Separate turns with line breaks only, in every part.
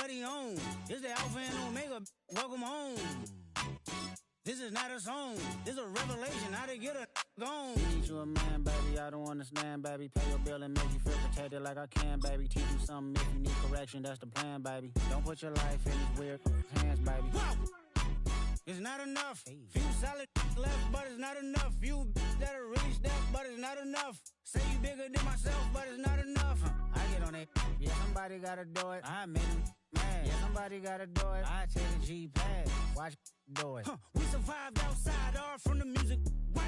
Everybody on. This the Alpha and Omega. Welcome home. This is not a song. This is a revelation. How to get a gone. Teach you a man, baby. I don't understand, baby. Pay your bill and make you feel protected like I can, baby. Teach you something if you need correction. That's the plan, baby. Don't put your life in these weird hands, baby. Whoa! It's not enough. Few solid left, but it's not enough. Few that'll really step, but it's not enough. Say you bigger than myself, but it's not enough. I get on it. Yeah, somebody gotta do it. I make him mad. Yeah, somebody gotta do it. I take a G-pad. Watch do it. We survived outside, all from the music. What?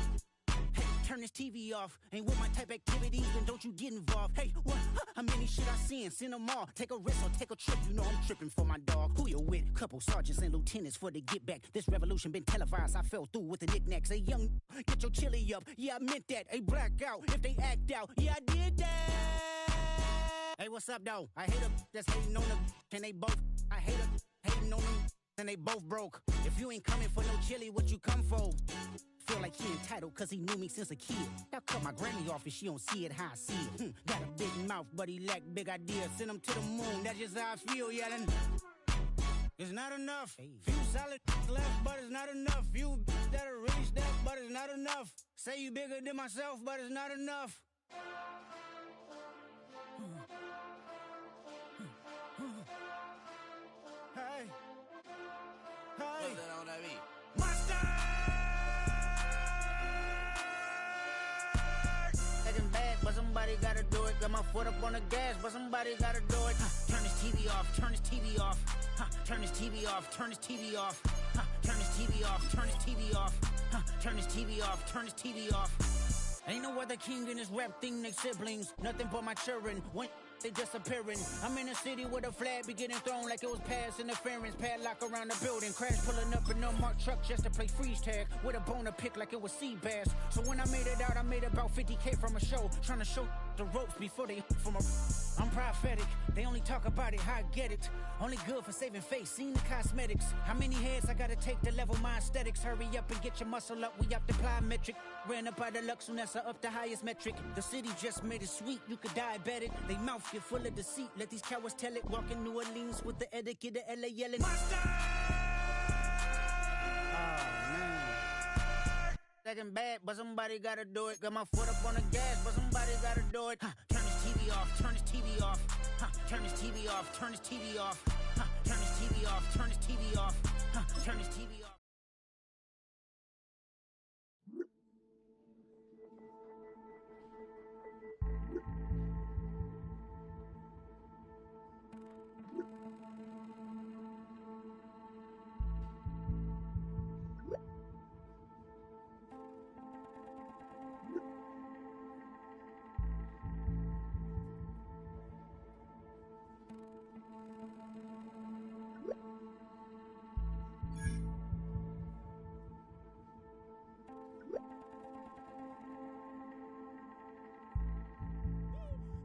Hey, turn this TV off. Ain't with my type activities, then don't you get involved. Hey, what? How many shit I seen? Send them all. Take a risk or take a trip. You know I'm tripping for my dog. Who you with? Couple sergeants and lieutenants for the get back. This revolution been televised. I fell through with the knickknacks. Hey, young, get your chili up. Yeah, I meant that. Hey, black out if they act out. Yeah, I did that. Hey, what's up, though? I hate them that's hating on them. And they both. I hate them hating on them. And they both broke. If you ain't coming for no chili, what you come for? Feel like he entitled cause he knew me since a kid. I cut my granny off if she don't see it how I see it. Got a big mouth, but he lack big ideas. Send him to the moon, that's just how I feel, yelling. It's not enough. Few solid left, but it's not enough. Few that'll really step, but it's not enough. Say you bigger than myself, but it's not enough. Hey. Hey. What's that on that beat? Monster! Acting bad, but somebody gotta do it. Got my foot up on the gas, but somebody gotta do it. Turn this TV off, turn this TV off. Turn this TV off, turn this TV off. Turn this TV off, turn this TV off. Turn this TV off, turn this TV off. Ain't no other king in this rap thing, they siblings. Nothing but my children. When they disappearing. I'm in a city with a flag be getting thrown like it was pass interference. Padlock around the building. Crash pulling up an unmarked truck just to play freeze tag. With a boner pick like it was sea bass. So when I made it out, I made about 50K from a show. Trying to show the ropes before they from a... I'm prophetic. They only talk about it, how I get it. Only good for saving face, seen the cosmetics. How many heads I gotta take to level my aesthetics? Hurry up and get your muscle up, we up the plyometric. Ran up out of luck, soon as I up the highest metric. The city just made it sweet, you could diabetic. They mouth get full of deceit, let these cowards tell it. Walk in New Orleans with the etiquette of LA yelling. Monster! Oh, man. Second bad, but somebody gotta do it. Got my foot up on the gas, but somebody gotta do it. Turn this TV off, turn this TV off. Turn this TV off, turn this TV off. Turn this TV off, turn this TV off. Turn this TV off.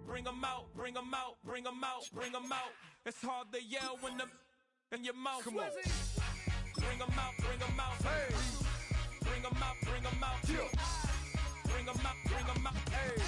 Bring 'em out, bring 'em out, bring 'em out, bring 'em out. It's hard to yell when the in your mouth. Come on. Bring 'em out, bring 'em out. Hey. Bring 'em out, bring 'em out. Yeah. Bring 'em out, bring 'em out. Hey.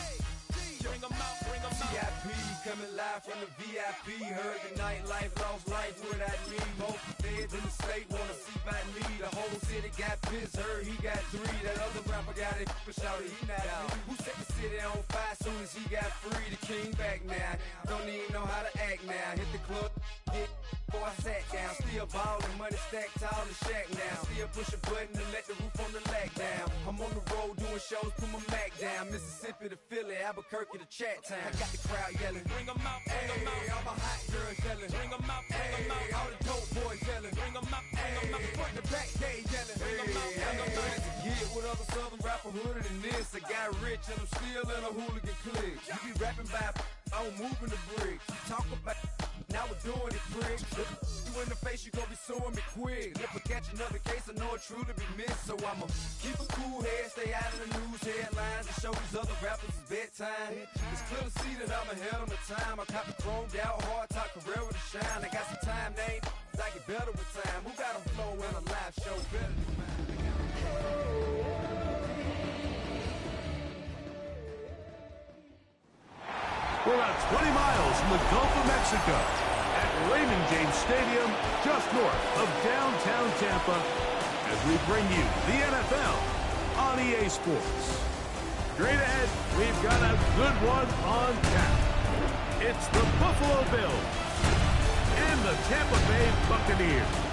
Bring 'em out, bring 'em out.
VIP coming live from the VIP. Heard the nightlife, lost life without me. Both feds in the state wanna see by me. The whole city got pissed, heard he got 3. That other rapper got it, but shouted he not out. Who set the city on fire soon as he got free? The king back now, don't even know how to act now. Hit the club, get before I sat down. Still ballin', money stacked tall in shack now. Still push a button to let the roof on the lack down. I'm on the road doing shows, put my Mac down. Mississippi to Philly, Albuquerque to Chat Town. I got the crowd yelling.
Bring 'em out, bring 'em out.
All my hot girls yelling.
Bring 'em out, bring 'em out.
All the dope boys yelling.
Bring 'em out, bring 'em out.
Front to back, they yelling.
Bring 'em out, bring 'em out.
To get with other southern rapper hooded than this. I got rich and I'm still in a hooligan clique. You be rapping by I'm moving the bricks. You talk about now we're doing it, prick. Look you in the face, you gon' be suing me quick. If I catch another case, I know it truly be missed. So I'ma keep a cool head, stay out of the news headlines, and show these other rappers it's bedtime. It's clear to see that I'm ahead of my time. I caught the chromed out, hard top career with a shine. I got some time, they ain't I get better with time. Who got a flow in a live show better than mine?
We're about 20 miles from the Gulf of Mexico. At Raymond James Stadium, just north of downtown Tampa, as we bring you the NFL on EA Sports. Straight ahead, we've got a good one on tap. It's the Buffalo Bills and the Tampa Bay Buccaneers.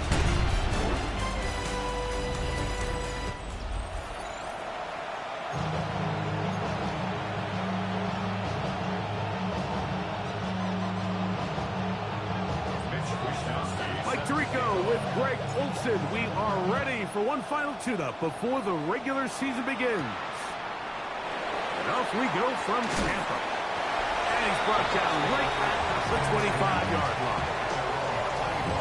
With Greg Olsen, we are ready for one final tune-up before the regular season begins. And off we go from Tampa. And he's brought down right at the 25-yard line.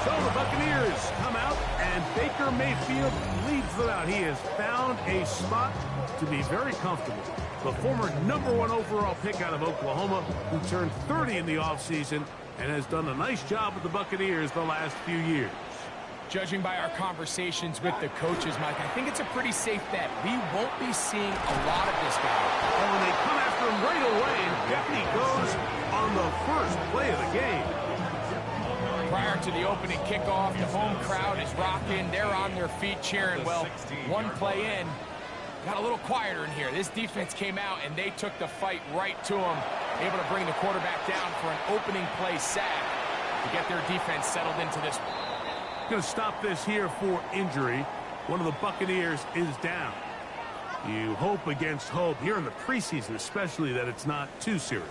So the Buccaneers come out, and Baker Mayfield leads them out. He has found a spot to be very comfortable. The former #1 overall pick out of Oklahoma, who turned 30 in the offseason and has done a nice job with the Buccaneers the last few years.
Judging by our conversations with the coaches, Mike, I think it's a pretty safe bet. We won't be seeing a lot of this guy.
Oh, and they come after him right away, and down he goes on the first play of the game.
Prior to the opening kickoff, the home crowd is rocking. They're on their feet cheering. Well, one play in, got a little quieter in here. This defense came out, and they took the fight right to him, able to bring the quarterback down for an opening play sack to get their defense settled into this one.
Going to stop this here for injury. One of the Buccaneers is down. You hope against hope here in the preseason, especially, that it's not too serious.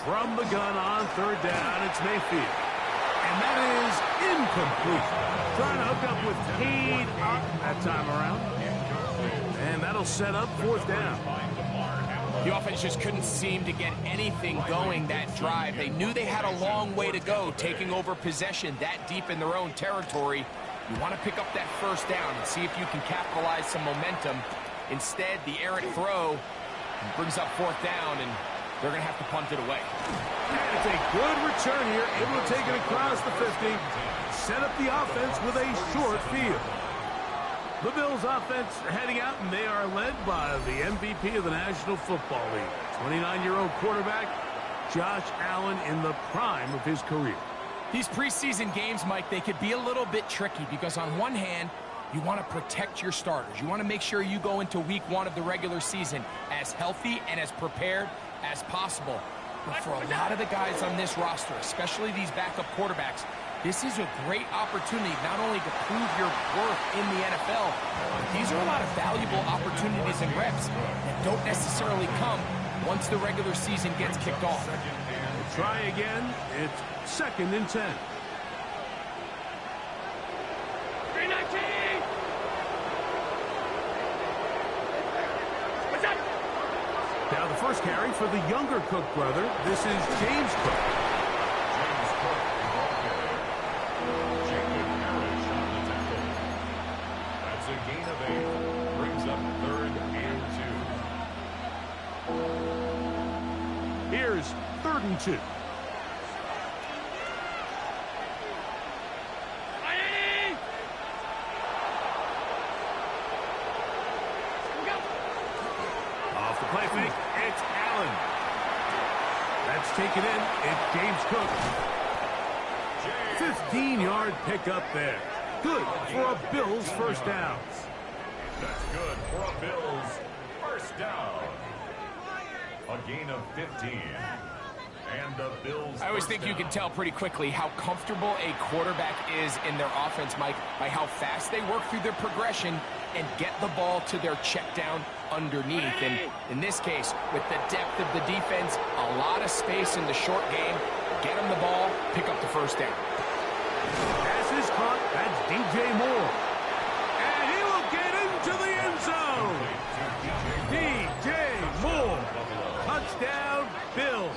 From the gun on third down, it's Mayfield. And that is incomplete. Trying to hook up with Cade that time around. And that'll set up fourth down.
The offense just couldn't seem to get anything going that drive. They knew they had a long way to go, taking over possession that deep in their own territory. You want to pick up that first down and see if you can capitalize some momentum. Instead, the errant throw brings up fourth down, and they're going to have to punt it away.
And it's a good return here, able to take it across the 50, set up the offense with a short field. The Bills offense heading out, and they are led by the MVP of the National Football League, 29-year-old quarterback Josh Allen, in the prime of his career.
These preseason games, Mike, they could be a little bit tricky because on one hand, you want to protect your starters. You want to make sure you go into week 1 of the regular season as healthy and as prepared as possible. But for a lot of the guys on this roster, especially these backup quarterbacks, this is a great opportunity not only to prove your worth in the NFL, but these are a lot of valuable opportunities and reps that don't necessarily come once the regular season gets kicked off.
We'll try again. It's 2nd and 10. Now the first carry for the younger Cook brother. This is James Cook.
That's a gain of 8. Brings up 3rd and 2.
Here's 3rd and 2. Off the play fake, it's Allen. That's taken in. It's James Cook. 15-yard pickup there. Good for a Bills first down.
That's good for a Bills first down. A gain of 15. And the Bills.
I always think you can tell pretty quickly how comfortable a quarterback is in their offense, Mike, by how fast they work through their progression and get the ball to their check down underneath. And in this case, with the depth of the defense, a lot of space in the short game, get them the ball, pick up the first down.
Pass is caught. That's DJ Moore. And he will get into the end zone. DJ Moore. Touchdown, Bills.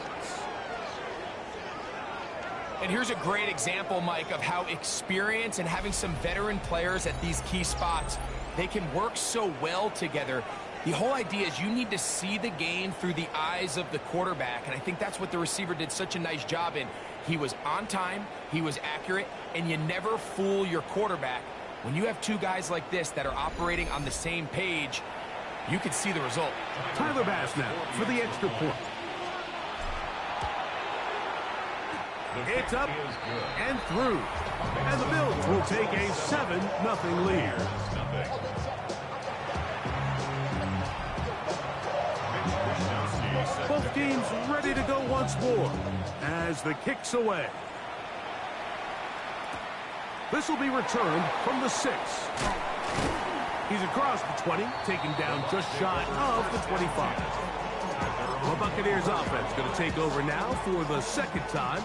And here's a great example, Mike, of how experience and having some veteran players at these key spots, they can work so well together. The whole idea is you need to see the game through the eyes of the quarterback, and I think that's what the receiver did such a nice job in. He was on time, he was accurate, and you never fool your quarterback. When you have two guys like this that are operating on the same page, you can see the result.
Tyler Bass now for the extra point. It's up and through. And the Bills will take a 7-0 lead. Both teams ready to go once more as the kick's away. This will be returned from the 6. He's across the 20, taken down just shy of the 25. The Buccaneers offense going to take over now for the second time.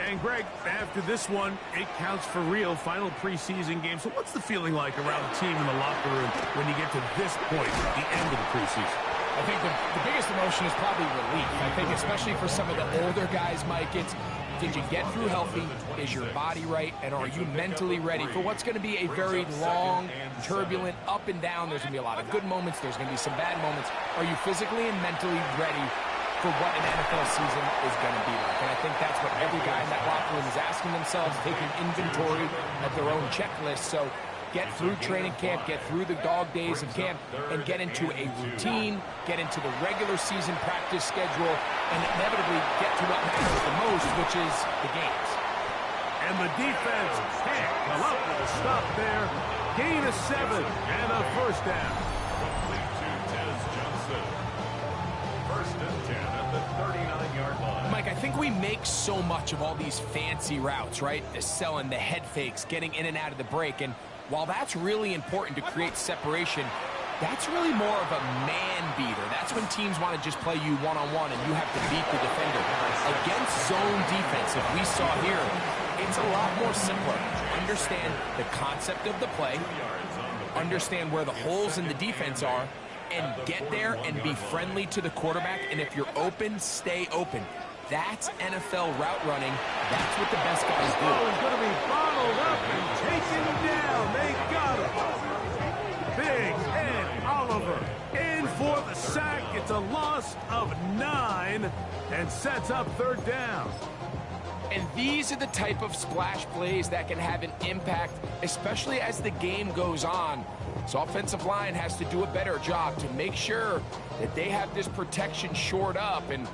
And Greg, after this one, it counts for real. Final preseason game. So what's the feeling like around the team in the locker room when you get to this point at the end of the preseason?
I think the biggest emotion is probably relief. I think especially for some of the older guys, Mike, it's did you get through healthy? Is your body right? And are you mentally ready for what's going to be a very long, turbulent, up and down? There's going to be a lot of good moments. There's going to be some bad moments. Are you physically and mentally ready for what an NFL season is going to be like? And I think that's what every guy in that locker room is asking themselves, taking inventory of their own checklist. So get through training camp, get through the dog days of camp, and get into a routine, get into the regular season practice schedule, and inevitably get to what matters the most, which is the games.
And the defense can't come up with a stop there. Gain of 7 and a first down.
Complete to Tez Johnson. First and 10 at the 39-yard line.
Mike, I think we make so much of all these fancy routes, right? The selling, the head fakes, getting in and out of the break, and while that's really important to create separation, that's really more of a man beater. That's when teams want to just play you one-on-one and you have to beat the defender. Against zone defense, if we saw here, it's a lot more simpler. Understand the concept of the play, understand where the holes in the defense are, and get there and be friendly to the quarterback. And if you're open, stay open. That's NFL route running. That's what the best guys do.
Oh, he's going to be bottled up and taken down. They got him. Big Ed Oliver in for the sack. It's a loss of 9 and sets up third down.
And these are the type of splash plays that can have an impact, especially as the game goes on. So offensive line has to do a better job to make sure that they have this protection shored up and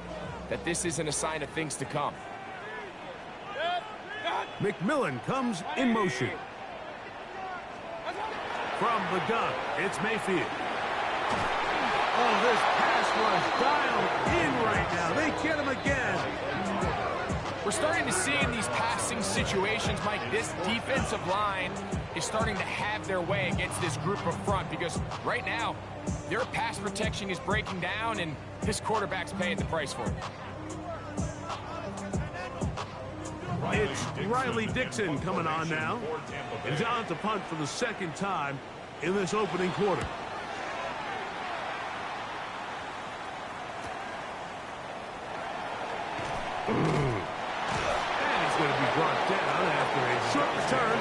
that this isn't a sign of things to come.
McMillan comes in motion. From the gun, it's Mayfield. Oh, this pass was dialed in right now. They get him again.
We're starting to see in these passing situations, Mike, this defensive line is starting to have their way against this group up front because right now, their pass protection is breaking down and this quarterback's paying the price for it.
It's Riley Dixon coming on now. And John to punt for the second time in this opening quarter. And he's going to be brought down after a short return.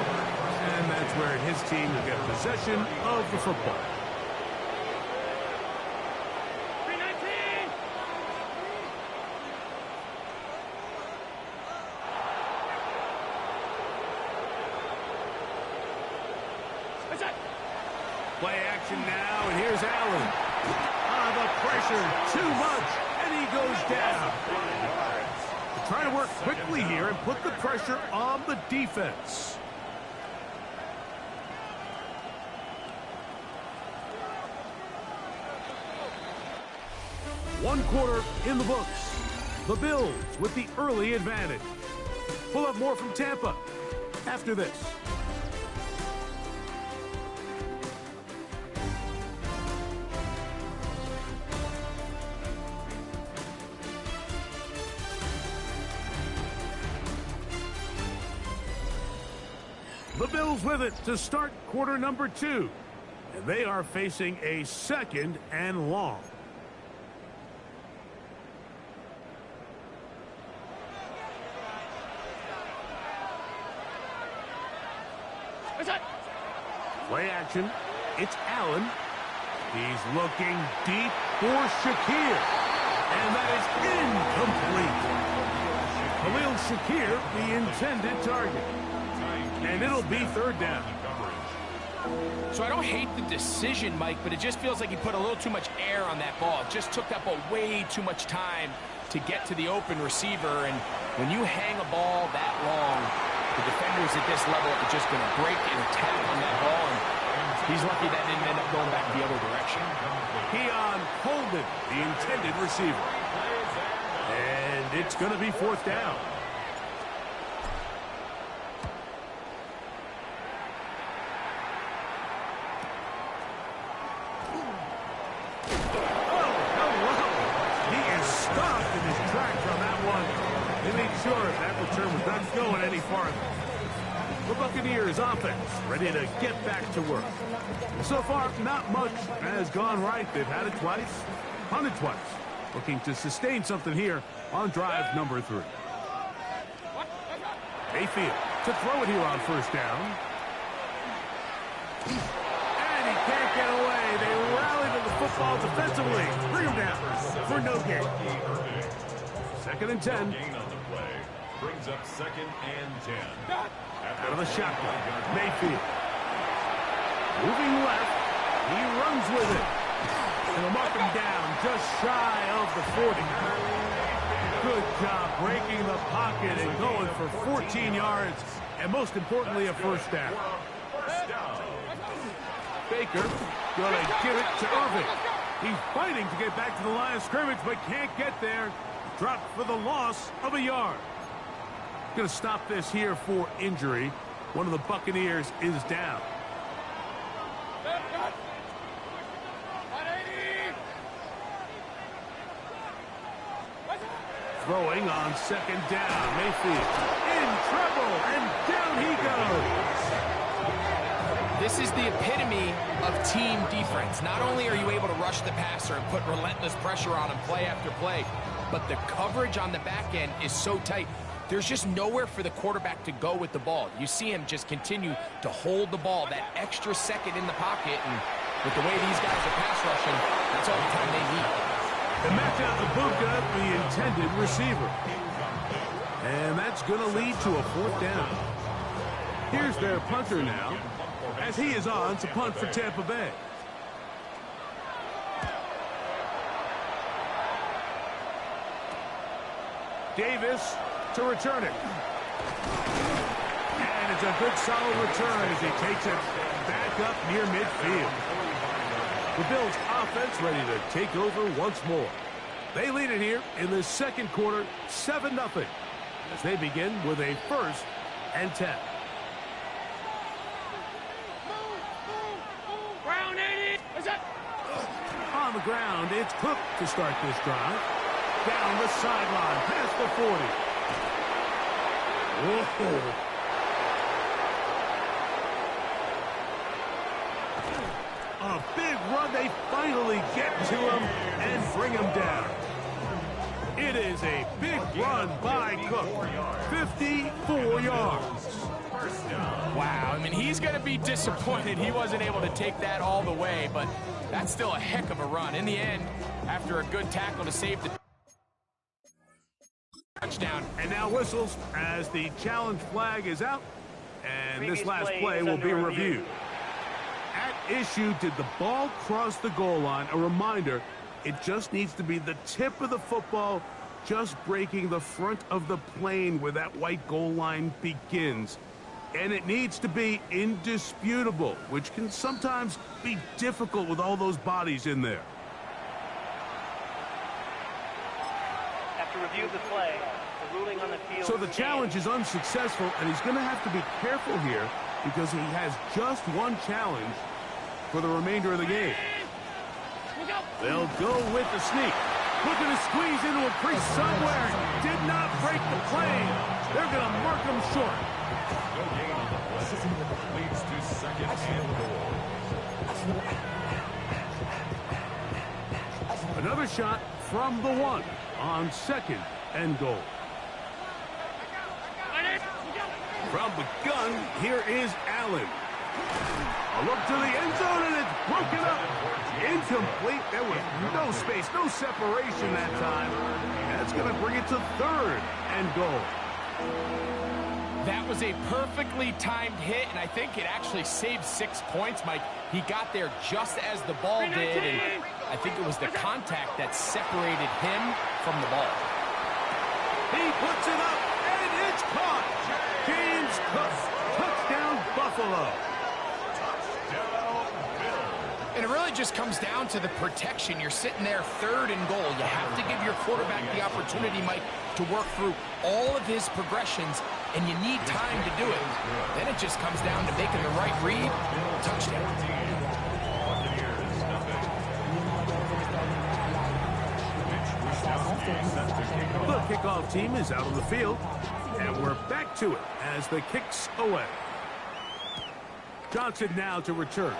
And that's where his team will get possession of the football. Play action now, and here's Allen. The pressure, too much, and he goes down. They're trying to work quickly here and put the pressure on the defense. One quarter in the books. The Bills with the early advantage. We'll have more from Tampa after this. The Bills with it to start quarter number 2. And they are facing a 2nd and long. Play action. It's Allen. He's looking deep for Shakir. And that is incomplete. Khalil Shakir, the intended target. And it'll be third down.
So I don't hate the decision, Mike, but it just feels like he put a little too much air on that ball. It just took up way too much time to get to the open receiver. And when you hang a ball that long, the defenders at this level are just going to break and tap on that ball. And he's lucky that didn't end up going back the other direction.
Keon Coleman, the intended receiver. And it's going to be 4th down. Sure, that return was not going any farther. The Buccaneers offense ready to get back to work. So far, not much has gone right. They've had it twice, punted twice. Looking to sustain something here on drive number 3. Mayfield to throw it here on 1st down. And he can't get away. They rally to the football defensively. Bring him down for no gain. 2nd and 10.
Brings up 2nd and 10.
Out of the shotgun. Mayfield. Moving left. He runs with it. And they'll mark him down just shy of the 40. Good job breaking the pocket and going for 14 yards. And most importantly, a 1st down. Baker going to give it to Irving. He's fighting to get back to the line of scrimmage, but can't get there. Dropped for the loss of a yard. Going to stop this here for injury. One of the Buccaneers is down. Throwing on 2nd down. Mayfield in trouble, and down he goes.
This is the epitome of team defense. Not only are you able to rush the passer and put relentless pressure on him play after play, but the coverage on the back end is so tight. There's just nowhere for the quarterback to go with the ball. You see him just continue to hold the ball that extra second in the pocket, and with the way these guys are pass rushing, that's all the time they need.
The matchup of Buka, the intended receiver. And that's going to lead to a 4th down. Here's their punter now, as he is on to punt for Tampa Bay. Davis to return it. And it's a good solid return as he takes it back up near midfield. The Bills offense ready to take over once more. They lead it here in the 2nd quarter, 7-0, as they begin with a 1st and 10. On the ground, it's Cook to start this drive. Down the sideline, past the 40. Whoa. A big run. They finally get to him and bring him down. It is a big run by Cook. 54 yards.
Wow, I mean, he's going to be disappointed he wasn't able to take that all the way, but that's still a heck of a run. In the end, after a good tackle to save the touchdown.
And now whistles as the challenge flag is out, and this last play will be reviewed. At issue, did the ball cross the goal line? A reminder, it just needs to be the tip of the football just breaking the front of the plane where that white goal line begins. And it needs to be indisputable, which can sometimes be difficult with all those bodies in there.
After review of the play, the ruling on the field.
So the challenge is unsuccessful, and he's going to have to be careful here because he has just one challenge for the remainder of the game. They'll go with the sneak. Looking to squeeze into a crease somewhere. Did not break the plane. They're going to mark him short.
No gain on the play. Leads to 2nd and goal.
Another shot from the 1 on 2nd and goal. From the gun, here is Allen. A look to the end zone, and it's broken up. Incomplete. There was no space, no separation that time. And that's going to bring it to 3rd and goal.
That was a perfectly timed hit, and I think it actually saved 6 points, Mike. He got there just as the ball did, and I think it was the contact that separated him from the ball.
He puts it up, and it's caught. James Cook, touchdown Buffalo.
And it really just comes down to the protection. You're sitting there 3rd and goal. You have to give your quarterback the opportunity, Mike, to work through all of his progressions, and you need time to do it. Then it just comes down to making the right read. Touchdown.
The kickoff team is out on the field, and we're back to it as the kick's away. Johnson now to return.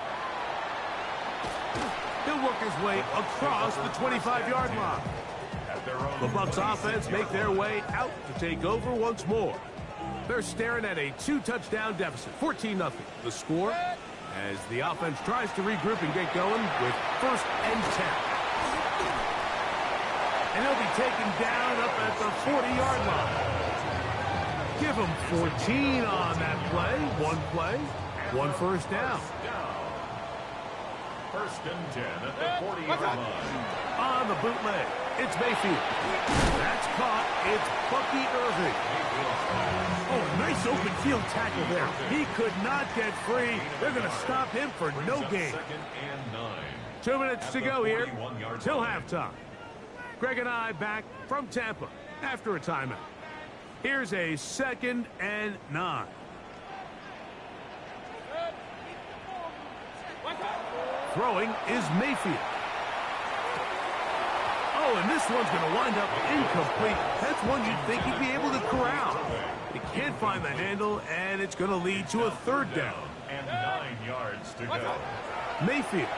He'll work his way across the 25-yard line. The Bucs offense make their way out to take over once more. They're staring at a 2-touchdown deficit, 14-0. The score as the offense tries to regroup and get going with 1st and 10. And he'll be taken down up at the 40-yard line. Give him 14 on that play, one first down.
1st and 10 at the 40-yard line.
On the bootleg, it's Mayfield. That's caught. It's Bucky Irving. Oh, nice open field tackle there. He could not get free. They're going to stop him for no gain.
2nd and 9.
2 minutes to go here till halftime. Greg and I back from Tampa after a timeout. Here's a 2nd and 9. Throwing is Mayfield. Oh, and this one's going to wind up incomplete. That's one you'd think he'd be able to corral. He can't find the handle, and it's going to lead to a 3rd down.
And 9 yards to go.
Mayfield.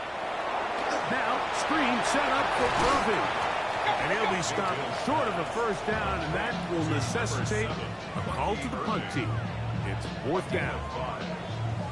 Now, screen set up for Irving. And he'll be stopped short of the 1st down, and that will necessitate a call to the punt team. It's 4th down.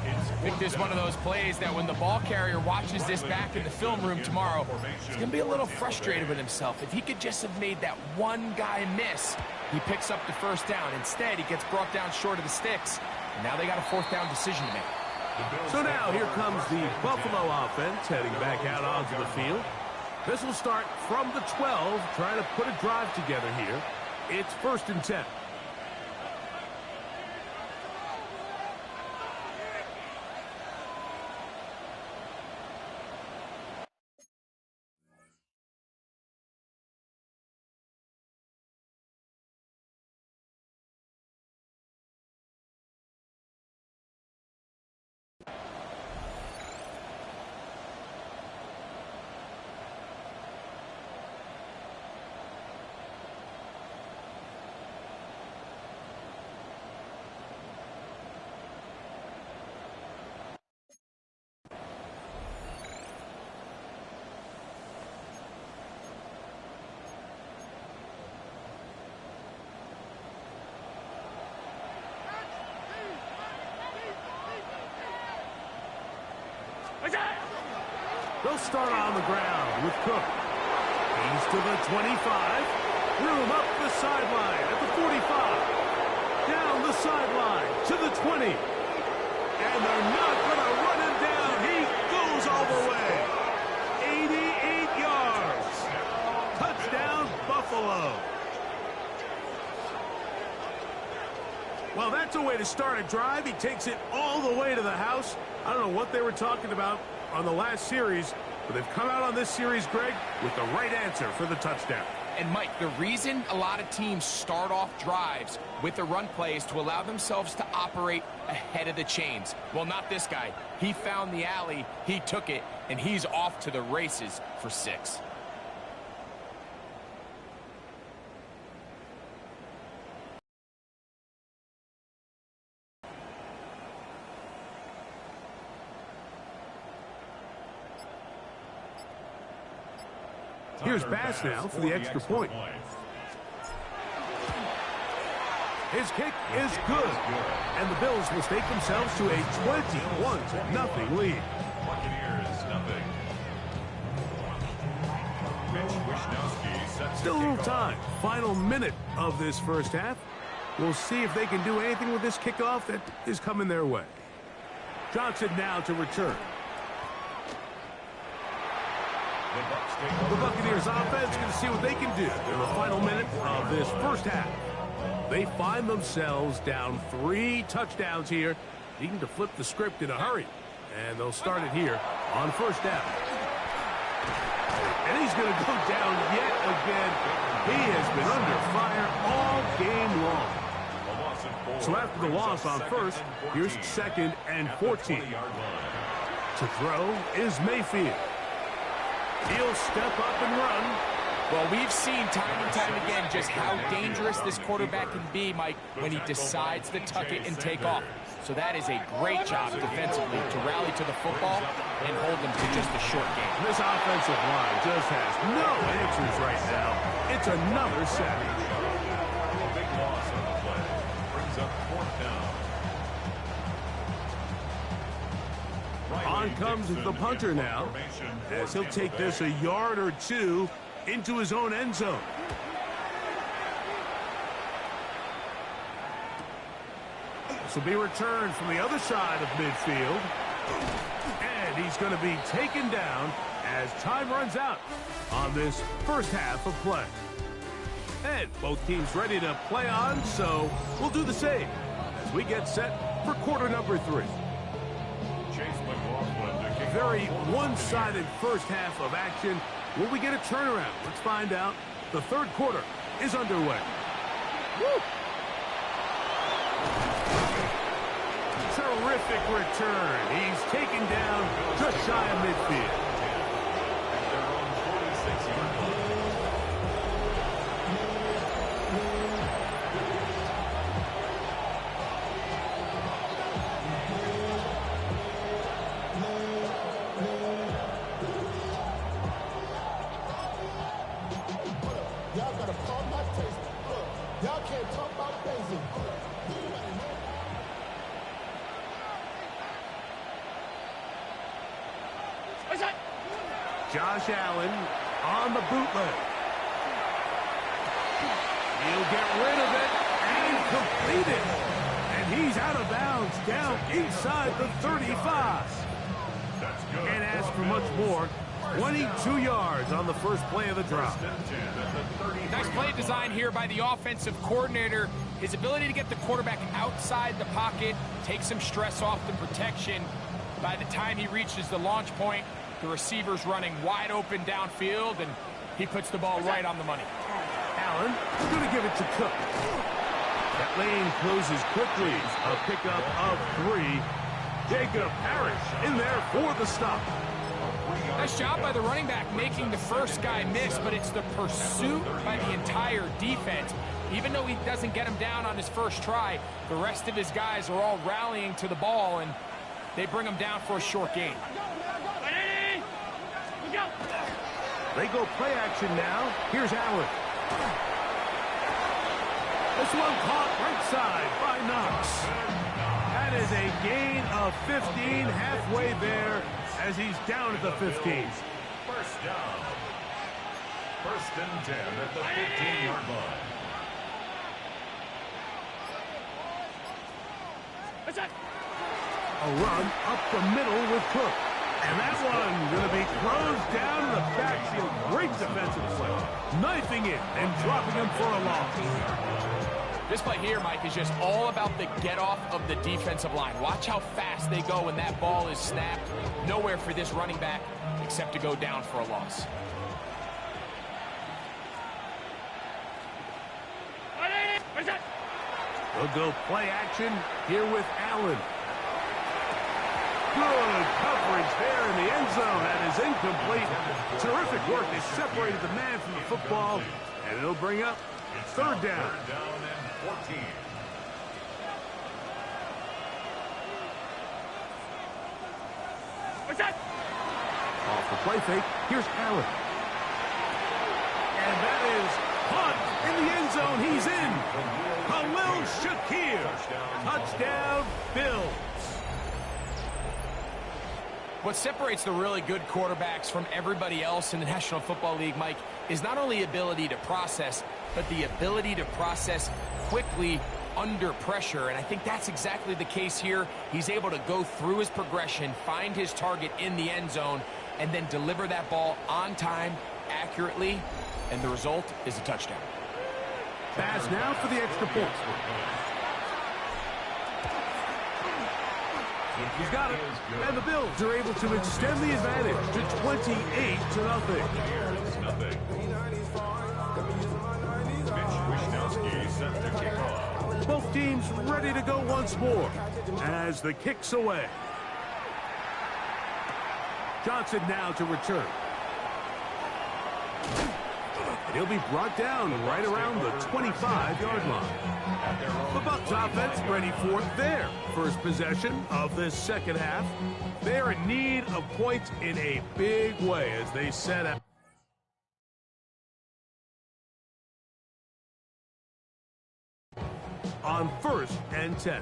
I think this is one of those plays that when the ball carrier watches this back in the film room tomorrow, he's going to be a little frustrated with himself. If he could just have made that one guy miss, he picks up the 1st down. Instead, he gets brought down short of the sticks. And now they got a 4th down decision to make.
So now here comes the Buffalo offense heading back out onto the field. This will start from the 12, trying to put a drive together here. It's 1st and 10. They'll start on the ground with Cook. He's to the 25. Room up the sideline at the 45. Down the sideline to the 20. And they're not going to run him down. He goes all the way. 88 yards. Touchdown, Buffalo. Well, that's a way to start a drive. He takes it all the way to the house. I don't know what they were talking about on the last series, but they've come out on this series, Greg, with the right answer for the touchdown.
And, Mike, the reason a lot of teams start off drives with a run play is to allow themselves to operate ahead of the chains. Well, not this guy. He found the alley, he took it, and he's off to the races for 6.
Here's Bass now for the extra point. His kick is good. And the Bills will stake themselves to a 21-0 lead.
Buccaneers, nothing. Mitch Wishnowsky sets
Still a little time. Final minute of this first half. We'll see if they can do anything with this kickoff that is coming their way. Johnson now to return. The Buccaneers offense going to see what they can do in the final minute of this first half. They find themselves down 3 touchdowns here, needing to flip the script in a hurry. And they'll start it here on first down. And he's going to go down yet again. He has been under fire all game long. So after the loss on first, here's 2nd and 14. To throw is Mayfield. He'll step up and run.
Well, we've seen time and time again just how dangerous this quarterback can be, Mike, when he decides to tuck it and take off. So that is a great job defensively to rally to the football and hold them to just a short game.
This offensive line just has no answers right now. It's another sack.
A big loss on the play. Brings up 4th down.
On comes the punter now, as he'll take this a yard or 2 into his own end zone. This will be returned from the other side of midfield. And he's going to be taken down as time runs out on this first half of play. And both teams ready to play on, so we'll do the same as we get set for quarter number 3. Very one-sided first half of action. Will we get a turnaround? Let's find out. The third quarter is underway. Woo! Terrific return. He's taken down just shy of midfield. Josh Allen on the bootleg. He'll get rid of it and complete it. And he's out of bounds down inside the 35. And as for much more, 22 yards on the first play of the drop.
Nice play design here by the offensive coordinator. His ability to get the quarterback outside the pocket, take some stress off the protection. By the time he reaches the launch point, the receiver's running wide open downfield, and he puts the ball right on the money.
Allen going to give it to Cook. That lane closes quickly. A pickup of 3. Jacob Parrish in there for the stop.
Nice job by the running back making the first guy miss, but it's the pursuit by the entire defense. Even though he doesn't get him down on his first try, the rest of his guys are all rallying to the ball, and they bring him down for a short gain.
They go play action now. Here's Allen. This one caught right side by Knox. That is a gain of 15, halfway there as he's down at the 15.
First down. 1st and 10 at the 15-yard line.
A run up the middle with Cook. And that one going to be closed down to the backfield. Great defensive play. Knifing it and dropping him for a loss.
This play here, Mike, is just all about the get-off of the defensive line. Watch how fast they go when that ball is snapped. Nowhere for this running back except to go down for a loss.
They'll go play action here with Allen. Good coverage there in the end zone. That is incomplete. Terrific work. They separated the man from the football, and it'll bring up 3rd down.
3rd down and 14.
Off the play fake. Here's Allen. And that is caught in the end zone. He's in. Khalil Shakir. Touchdown, Bills.
What separates the really good quarterbacks from everybody else in the National Football League, Mike, is not only ability to process, but the ability to process quickly under pressure, and I think that's exactly the case here. He's able to go through his progression, find his target in the end zone, and then deliver that ball on time, accurately, and the result is a touchdown.
Pass now for the extra point. He's got it, and the Bills are able to extend the advantage to 28-0. Both teams ready to go once more as the kick's away. Johnson now to return. And he'll be brought down right around the 25-yard line. The Bucs offense ready for their first possession of this second half. They're in need of points in a big way as they set up. On 1st and 10.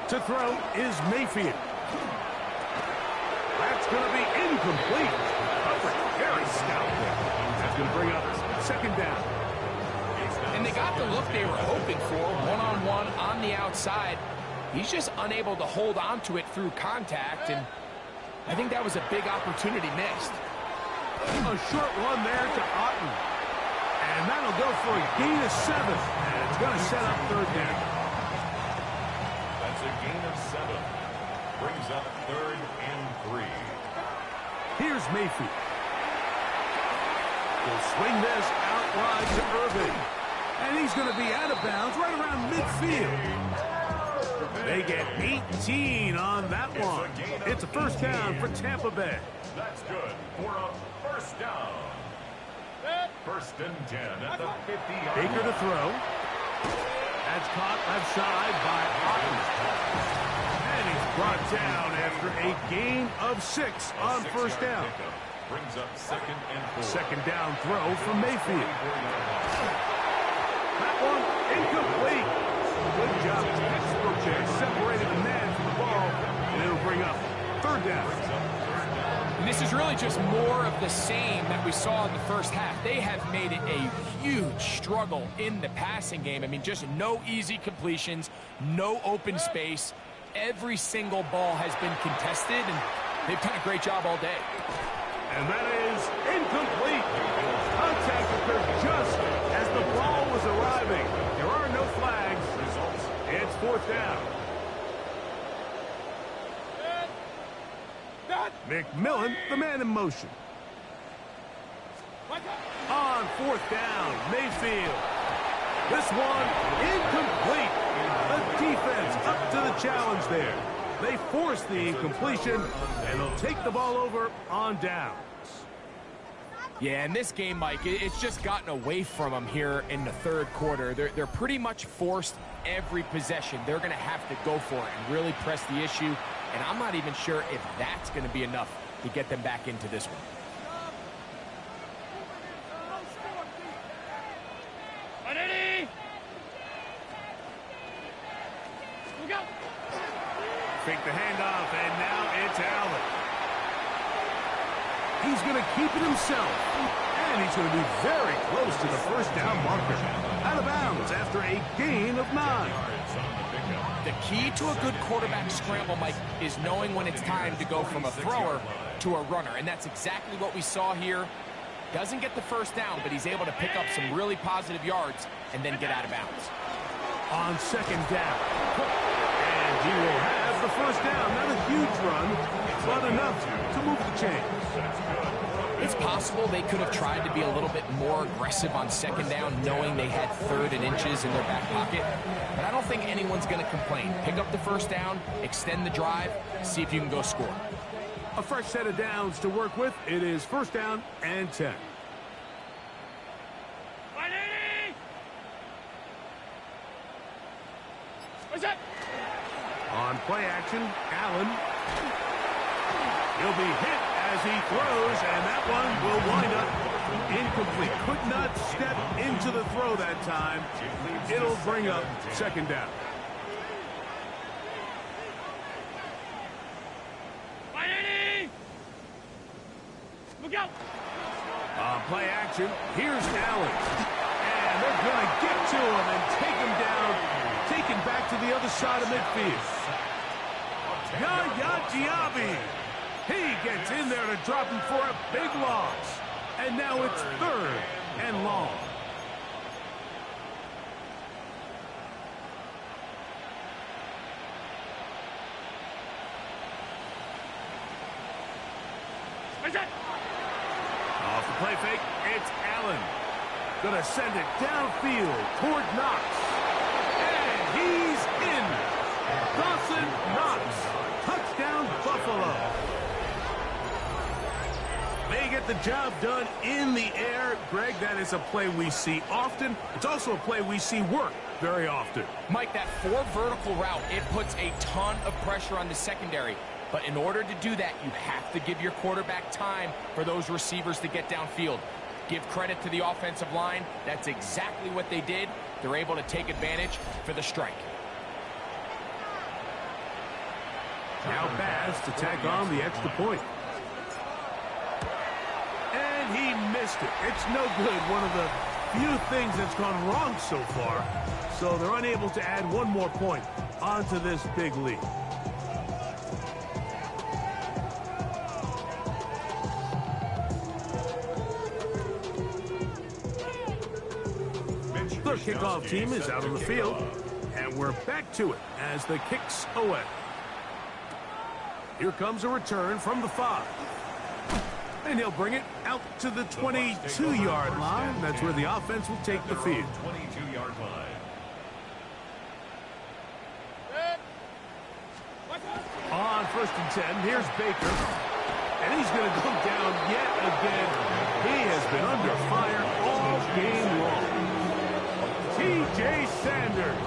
To throw is Mayfield. That's going to be incomplete. Very stout there. That's going to bring up second down.
And they got the look they were hoping for, one-on-one on the outside. He's just unable to hold on to it through contact, and I think that was a big opportunity missed.
A short run there to Otten. And that'll go for a gain of 7. And it's going to set up third down.
That's a gain of 7. Brings up 3rd and 3.
Here's Mayfield. He'll swing this out wide to Irving. And he's going to be out of bounds right around midfield. They get 18 on that one. It's a first down for Tampa Bay.
That's good for a first down. 1st and 10 at the 50-yard line.
Baker to throw. That's caught left side by Otten. And he's brought down after a gain of 6 on first down.
Brings up 2nd and 4.
Second down throw from Mayfield. That one incomplete. Good job. Expert there. Separated the man from the ball. And it'll bring up 3rd down.
And this is really just more of the same that we saw in the first half. They have made it a huge struggle in the passing game. I mean, just no easy completions, no open space. Every single ball has been contested, and they've done a great job all day.
And that is incomplete. Contact occurred just as the ball was arriving. There are no flags. It's 4th down. McMillan, the man in motion. On 4th down, Mayfield. This one incomplete. The defense up to the challenge there. They force the incompletion, and they'll take the ball over on downs.
Yeah, in this game, Mike, it's just gotten away from them here in the 3rd quarter. They're pretty much forced every possession. They're going to have to go for it and really press the issue. And I'm not even sure if that's going to be enough to get them back into this one.
Fake the handoff, and now it's Allen. He's going to keep it himself. And he's going to be very close to the first down marker. Out of bounds after a gain of 9.
The key to a good quarterback scramble, Mike, is knowing when it's time to go from a thrower to a runner. And that's exactly what we saw here. Doesn't get the first down, but he's able to pick up some really positive yards and then get out of bounds.
On 2nd down. And he will have the first down. Not a huge run, but enough to move the chains.
It's possible they could have tried to be a little bit more aggressive on 2nd down, knowing they had 3rd and inches in their back pocket. But I don't think anyone's going to complain. Pick up the first down, extend the drive, see if you can go score.
A fresh set of downs to work with. It is 1st down and 10. On play action, Allen. He'll be hit as he throws, and that one will wind up incomplete. Could not step into the throw that time. It'll bring up 2nd down. play action. Here's Allen. And they're going to get to him and take him down, taken back to the other side of midfield. Yaya Diaby. He gets in there to drop him for a big loss. And now it's 3rd and long. Off the play fake, it's Allen. Gonna send it downfield toward Knox. And he's in. Dawson Knox. Touchdown, Buffalo. They get the job done in the air. Greg, that is a play we see often. It's also a play we see work very often.
Mike, that 4 vertical route, it puts a ton of pressure on the secondary. But in order to do that, you have to give your quarterback time for those receivers to get downfield. Give credit to the offensive line. That's exactly what they did. They're able to take advantage for the strike.
Now Bass to tack on the extra point. And he missed it. It's no good. One of the few things that's gone wrong so far. So they're unable to add one more point onto this big lead. The kickoff team is out on the field, and we're back to it as the kicks away. Here comes a return from the 5. And he'll bring it out to the 22-yard line. That's where the offense will take the field.
22-yard line.
On 1st and 10, here's Baker. And he's going to go down yet again. He has been under fire all game long. T.J. Sanders.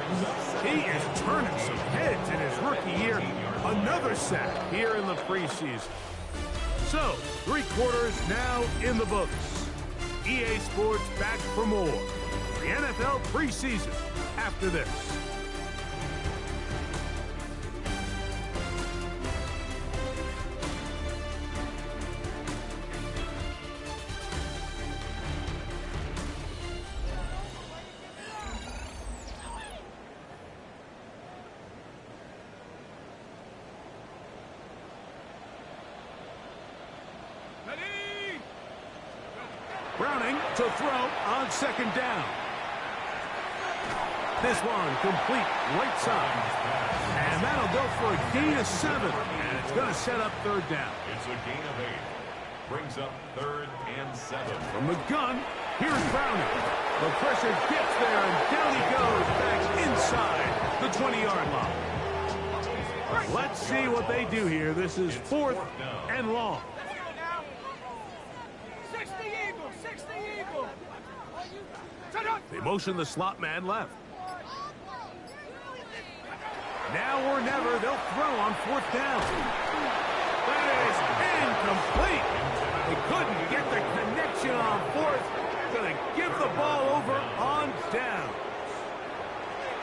He is turning some heads in his rookie year. Another sack here in the preseason. So, 3 quarters now in the books. EA Sports back for more. The NFL preseason after this. Browning to throw on 2nd down. This one complete right side. And that'll go for a gain of 7. And it's going to set up 3rd down.
It's a gain of 8. Brings up 3rd and 7.
From the gun, here's Browning. The pressure gets there, and down he goes back inside the 20-yard line. Let's see what they do here. This is 4th and long. They motion the slot man left. Now or never, they'll throw on 4th down. That is incomplete. They couldn't get the connection on 4th. Going to give the ball over on down.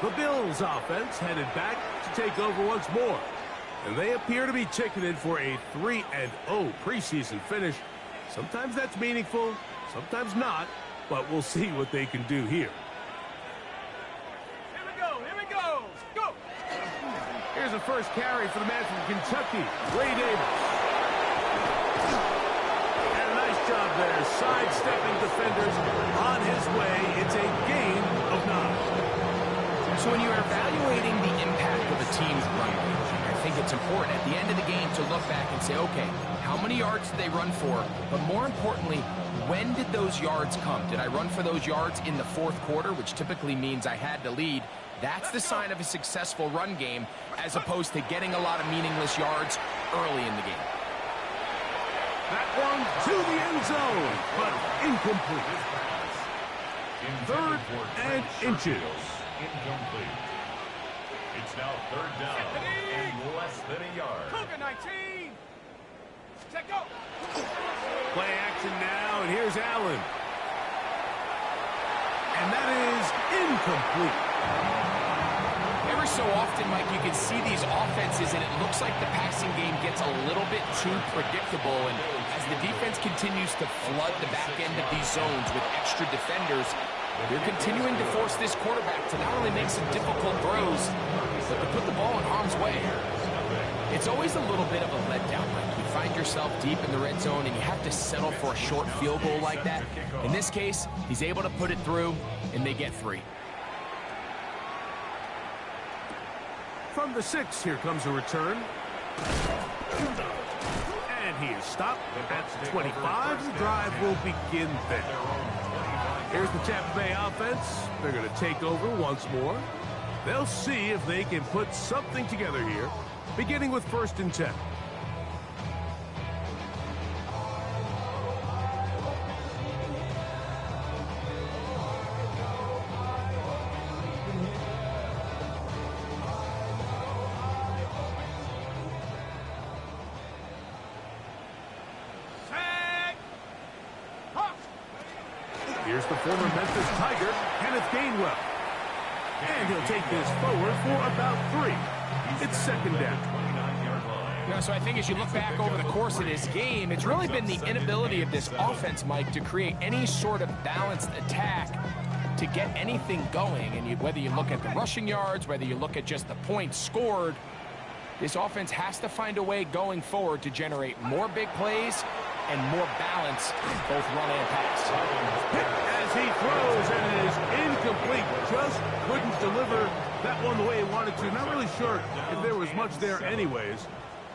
The Bills offense headed back to take over once more. And they appear to be ticketed for a 3-0 preseason finish. Sometimes that's meaningful, sometimes not. But we'll see what they can do here.
Here we go. Go!
Here's a first carry for the man from Kentucky, Ray Davis. And a nice job there, sidestepping defenders on his way. It's a gain of 9.
So when you're evaluating the impact of a team's run game, I think it's important at the end of the game to look back and say, okay, how many yards did they run for? But more importantly, when did those yards come? Did I run for those yards in the 4th quarter, which typically means I had to lead? That's the sign of a successful run game, as opposed to getting a lot of meaningless yards early in the game.
That one to the end zone, but incomplete. 3rd and inches.
Incomplete. It's now 3rd down and less than a yard.
Cougar 19. Check go.
Play action now, and here's Allen. And that is incomplete.
Every Every so often, Mike, you can see these offenses, and it looks like the passing game gets a little bit too predictable. And as the defense continues to flood the back end of these zones with extra defenders, they're continuing to force this quarterback to not only make some difficult throws, but to put the ball in harm's way. It's always a little bit of a letdown, Mike. You find yourself deep in the red zone, and you have to settle for a short field goal like that. In this case, he's able to put it through, and they get 3.
From the 6, here comes a return. And he is stopped at 25. The drive will begin there. Here's the Tampa Bay offense. They're going to take over once more. They'll see if they can put something together here, beginning with 1st and 10. Here's the former Memphis Tiger, Kenneth Gainwell. And he'll take this forward for about 3. It's 2nd down.
So I think as you look back over the course of this game, it's really been the inability of this offense, Mike, to create any sort of balanced attack to get anything going. And whether you look at the rushing yards, whether you look at just the points scored, this offense has to find a way going forward to generate more big plays and more balance, both run and pass.
As he throws, and it is incomplete. Just couldn't deliver that one the way he wanted to. Not really sure if there was much there anyways.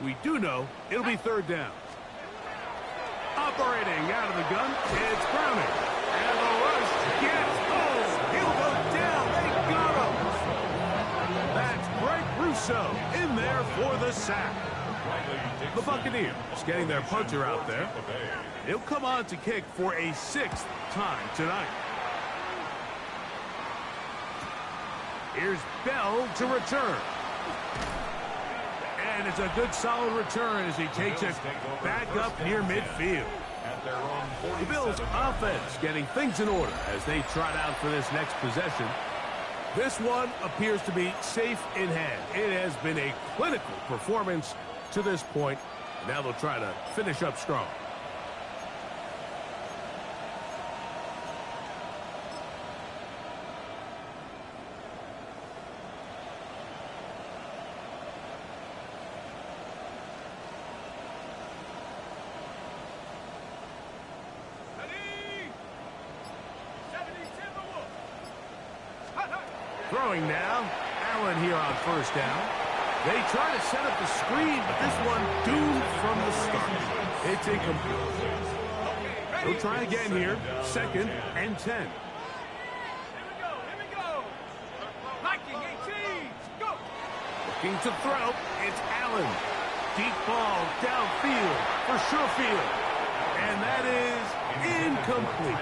We do know it'll be 3rd down. Operating out of the gun, it's Browning. And the rush gets home. He'll go down. They got him. That's Greg Russo in there for the sack. The Buccaneers getting their punter out there. He'll come on to kick for a 6th time tonight. Here's Bell to return. And it's a good solid return as he takes it back up near midfield. The Bills offense getting things in order as they trot out for this next possession. This one appears to be safe in hand. It has been a clinical performance to this point. Now they'll try to finish up strong. Throwing now. Allen here on 1st down. They try to set up the screen, but this one doomed from the start. It's incomplete. They'll try again here. 2nd and 10.
Here we go. Liking 18. Go.
Looking to throw. It's Allen. Deep ball downfield for Sherfield. And that is incomplete.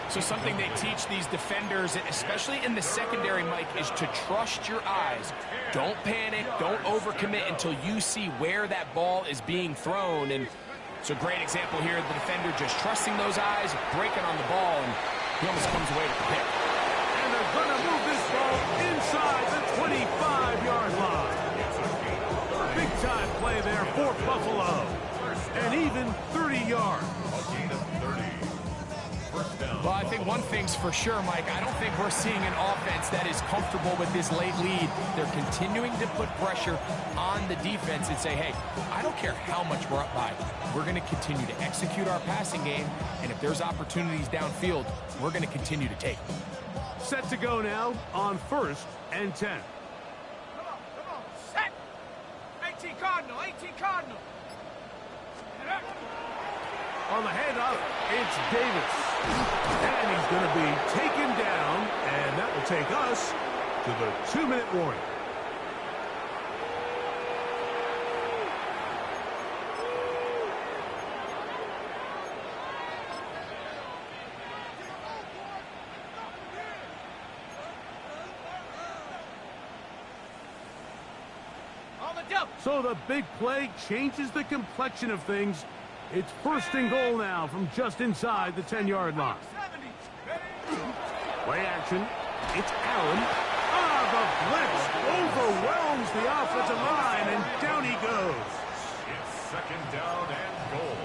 So something they teach these defenders, especially in the secondary, Mike, is to trust your eyes. Don't panic. Don't overcommit until you see where that ball is being thrown. And it's a great example here of the defender just trusting those eyes, breaking on the ball, and he almost comes away with the pick.
And they're going to move this ball inside the 25-yard line. Big-time play there for Buffalo. And even 30 yards.
Well, I think one thing's for sure, Mike. I don't think we're seeing an offense that is comfortable with this late lead. They're continuing to put pressure on the defense and say, hey, I don't care how much we're up by. We're going to continue to execute our passing game, and if there's opportunities downfield, we're going to continue to take them.
Set to go now on 1st and 10.
Come on. Set. 18 Cardinal.
On the handoff, it's Davis. And he's going to be taken down, and that will take us to the 2-minute warning. So the big play changes the complexion of things. It's 1st and goal now from just inside the 10-yard line. Play action. It's Allen. the blitz overwhelms the offensive line, and down he goes.
It's second down and goal.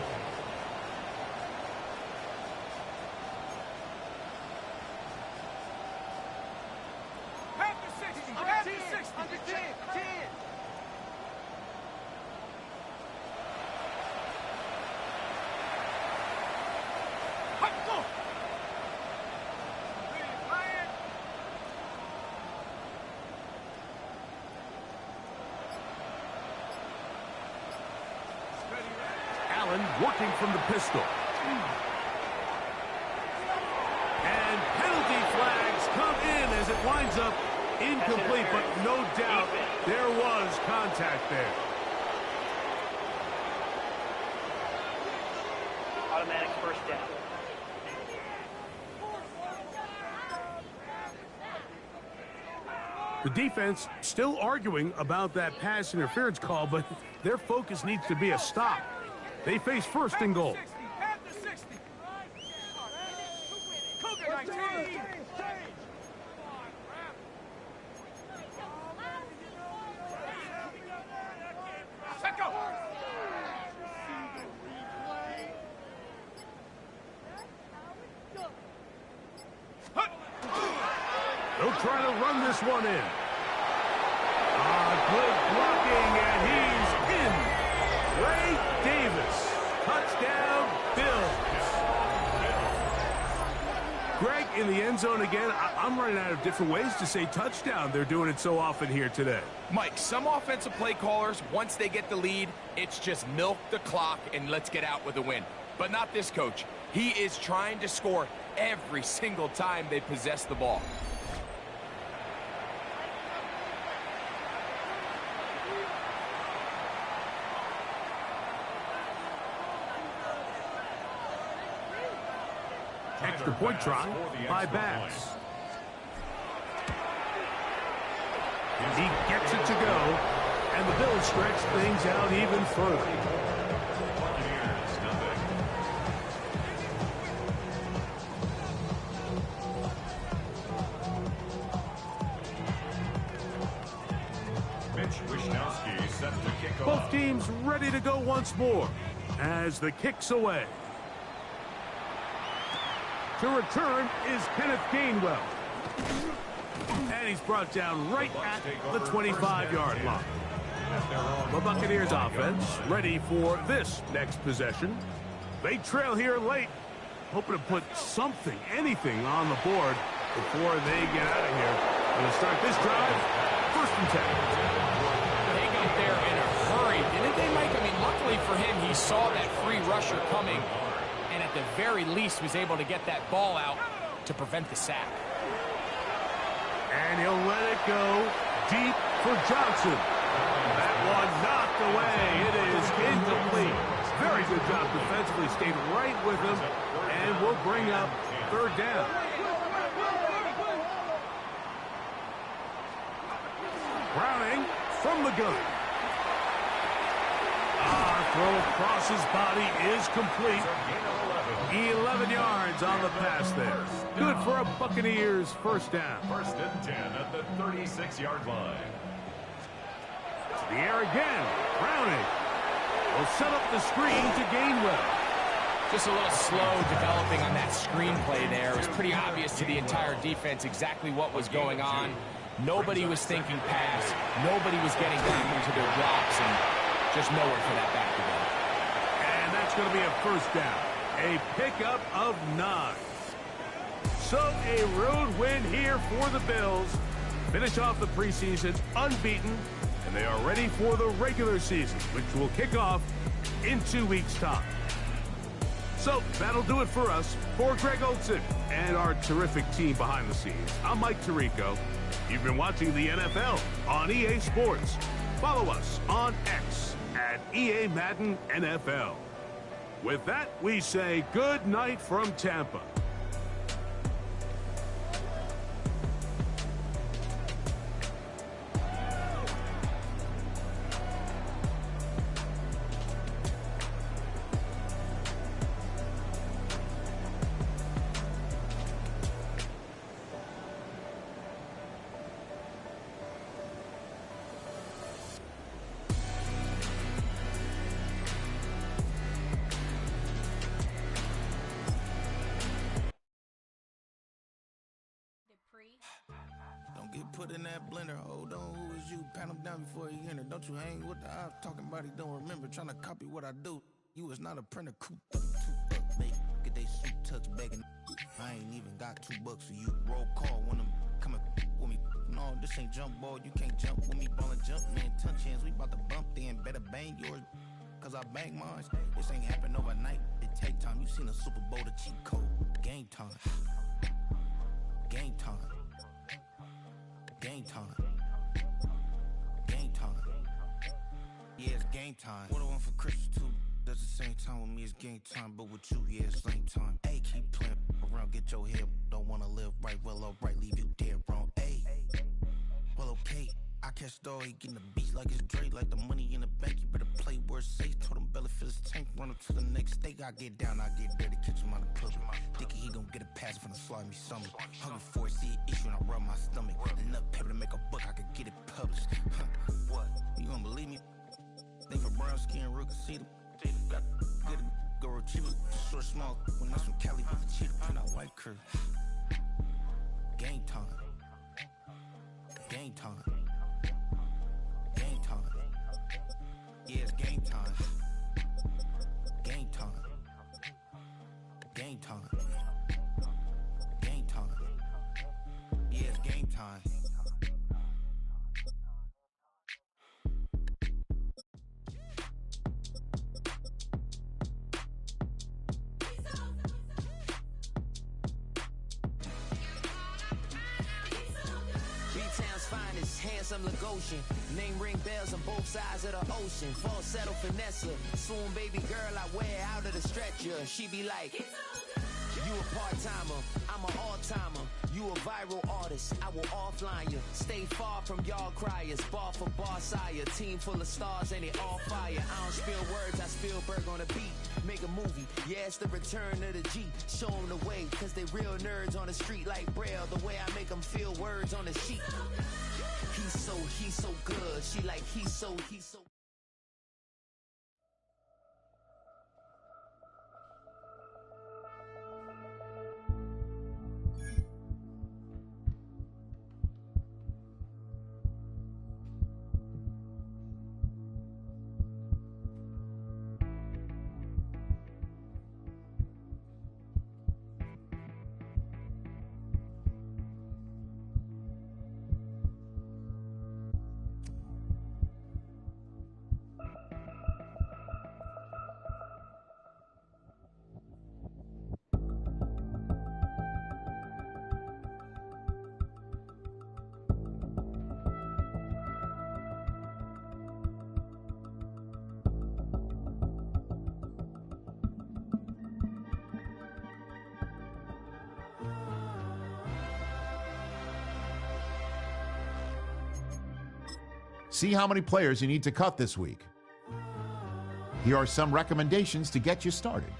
Under 10.
Allen working from the pistol. And penalty flags come in as it winds up incomplete, but no doubt there was contact there.
Automatic first down.
The defense still arguing about that pass interference call, but their focus needs to be a stop. They face first and goal. They'll try to run this one in. Good blocking, and he's in. Ray Davis. Touchdown, Bills. Greg in the end zone again. I'm running out of different ways to say touchdown. They're doing it so often here today.
Mike, some offensive play callers, once they get the lead, it's just milk the clock and let's get out with a win. But not this coach. He is trying to score every single time they possess the ball.
Extra point try by Bass. He gets it to go, and the Bills stretch things out even further. Both teams ready to go once more as the kick's away. To return is Kenneth Gainwell. And he's brought down right at the 25-yard line. The Buccaneers offense ready for this next possession. They trail here late, hoping to put something, anything on the board before they get out of here. Going to start this drive, 1st and 10.
They got there in a hurry, didn't they, Mike? I mean, luckily for him, he saw that free rusher coming, and at the very least was able to get that ball out to prevent the sack.
And he'll let it go deep for Johnson. That one knocked away. It is incomplete. Very good job defensively. Stayed right with him, and will bring up 3rd down. Browning from the gun. Throw across his body is complete. 11 yards on the pass there. Good for a Buccaneers 1st down.
1st and 10 at the 36-yard line.
To the air again. Browning will set up the screen to Gainwell.
Just a little slow developing on that screenplay there. It was pretty obvious to the entire defense exactly what was going on. Nobody was thinking pass. Nobody was getting back into their drops, and just nowhere for that back to go.
And that's going to be a 1st down. A pickup of 9. So a road win here for the Bills. Finish off the preseason unbeaten, and they are ready for the regular season, which will kick off in 2 weeks' time. So that'll do it for us. For Greg Olsen and our terrific team behind the scenes, I'm Mike Tirico. You've been watching the NFL on EA Sports. Follow us on X at EA Madden NFL. With that, we say good night from Tampa.
put in that blender. Hold on, who is you? Pat him down before he enter. Don't you hang with the ops talking about he don't remember. Trying to copy what I do. You is not a printer, cooped up, mate. Get they suit tucks begging. I ain't even got $2 for you. Roll call when I'm coming with me. No, this ain't jump ball. You can't jump with me. Ballin' jump, man. Touch hands. We bout to bump then. Better bang yours. Cause I bang mine. This ain't happen overnight. It take time. You seen a Super Bowl, the cheat code. Game time. Game time. Game time. Game time. Yeah, it's game time. What I want for Christmas too. At the same time with me, it's game time. But with you, yeah, it's same time. Hey, keep playing around, get your head. Don't wanna live right, well, alright, leave you dead wrong. Hey, well, okay. I catch the dog, he getting the beat like it's Dre, like the money in the bank. You better play where it's safe. Told him Bella fill his tank, run him to the next steak. I get down, I get dirty, catch him on the push. Thinking he gon' get a pass from the slimy stomach. Hungry for it, see an issue and I rub my stomach. Enough paper to make a book, I could get it published. What? You don't believe me? Think for brown skin, real can see them. Got good go retrieve it. Short, small, when that's from Cali with the cheetah print out white curve. Game time. Game time. Game time. Yeah, it's game time. Game time. Game time. Game time. Yeah, it's game time.
Finest, handsome Lagosian. Name ring bells on both sides of the ocean. Falsetto finesse, swoon baby girl I wear out of the stretcher. She be like, you a part-timer, I'm an all-timer. You a viral artist, I will offline you. Stay far from y'all criers, bar for bar sire. Team full of stars and it all fire. I don't spill words, I Spielberg on the beat. Make a movie, yeah, it's the return of the G. Show them the way, cause they real nerds on the street like Braille. The way I make them feel words on the sheet. He's so good. She like, he's so.
See how many players you need to cut this week. Here are some recommendations to get you started.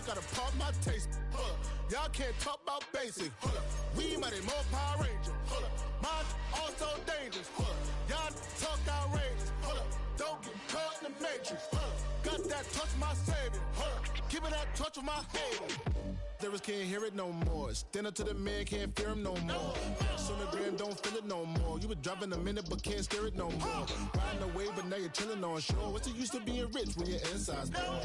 Gotta pump my taste. Hold up. Y'all can't talk about basic. Hold up. We mighty more Power Ranger. Hold up. Mine also dangerous. Hold up. Y'all talk outrageous. Hold up. Don't get caught in the matrix. Hold up. Got that touch of my savior. Hold up. Give it that touch of my hater. Lyrics can't hear it no more. Stand up to the man, can't fear him no more. On the gram, don't feel it no more. You were driving a minute, but can't steer it no more. Riding away, but now you're chilling on shore. What's it used to being rich when your inside's poor?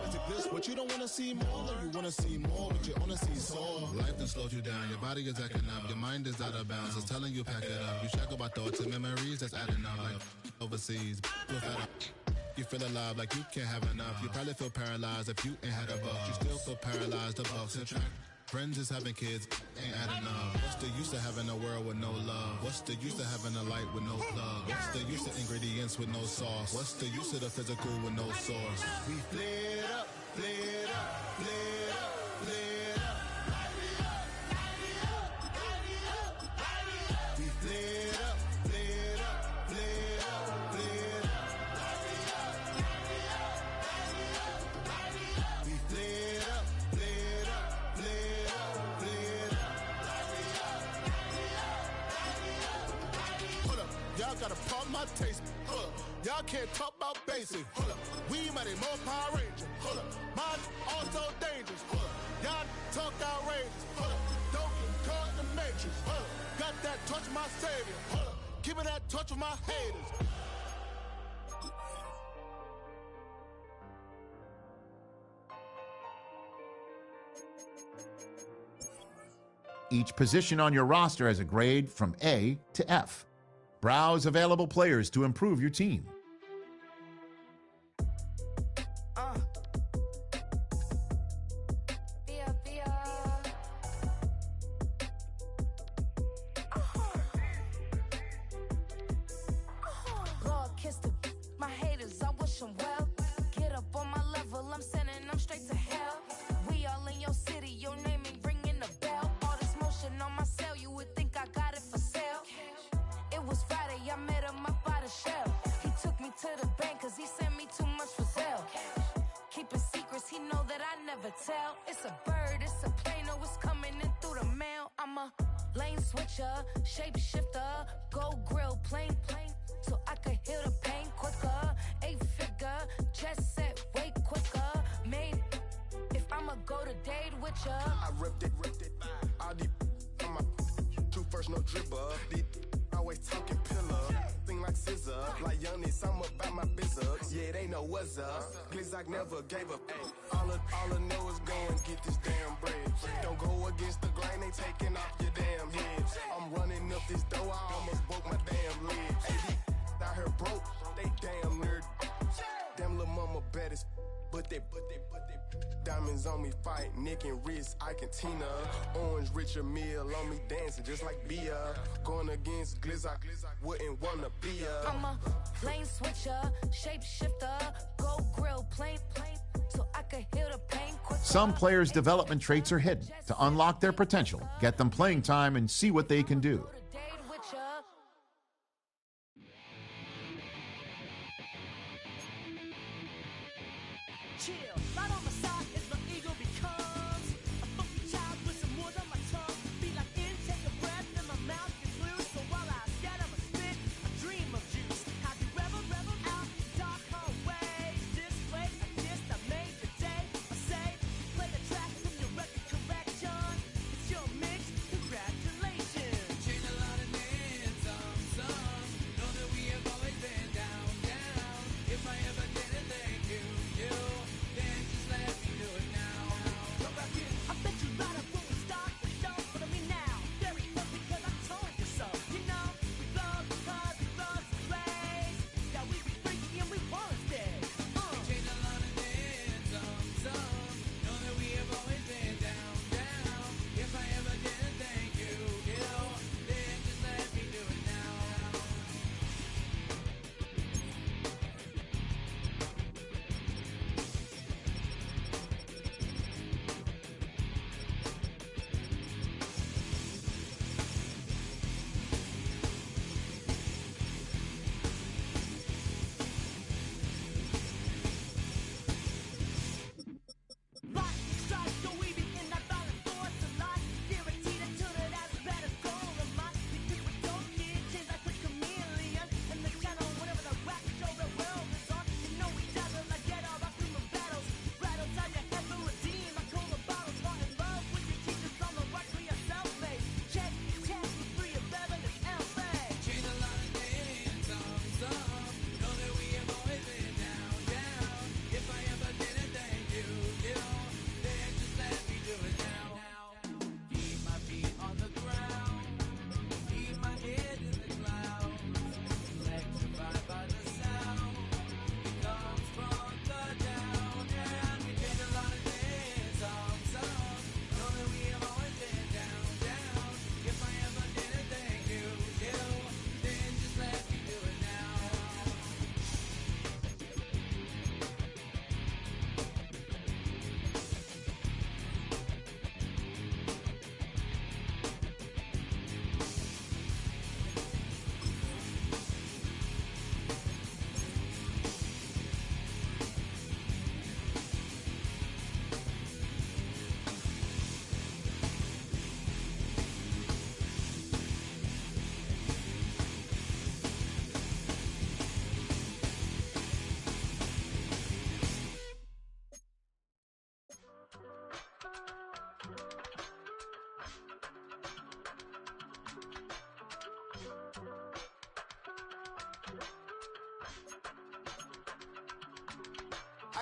Is it this? What you don't want to see more? You want to see more, but you only see sore. Life done slowed you down. Your body is acting up. Your mind is out of bounds. It's telling you pack it up. You shackle by thoughts and memories that's adding up. Like overseas, you feel alive like you can't have enough. You probably feel paralyzed if you ain't had a buck. You still feel paralyzed, the bucks and track. Friends is having kids, ain't adding up. What's the use of having a world with no love? What's the use of having a light with no plug? What's the use of ingredients with no sauce? What's the use of the physical with no source? We flared up, flared up, flared up, flared up. We flared up, flared up, flared up, flared up. We flared up, flared up, flared up, flared up. Hold up, y'all gotta pump my taste. Hold up, y'all can't talk about basic. Hold up, we mighty more Power Ranger. Hold up, mine also dangerous. Hold up, y'all talk outrageous. Hold up, don't get caught in the matrix. Hold up, got that touch of my savior. Hold up, give me that touch of my haters.
Each position on your roster has a grade from A to F. Browse available players to improve your team.
Lord, kiss my haters, I wish them well. Get up on my level, I'm sending them straight to hell. We all in your city, your name ain't ringing the bell. All this motion on my cell, you would think I got it for sale. It was Friday, I met him up by the shell. He took me to the bank cause he sent me too much for sale. Keeping secrets, he know that I never tell. It's a bird, it's a plane, oh, it's coming in through the mail. I'm a lane switcher, shapeshifter, go grill, plane, so I could heal the pain quicker. 8-figure, just set way quicker. Made, if I'ma go to date with ya.
I ripped it. All these on my two first, no dribble. These always talking pillar. Thing like scissor. Like youngest, I'm about my business. Yeah, they know what's up. Glizzock never gave up. All I know is go and get this damn bread. Don't go against the grain, they taking off your damn head. I'm running up this door, I almost broke my damn leg. Hey, out here broke, they damn nerd. Damn little mama bad as but they diamonds on me fight, neck and wrist, I can Tina. Orange Richard Mill on me dancing just like Bia. Going against Glizzock, wouldn't wanna be a.
I'm a lane switcher, shapeshifter, go grill, plane, so I could heal the pain quicker.
Some players' development traits are hidden. To unlock their potential, get them playing time and see what they can do.
Chill, right on my side is the eagle becomes a funky child with some wood on my tongue. Be like in, take a breath, and my mouth gets loose. So while I scat, I'ma spit a dream of juice. Have you rebel out, dark hallways? This way, I guess I made the day. I say, play the track from your record collection. It's your mix, congratulations. Change a lot of names, some. Know that we have always been down. If I ever did a thank you. Then just let me know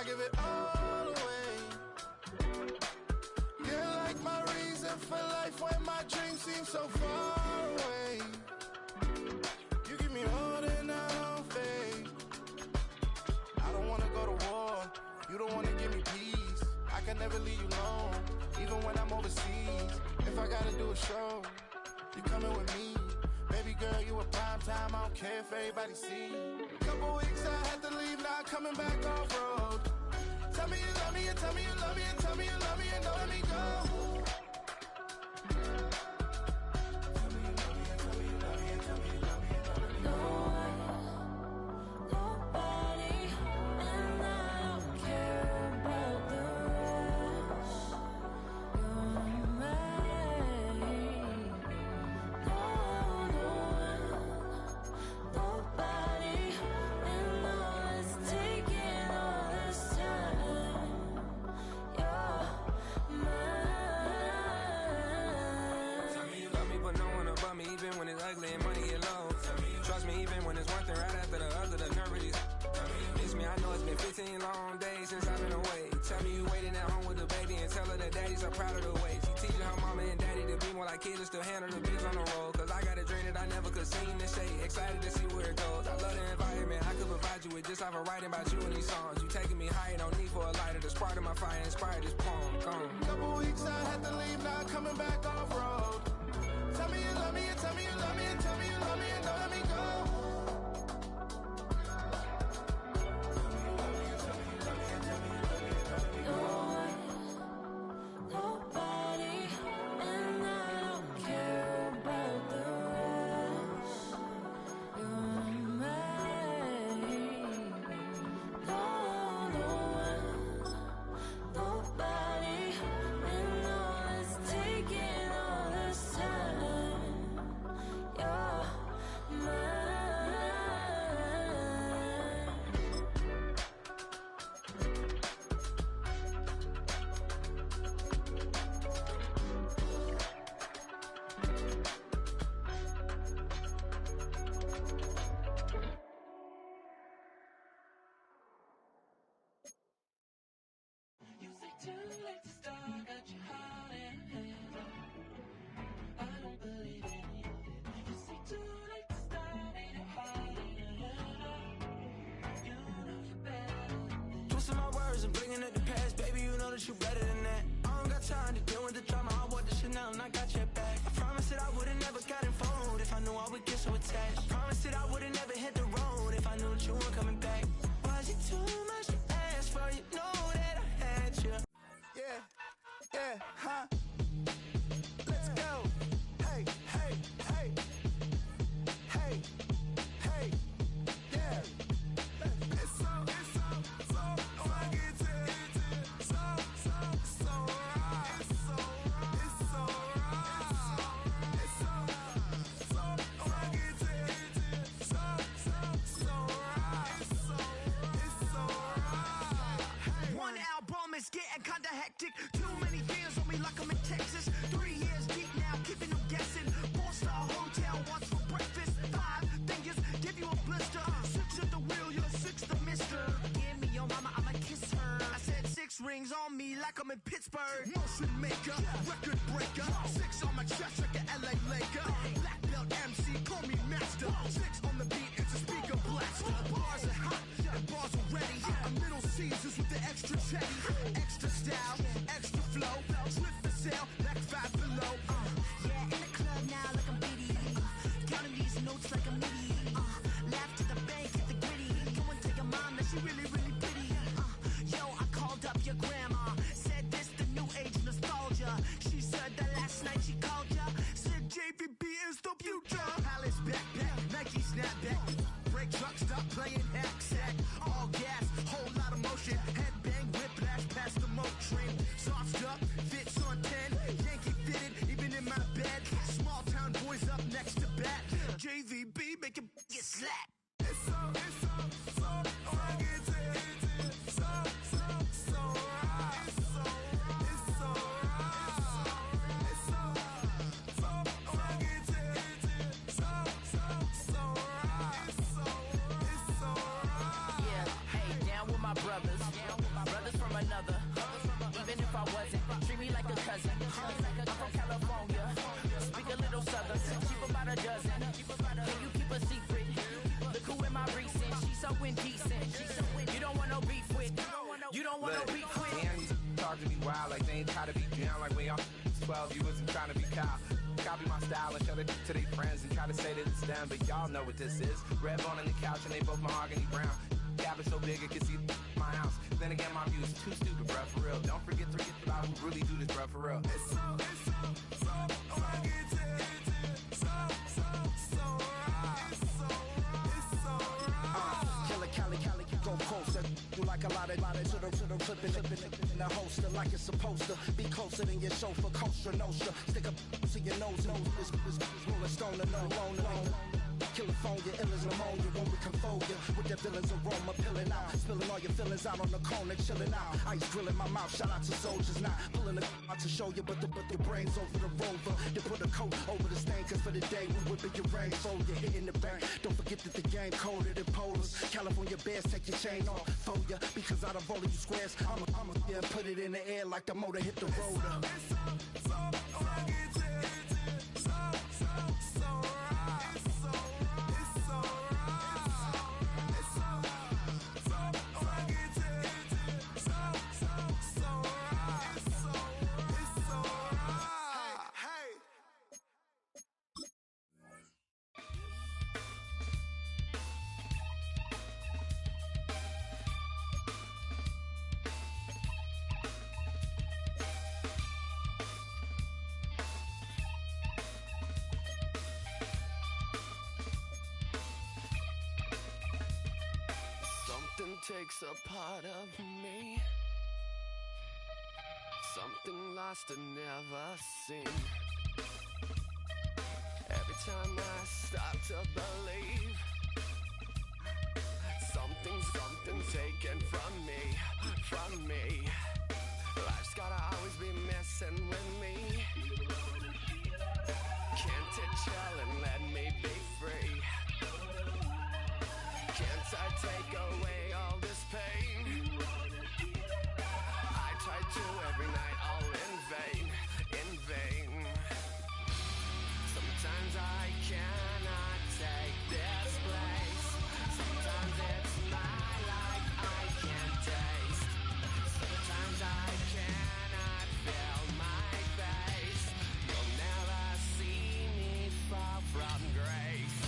I give it all away. You're like my reason for life when my dreams seem so far away. You give me all that I don't fade. I don't wanna go to war. You don't wanna give me peace. I can never leave you alone, even when I'm overseas. If I gotta do a show, you coming with me. Baby girl, you a prime time. I don't care if everybody see. Couple weeks I had to leave, now coming back off road. Tell me you love me and tell me you love me and tell me you love me and don't let me go.
Long days since I've been away. Tell me you waiting at home with the baby and tell her that daddy's so proud of the way. She teaching her mama and daddy to be more like kids and still handle the biz on the road. Cause I got a dream that I never could seem to say. Excited to see where it goes. I love the environment. I could provide you with just off of writing about you in these songs. You taking me higher, no need for a lighter. The spark of my fire inspired this poem. Gone.
Couple weeks I had to leave, now coming back off road. Tell me you love me and tell me you love me and tell me you love me and don't let me go.
Too late to start, got your heart in hand. I don't believe any of it. You say too late to start, ain't it hard in your head? You know you're better than this.
Twisting my words and bringing up the past, baby, you know that you better than that. I don't got time to deal with the drama, I bought the Chanel and I got your back. I promised that I would've never gotten phoned if I knew I would get so attached. I promised that I would've never hit the road if I knew that you weren't coming back. Was it too much to ask for? You know that I had you.
Yeah, huh? Let's go. Hey, hey, hey. Hey, hey, yeah. It's so fucking so right. It's so right. It's so right. It's so fucking so right.
One album is getting kinda hectic. Too many fans on me like I'm in Texas. 3 years deep now, keeping them guessing. 4-star hotel, what's for breakfast? 5 fingers, give you a blister. 6 at the wheel, you're 6 the mister. Give me your mama, I'ma kiss her. I said 6 rings on me like I'm in Pittsburgh. Motion maker, record breaker. 6 on my chest like an LA Laker. Black belt MC, call me master. 6 on the beat, it's a speaker blaster. Bars are hot, and bars are ready. I'm Middle Caesars with the extra chatty. Extra style, extra flow. Slip for sale, like 5 below.
Yeah, in the club now like I'm Biddy. Counting these notes like a MIDI. Laugh to the bank, hit the gritty. Go and tell your mom that she really, really pretty. Yo, I called up your grandma. Said this the new age nostalgia. She said that last night she called ya. Said JVB is the future.
Palace backpack, Nike snapback. Break truck, stop playing hack sack. All gas, whole lot of motion. Headbang, whiplash, past the moat train. Soft stuff, fits on 10. Yankee fitted, even in my bed. Small town boys up next to bat. JVB, make it get slapped.
It's so fucking so right. It's so right. It's so right. It's so fucking so right.
Yeah, hey, down with my brothers.
I wasn't. Treat me like a cousin. I'm from California. Speak a little southern. Cheap about a dozen. Can you keep a secret? Look who in my recent. She's so indecent. You don't want no beef with. You don't want no beef with.
Damn, these talk to me wild like they ain't try to be down. Like when y'all 12, you wasn't trying to be Kyle. Copy my style and show it to their friends and try to say that it's them, but y'all know what this is. Red bone on the couch and they both mahogany brown. Cabin so big it can see my house. Then again, my view is too stupid, bruh, for real. Don't forget about who really do this, bruh, for real. It's
Cali, go closer. Do like a lot of to the clip in the holster like it's supposed to be closer than your chauffeur, Costa Nostra. Stick up to your nose, this rolling stone and no alone. California, ill as pneumonia when we confold you with that villain's aroma, pilling out, spilling all your feelings out on the corner, chilling out. Ice grilling my mouth, shout out to soldiers, not pulling the out to show you, but the brains over the rover. They put a coat over the stain, cause for the day we whipping your rain, so you're hitting the bank. Don't forget that the game colder than polars. California bears, take your chain off for ya, because out of all of you squares, I'ma yeah, put it in the air like the motor hit the rotor.
Something takes a part of me, something lost and never seen. Every time I start to believe, something's taken from me. Life's gotta always be messing with me. Can't it chill and let me be free? Can't I take away all this pain? I try to every night, all in vain. Sometimes I cannot take this place. Sometimes it's my life I can't taste. Sometimes I cannot feel my face. You'll never see me fall from grace.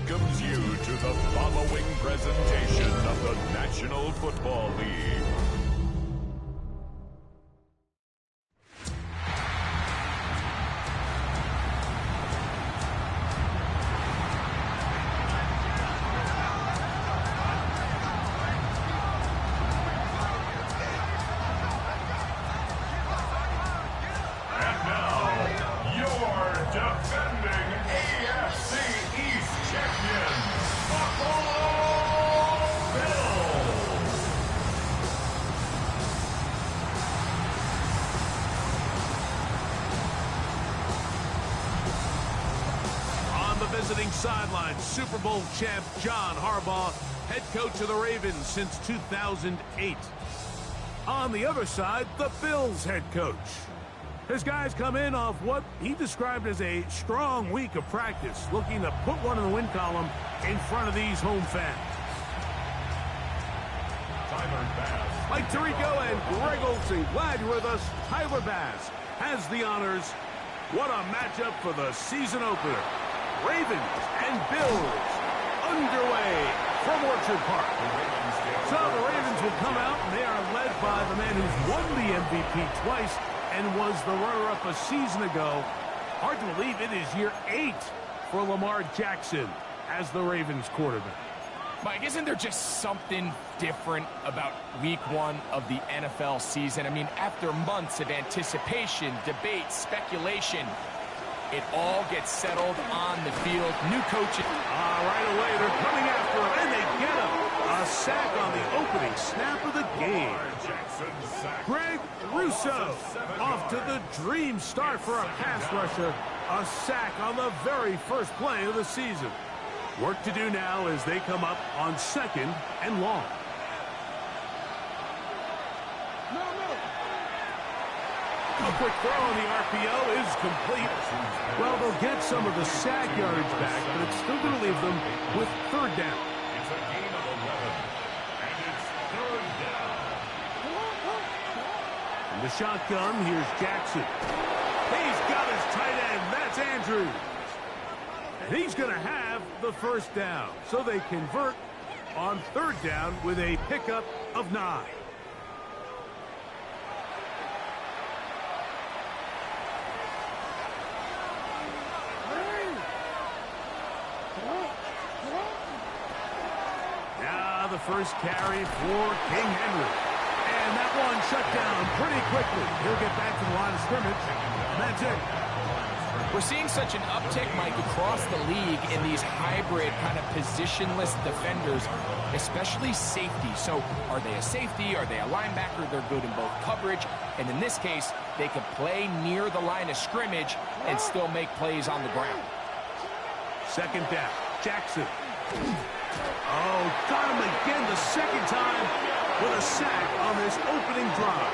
welcomes you to the following presentation of the National Football League.
visiting sideline Super Bowl champ John Harbaugh, head coach of the Ravens since 2008. On the other side, the Bills head coach. His guys come in off what he described as a strong week of practice, looking to put one in the win column in front of these home fans. Mike Tirico and Greg Olsen, glad you're with us. Tyler Bass has the honors. What a matchup for the season opener. Ravens and Bills underway from Orchard Park. So the Ravens will come out, and they are led by the man who's won the MVP twice and was the runner-up a season ago. Hard to believe it is year 8 for Lamar Jackson as the Ravens quarterback.
Mike, isn't there just something different about week 1 of the NFL season? I mean, after months of anticipation, debate, speculation, it all gets settled on the field. New coaches.
Right away, they're coming after him, and they get him. A sack on the opening snap of the game. Greg Russo off to the dream start for a pass rusher. A sack on the very first play of the season. Work to do now as they come up on 2nd and long. A quick throw on the RPO is complete. Well, they'll get some of the sack yardage back, but it's still going to leave them with 3rd down.
It's a gain of 11, and it's 3rd down.
In the shotgun, here's Jackson. He's got his tight end. That's Andrews. And he's going to have the 1st down. So they convert on 3rd down with a pickup of 9. Now the first carry for King Henry. And that one shut down pretty quickly. He'll get back to the line of scrimmage. And that's it.
We're seeing such an uptick, Mike, across the league in these hybrid kind of positionless defenders, especially safety. So are they a safety? Are they a linebacker? They're good in both coverage. And in this case, they can play near the line of scrimmage and still make plays on the ground.
2nd down. Jackson. Oh, got him again the 2nd time with a sack on this opening drive.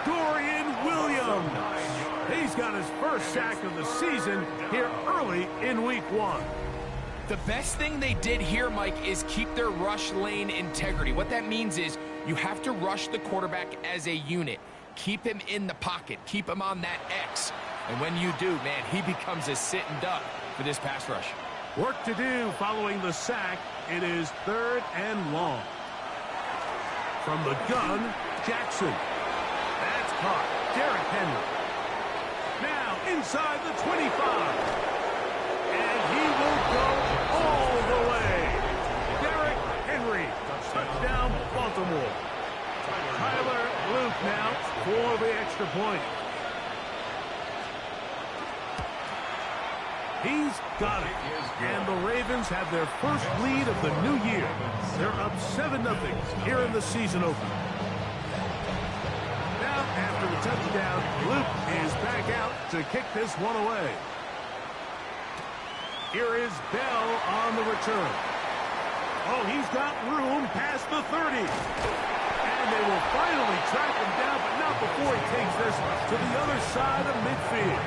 Dorian Williams. He's got his 1st sack of the season here early in week 1.
The best thing they did here, Mike, is keep their rush lane integrity. What that means is you have to rush the quarterback as a unit. Keep him in the pocket. Keep him on that X. And when you do, man, he becomes a sitting duck for this pass rush.
Work to do following the sack. It is 3rd and long. From the gun, Jackson. That's caught. Derrick Henry. Now inside the 25. And he will go all the way. Derrick Henry. Touchdown, Baltimore. Tyler Luke now for the extra point. He's got it. And the Ravens have their first lead of the new year. They're up 7-0 here in the season opener. Now, after the touchdown, Luke is back out to kick this one away. Here is Bell on the return. Oh, he's got room past the 30. And they will finally track him down, but not before he takes this to the other side of midfield.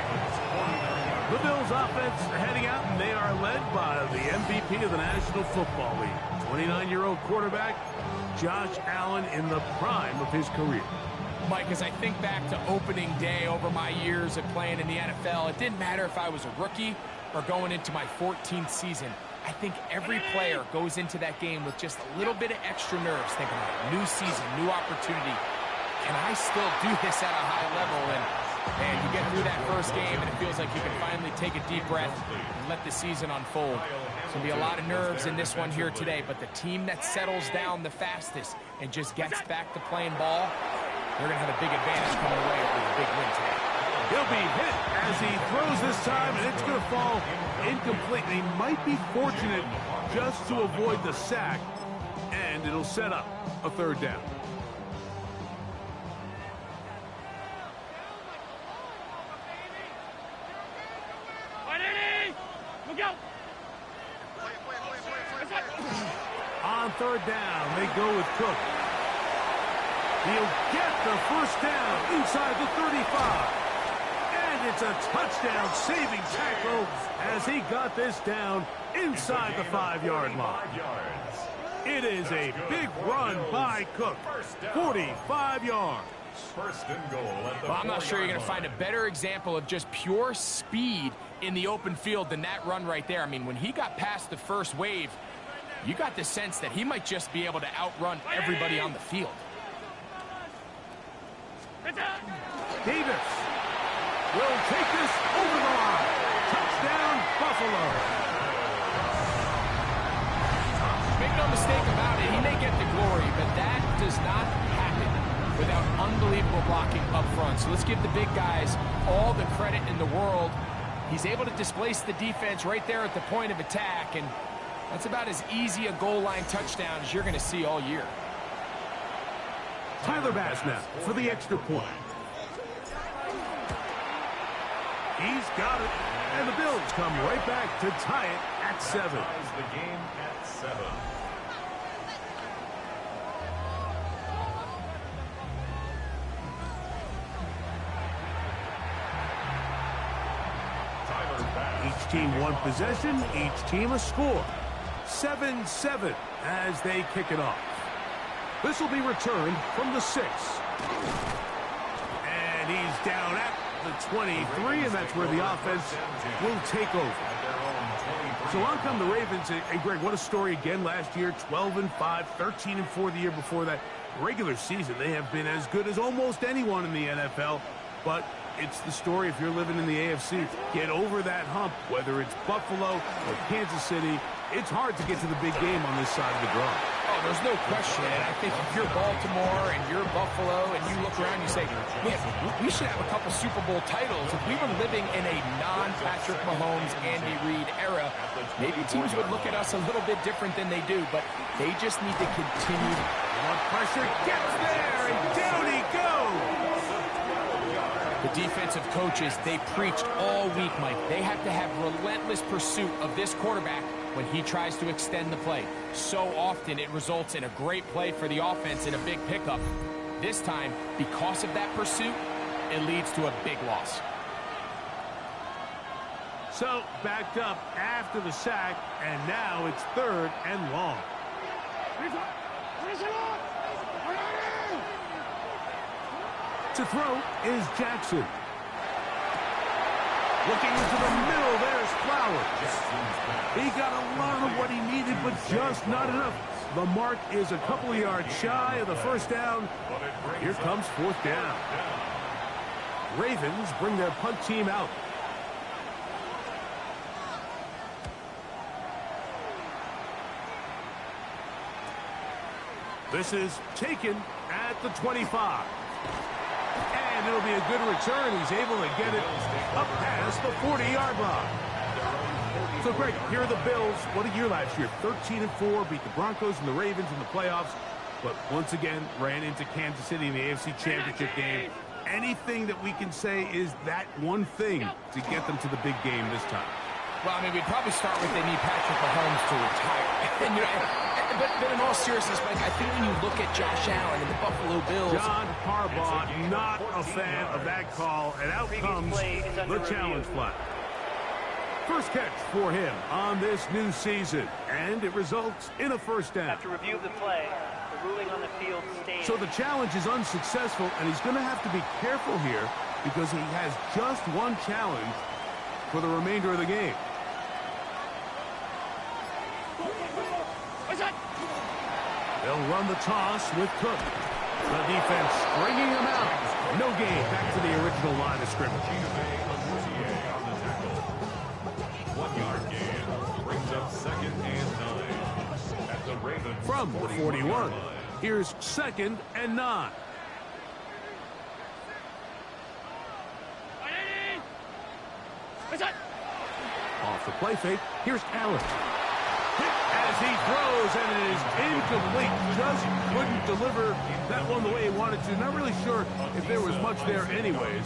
The Bills offense heading out, and they are led by the MVP of the National Football League. 29-year-old quarterback, Josh Allen, in the prime of his career.
Mike, as I think back to opening day over my years of playing in the NFL, it didn't matter if I was a rookie or going into my 14th season. I think every player goes into that game with just a little bit of extra nerves, thinking, new season, new opportunity. Can I still do this at a high level? And you get through that first game, and it feels like you can finally take a deep breath and let the season unfold. It's going to be a lot of nerves in this one here today, but the team that settles down the fastest and just gets back to playing ball, they're going to have a big advantage coming away with a big win today.
He'll be hit as he throws this time, and it's going to fall incomplete. He might be fortunate just to avoid the sack, and it'll set up a 3rd down.
Look out!
third down, they go with Cook. He'll get the first down inside the 35. And it's a touchdown-saving tackle as he got this down inside the 5-yard line. It is a big run by Cook, 45 yards.
First and goal at the
Well, I'm not sure you're going to
4-yard
find a better example of just pure speed in the open field than that run right there. I mean, when he got past the first wave, you got the sense that he might just be able to outrun everybody on the field.
Davis will take this over the line. Touchdown, Buffalo.
Make no mistake about it, he may get the glory, but that does not happen without unbelievable blocking up front. So let's give the big guys all the credit in the world. He's able to displace the defense right there at the point of attack, and that's about as easy a goal line touchdown as you're going to see all year.
Tyler Bass now for the extra point. He's got it, and the Bills come right back to tie it at 7.
Ties the game at 7.
Each team one possession, each team a score. 7-7 as they kick it off. This will be returned from the 6. And he's down at the 23, and that's where the offense will take over. So on come the Ravens. Hey, Greg, what a story again last year. 12-5, 13-4 the year before that. Regular season, they have been as good as almost anyone in the NFL. But it's the story if you're living in the AFC. Get over that hump, whether it's Buffalo or Kansas City. It's hard to get to the big game on this side of the draw.
Oh, there's no question. And I think if you're Baltimore and you're Buffalo and you look around and you say, man, we should have a couple Super Bowl titles. If we were living in a non-Patrick Mahomes, Andy Reid era, maybe teams would look at us a little bit different than they do, but they just need to continue.
Pressure gets there, and down he goes.
The defensive coaches, they preached all week, Mike. They have to have relentless pursuit of this quarterback when he tries to extend the play. So often it results in a great play for the offense and a big pickup. This time, because of that pursuit, it leads to a big loss.
So, backed up after the sack, and now it's 3rd and long. To throw is Jackson. Looking into the middle, there's Flowers. He got a lot of what he needed, but just not enough. The mark is a couple of yards shy of the first down. Here comes 4th down. Ravens bring their punt team out. This is taken at the 25. And it'll be a good return. He's able to get it up past the 40-yard line. So, Greg, here are the Bills. What a year last year. 13-4, beat the Broncos and the Ravens in the playoffs. But once again, ran into Kansas City in the AFC Championship game. Anything that we can say is that one thing to get them to the big game this time?
Well, I mean, we'd probably start with they need Patrick Mahomes to retire. And, you know, but in all seriousness, Mike, I think when you look at Josh Allen and the Buffalo Bills...
John Harbaugh, not a fan of that call, and out comes the challenge flag. First catch for him on this new season, and it results in a first down.
After review of the play, the ruling on the field stands.
So the challenge is unsuccessful, and he's going to have to be careful here because he has just one challenge for the remainder of the game. They'll run the toss with Cook. The defense stringing him out. No gain. Back to the original line of scrimmage.
1-yard gain brings up 2nd and 9. At the Ravens
from the 41. Here's 2nd and 9. Off the play fake. Here's Allen. As he throws, and it is incomplete. Just couldn't deliver that one the way he wanted to. Not really sure if there was much there anyways.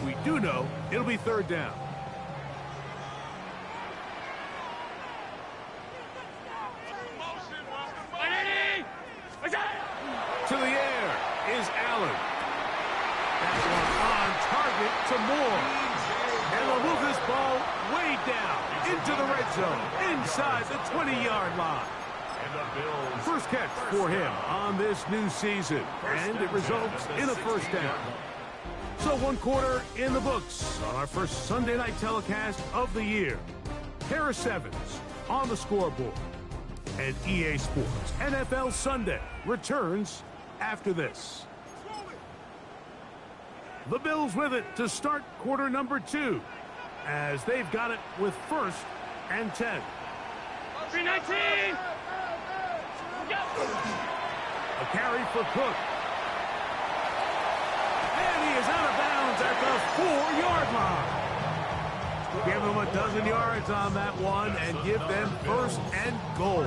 We do know it'll be 3rd down. it to Moore. And they'll move this ball way down into the red zone, inside the 20-yard line. First catch for him on this new season, and it results in a first down. So one quarter in the books on our first Sunday night telecast of the year. Harris Evans on the scoreboard. And EA Sports NFL Sunday returns after this. The Bills with it to start quarter number 2, as they've got it with 1st and 10.
319!
A carry for Cook. And he is out of bounds at the 4-yard line. Give them a dozen yards on that one and give them 1st and goal.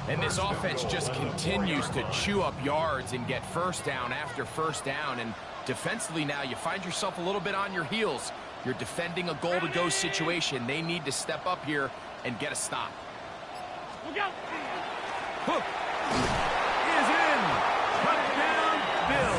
And this offense just continues to chew up yards and get first down after first down. And defensively now, you find yourself a little bit on your heels. You're defending a goal-to-go situation. They need to step up here and get a stop.
Hook is in. Touchdown, Bill.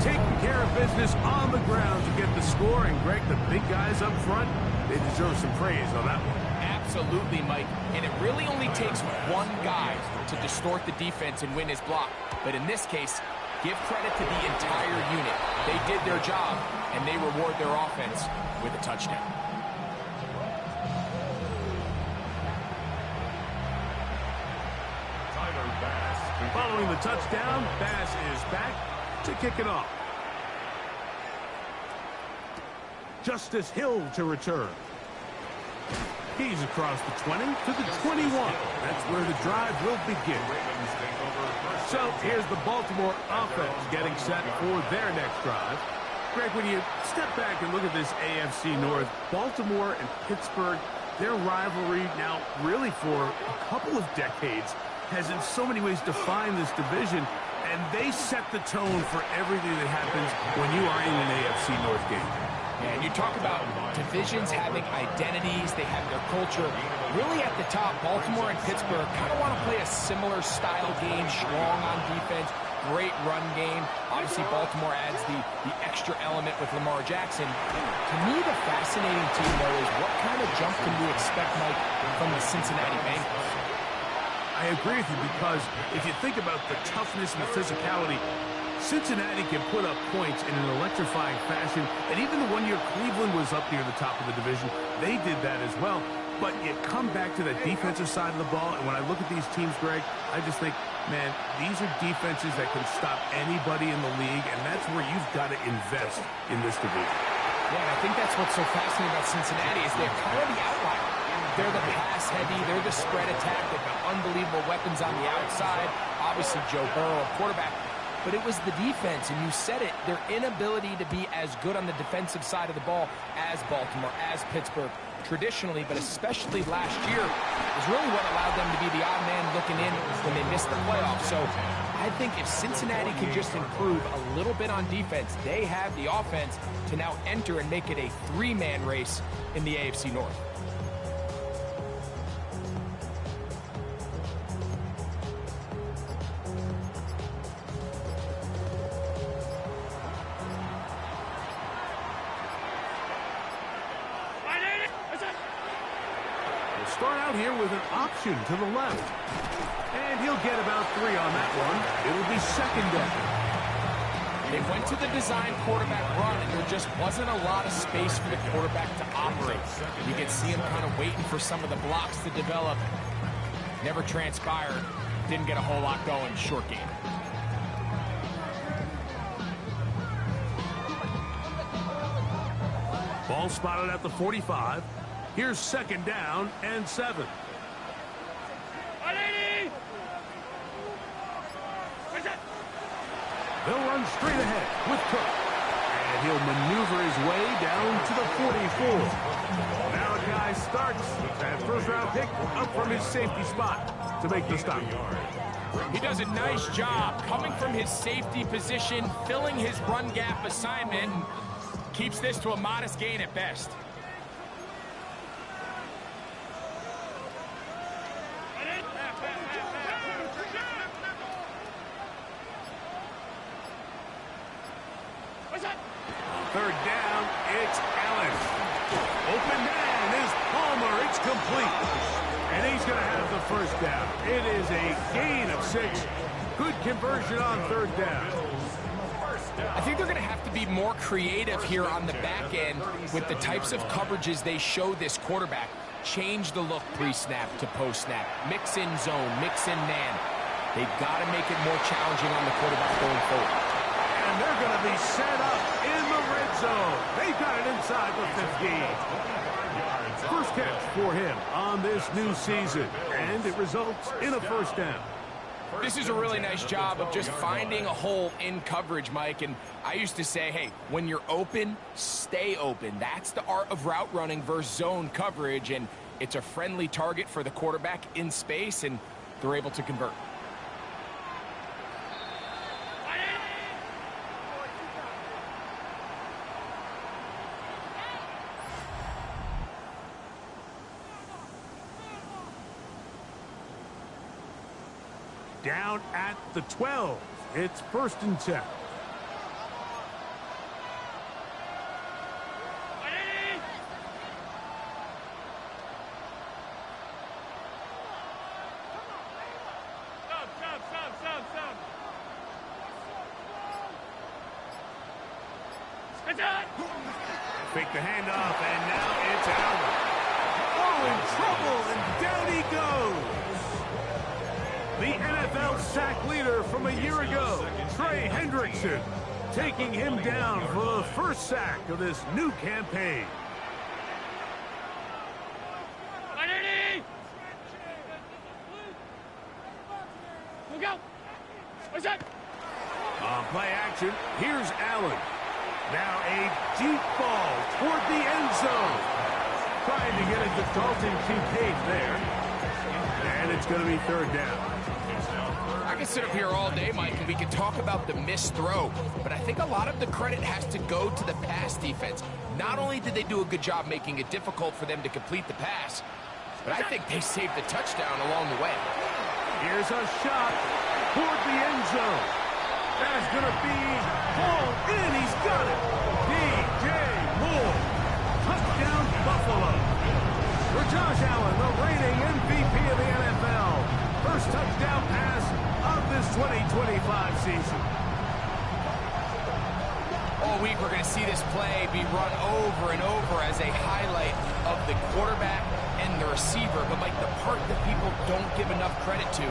Taking care of business on the ground to get the score. And, Greg, the big guys up front, they deserve some praise on that one.
Absolutely, Mike. And it really only takes one guy to distort the defense and win his block. But in this case, give credit to the entire unit. They did their job, and they reward their offense with a touchdown.
Following the touchdown, Bass is back to kick it off. Justice Hill to return. He's across the 20 to the 21. That's where the drive will begin. So here's the Baltimore offense getting set for their next drive. Greg, when you step back and look at this AFC North, Baltimore and Pittsburgh, their rivalry now really for a couple of decades has in so many ways defined this division, and they set the tone for everything that happens when you are in an AFC North game.
And you talk about divisions having identities, they have their culture. Really at the top, Baltimore and Pittsburgh kind of want to play a similar style game, strong on defense, great run game. Obviously, Baltimore adds the extra element with Lamar Jackson. To me, the fascinating team, though, is what kind of jump can you expect, Mike, from the Cincinnati Bengals?
I agree with you, because if you think about the toughness and the physicality, Cincinnati can put up points in an electrifying fashion, and even the 1 year Cleveland was up near the top of the division, they did that as well. But you come back to that defensive side of the ball, and when I look at these teams, Greg, I just think, man, these are defenses that can stop anybody in the league, and that's where you've got to invest in this division.
Yeah, and I think that's what's so fascinating about Cincinnati is they're kind of the outlier. They're the pass heavy, they're the spread attack, they've got unbelievable weapons on the outside. Obviously, Joe Burrow, a quarterback. But it was the defense, and you said it, their inability to be as good on the defensive side of the ball as Baltimore, as Pittsburgh, traditionally, but especially last year, is really what allowed them to be the odd man looking in when they missed the playoffs. So I think if Cincinnati can just improve a little bit on defense, they have the offense to now enter and make it a 3-man race in the AFC North.
Start out here with an option to the left. And he'll get about 3 on that one. It'll be 2nd down.
They went to the design quarterback run, and there just wasn't a lot of space for the quarterback to operate. You could see him kind of waiting for some of the blocks to develop. Never transpired. Didn't get a whole lot going. Short game.
Ball spotted at the 45. Here's 2nd down and 7. They'll run straight ahead with Cook. And he'll maneuver his way down to the 44. Now a guy starts that first-round pick up from his safety spot to make the stop.
He does a nice job coming from his safety position, filling his run gap assignment, and keeps this to a modest gain at best.
third down, it's Allen. Open man is Palmer. It's complete. And he's going to have the first down. It is a gain of 6. Good conversion on third down.
I think they're going to have to be more creative here on the back end with the types of coverages they show this quarterback. Change the look pre-snap to post-snap. Mix in zone, mix in man. They've got to make it more challenging on the quarterback going forward.
And they're going to be set up in the red zone. They've got it inside the 15. First catch for him on this new season, and it results in a first down.
This is a really nice job of just finding a hole in coverage, Mike. And I used to say, hey, when you're open, stay open. That's the art of route running versus zone coverage. And it's a friendly target for the quarterback in space, and they're able to convert.
Down at the 12. It's 1st and 10. Fake the handoff, and now it's Allen. Oh, in trouble, and down he goes. The NFL sack leader from a year ago, Trey Hendrickson, taking him down for the first sack of this new campaign.
Go. What's that?
On play action, here's Allen. Now a deep ball toward the end zone. Trying to get it to Dalton Kincaid there. And it's going to be 3rd down.
I could sit up here all day, Mike, and we could talk about the missed throw, but I think a lot of the credit has to go to the pass defense. Not only did they do a good job making it difficult for them to complete the pass, but I think they saved the touchdown along the way.
Here's a shot toward the end zone. That's going to be hauled in. He's got it. DJ Moore. Touchdown, Buffalo. For Josh Allen, the reigning MVP of the NFL. First touchdown pass of this 2025 season.
All week we're going to see this play be run over and over as a highlight of the quarterback and the receiver. But like the part that people don't give enough credit to,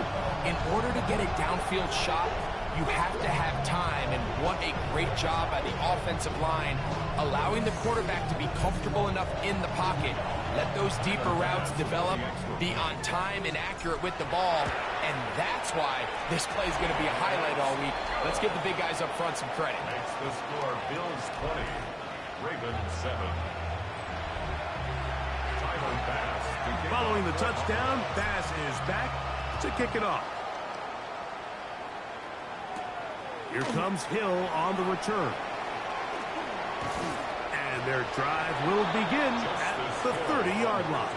in order to get a downfield shot, you have to have time, and what a great job by the offensive line, allowing the quarterback to be comfortable enough in the pocket, let those deeper routes develop, be on time and accurate with the ball, and that's why this play is going to be a highlight all week. Let's give the big guys up front some credit.
Makes the score Bills 20, Ravens 7. Tyler Bass.
Following the touchdown, Bass is back to kick it off. Here comes Hill on the return. And their drive will begin at the 30-yard line.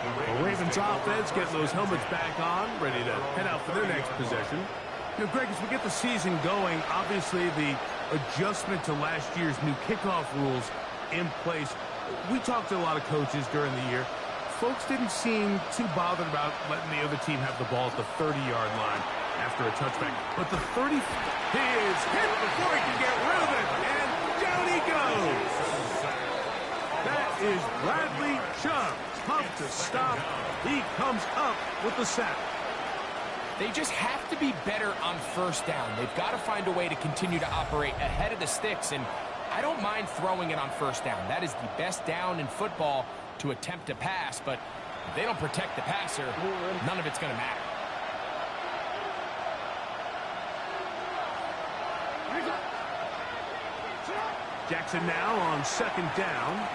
The Ravens offense getting those helmets back on, ready to head out for their next possession. You know, Greg, as we get the season going, obviously the adjustment to last year's new kickoff rules in place. We talked to a lot of coaches during the year. Folks didn't seem too bothered about letting the other team have the ball at the 30-yard line after a touchback. But the 30, he is hit before he can get rid of it, and down he goes. That is Bradley Chubb. Tough to stop. He comes up with the sack.
They just have to be better on first down. They've got to find a way to continue to operate ahead of the sticks, and I don't mind throwing it on first down. That is the best down in football to attempt to pass, but if they don't protect the passer, none of it's going to matter.
Jackson now on 2nd down.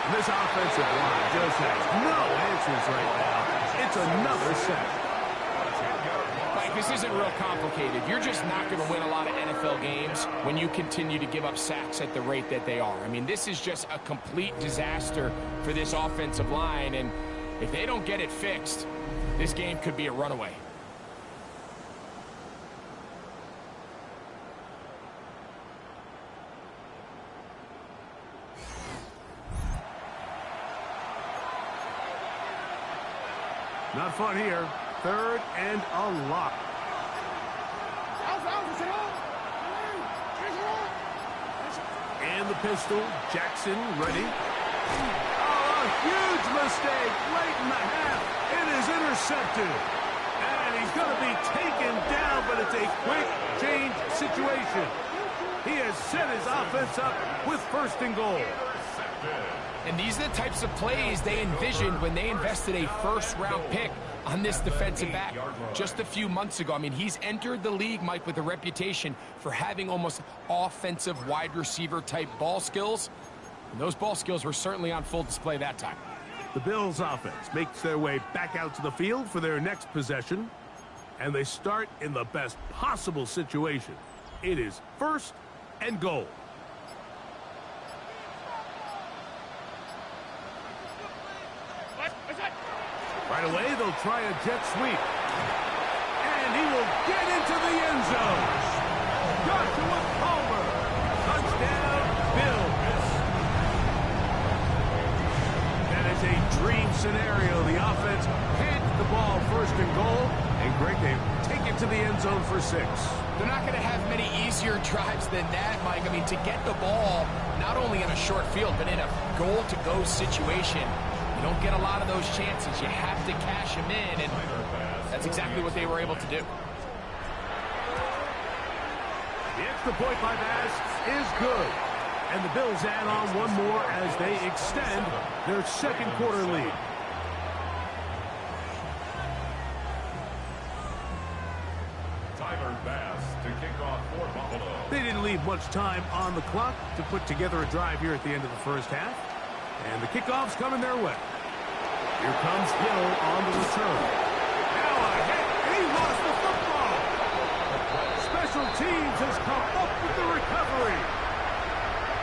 And this offensive line just has no answers right now. It's another sack.
Mike, this isn't real complicated. You're just not going to win a lot of NFL games when you continue to give up sacks at the rate that they are. I mean, this is just a complete disaster for this offensive line, and if they don't get it fixed, this game could be a runaway.
Not fun here. 3rd and a lot. And the pistol. Jackson ready. Oh, a huge mistake late in the half. It is intercepted. And he's going to be taken down, but it's a quick change situation. He has set his offense up with 1st and goal.
And these are the types of plays they envisioned when they invested a 1st-round pick on this defensive back just a few months ago. I mean, he's entered the league, Mike, with a reputation for having almost offensive wide receiver type ball skills. And those ball skills were certainly on full display that time.
The Bills offense makes their way back out to the field for their next possession. And they start in the best possible situation. It is 1st and goal. Right away, they'll try a jet sweep. And he will get into the end zone. Joshua Palmer. Touchdown, Bills. That is a dream scenario. The offense hands the ball 1st and goal. And Greg, they take it to the end zone for 6.
They're not going to have many easier drives than that, Mike. I mean, to get the ball, not only in a short field, but in a goal-to-go situation, you don't get a lot of those chances. You have to cash them in, and that's exactly what they were able to do.
The extra point by Bass is good. And the Bills add on one more as they extend their 2nd quarter lead. They didn't leave much time on the clock to put together a drive here at the end of the 1st half. And the kickoff's coming their way. Here comes Hill on the return. Now a hit, and he lost the football. Special teams has come up with the recovery.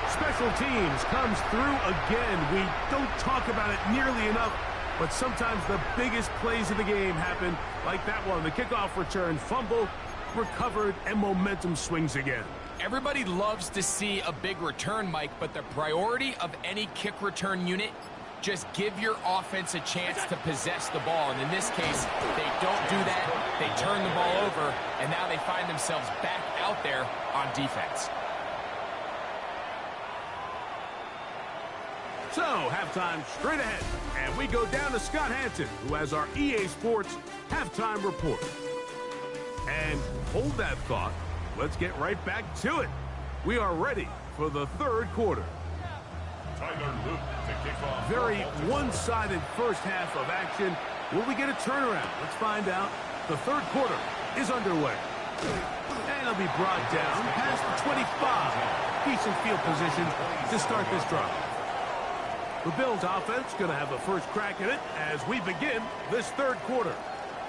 Special teams comes through again. We don't talk about it nearly enough, but sometimes the biggest plays of the game happen like that one. The kickoff return, fumble, recovered, and momentum swings again.
Everybody loves to see a big return, Mike, but the priority of any kick return unit, just give your offense a chance to possess the ball. And in this case, they don't do that. They turn the ball over, and now they find themselves back out there on defense.
So, halftime straight ahead, and we go down to Scott Hanson, who has our EA Sports halftime report. And hold that thought. Let's get right back to it. We are ready for the 3rd quarter. Very one-sided 1st half of action. Will we get a turnaround? Let's find out. The 3rd quarter is underway. And it'll be brought down past the 25. Decent field position to start this drive. The Bills offense going to have a first crack at it as we begin this 3rd quarter.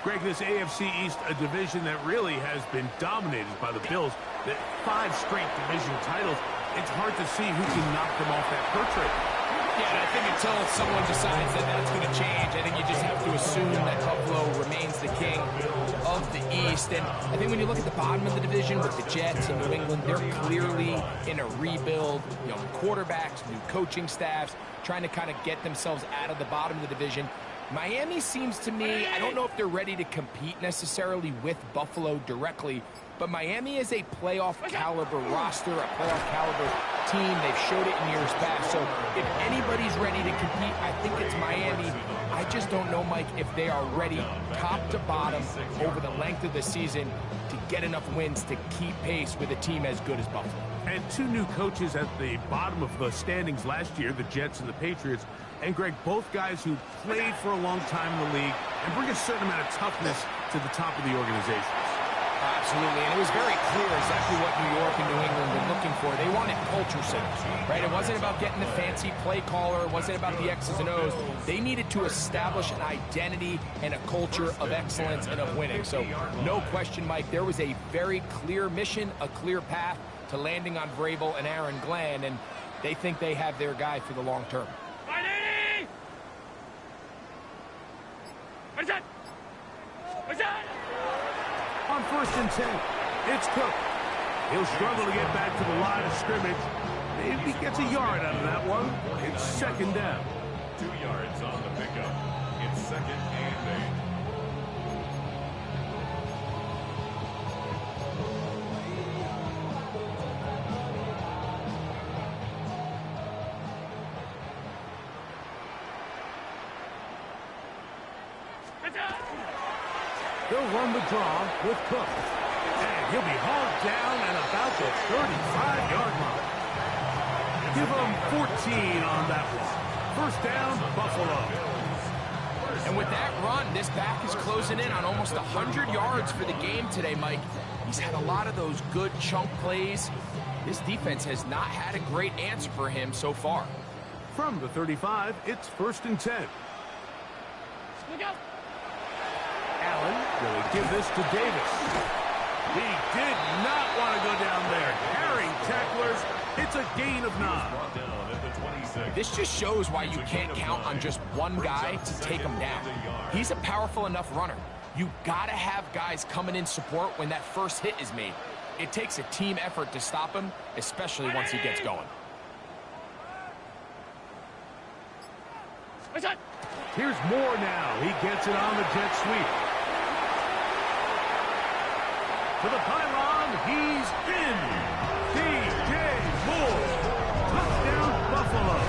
Greg, this AFC East, a division that really has been dominated by the Bills. The 5 straight division titles. It's hard to see who can knock them off that perch rate.
Yeah, and I think until someone decides that that's going to change, I think you just have to assume that Buffalo remains the king of the East. And I think when you look at the bottom of the division with the Jets and New England, they're clearly in a rebuild. You know, quarterbacks, new coaching staffs, trying to kind of get themselves out of the bottom of the division. Miami seems to me, I don't know if they're ready to compete necessarily with Buffalo directly, but Miami is a playoff caliber roster, a playoff caliber team. They've showed it in years past. So if anybody's ready to compete, I think it's Miami. I just don't know, Mike, if they are ready top to bottom over the length of the season to get enough wins to keep pace with a team as good as Buffalo.
And 2 new coaches at the bottom of the standings last year, the Jets and the Patriots. And, Greg, both guys who played for a long time in the league and bring a certain amount of toughness to the top of the organizations.
Absolutely, and it was very clear exactly what New York and New England were looking for. They wanted culture centers, right? It wasn't about getting the fancy play caller. It wasn't about the X's and O's. They needed to establish an identity and a culture of excellence and of winning. So, no question, Mike, there was a very clear mission, a clear path to landing on Vrabel and Aaron Glenn, and they think they have their guy for the long term.
On 1st and 10, it's Cook. He'll struggle to get back to the line of scrimmage. Maybe gets a yard out of that one. It's 2nd down.
2 yards on the pickup. It's 2nd and 8.
They'll run the draw with Cook. And he'll be hauled down and about the 35-yard line. Give him 14 on that one. First down, Buffalo.
And with that run, this back is closing in on almost 100 yards for the game today, Mike. He's had a lot of those good chunk plays. This defense has not had a great answer for him so far.
From the 35, it's 1st and 10. Allen will give this to Davis. He did not want to go down there. Carrying tacklers. It's a gain of 9.
This just shows why you can't count on just one guy to take him down. He's a powerful enough runner. You gotta have guys coming in support when that first hit is made. It takes a team effort to stop him, especially once he gets going.
Here's Moore now. He gets it on the jet sweep. To the pylon, he's in. DJ Moore. Touchdown, Buffalo.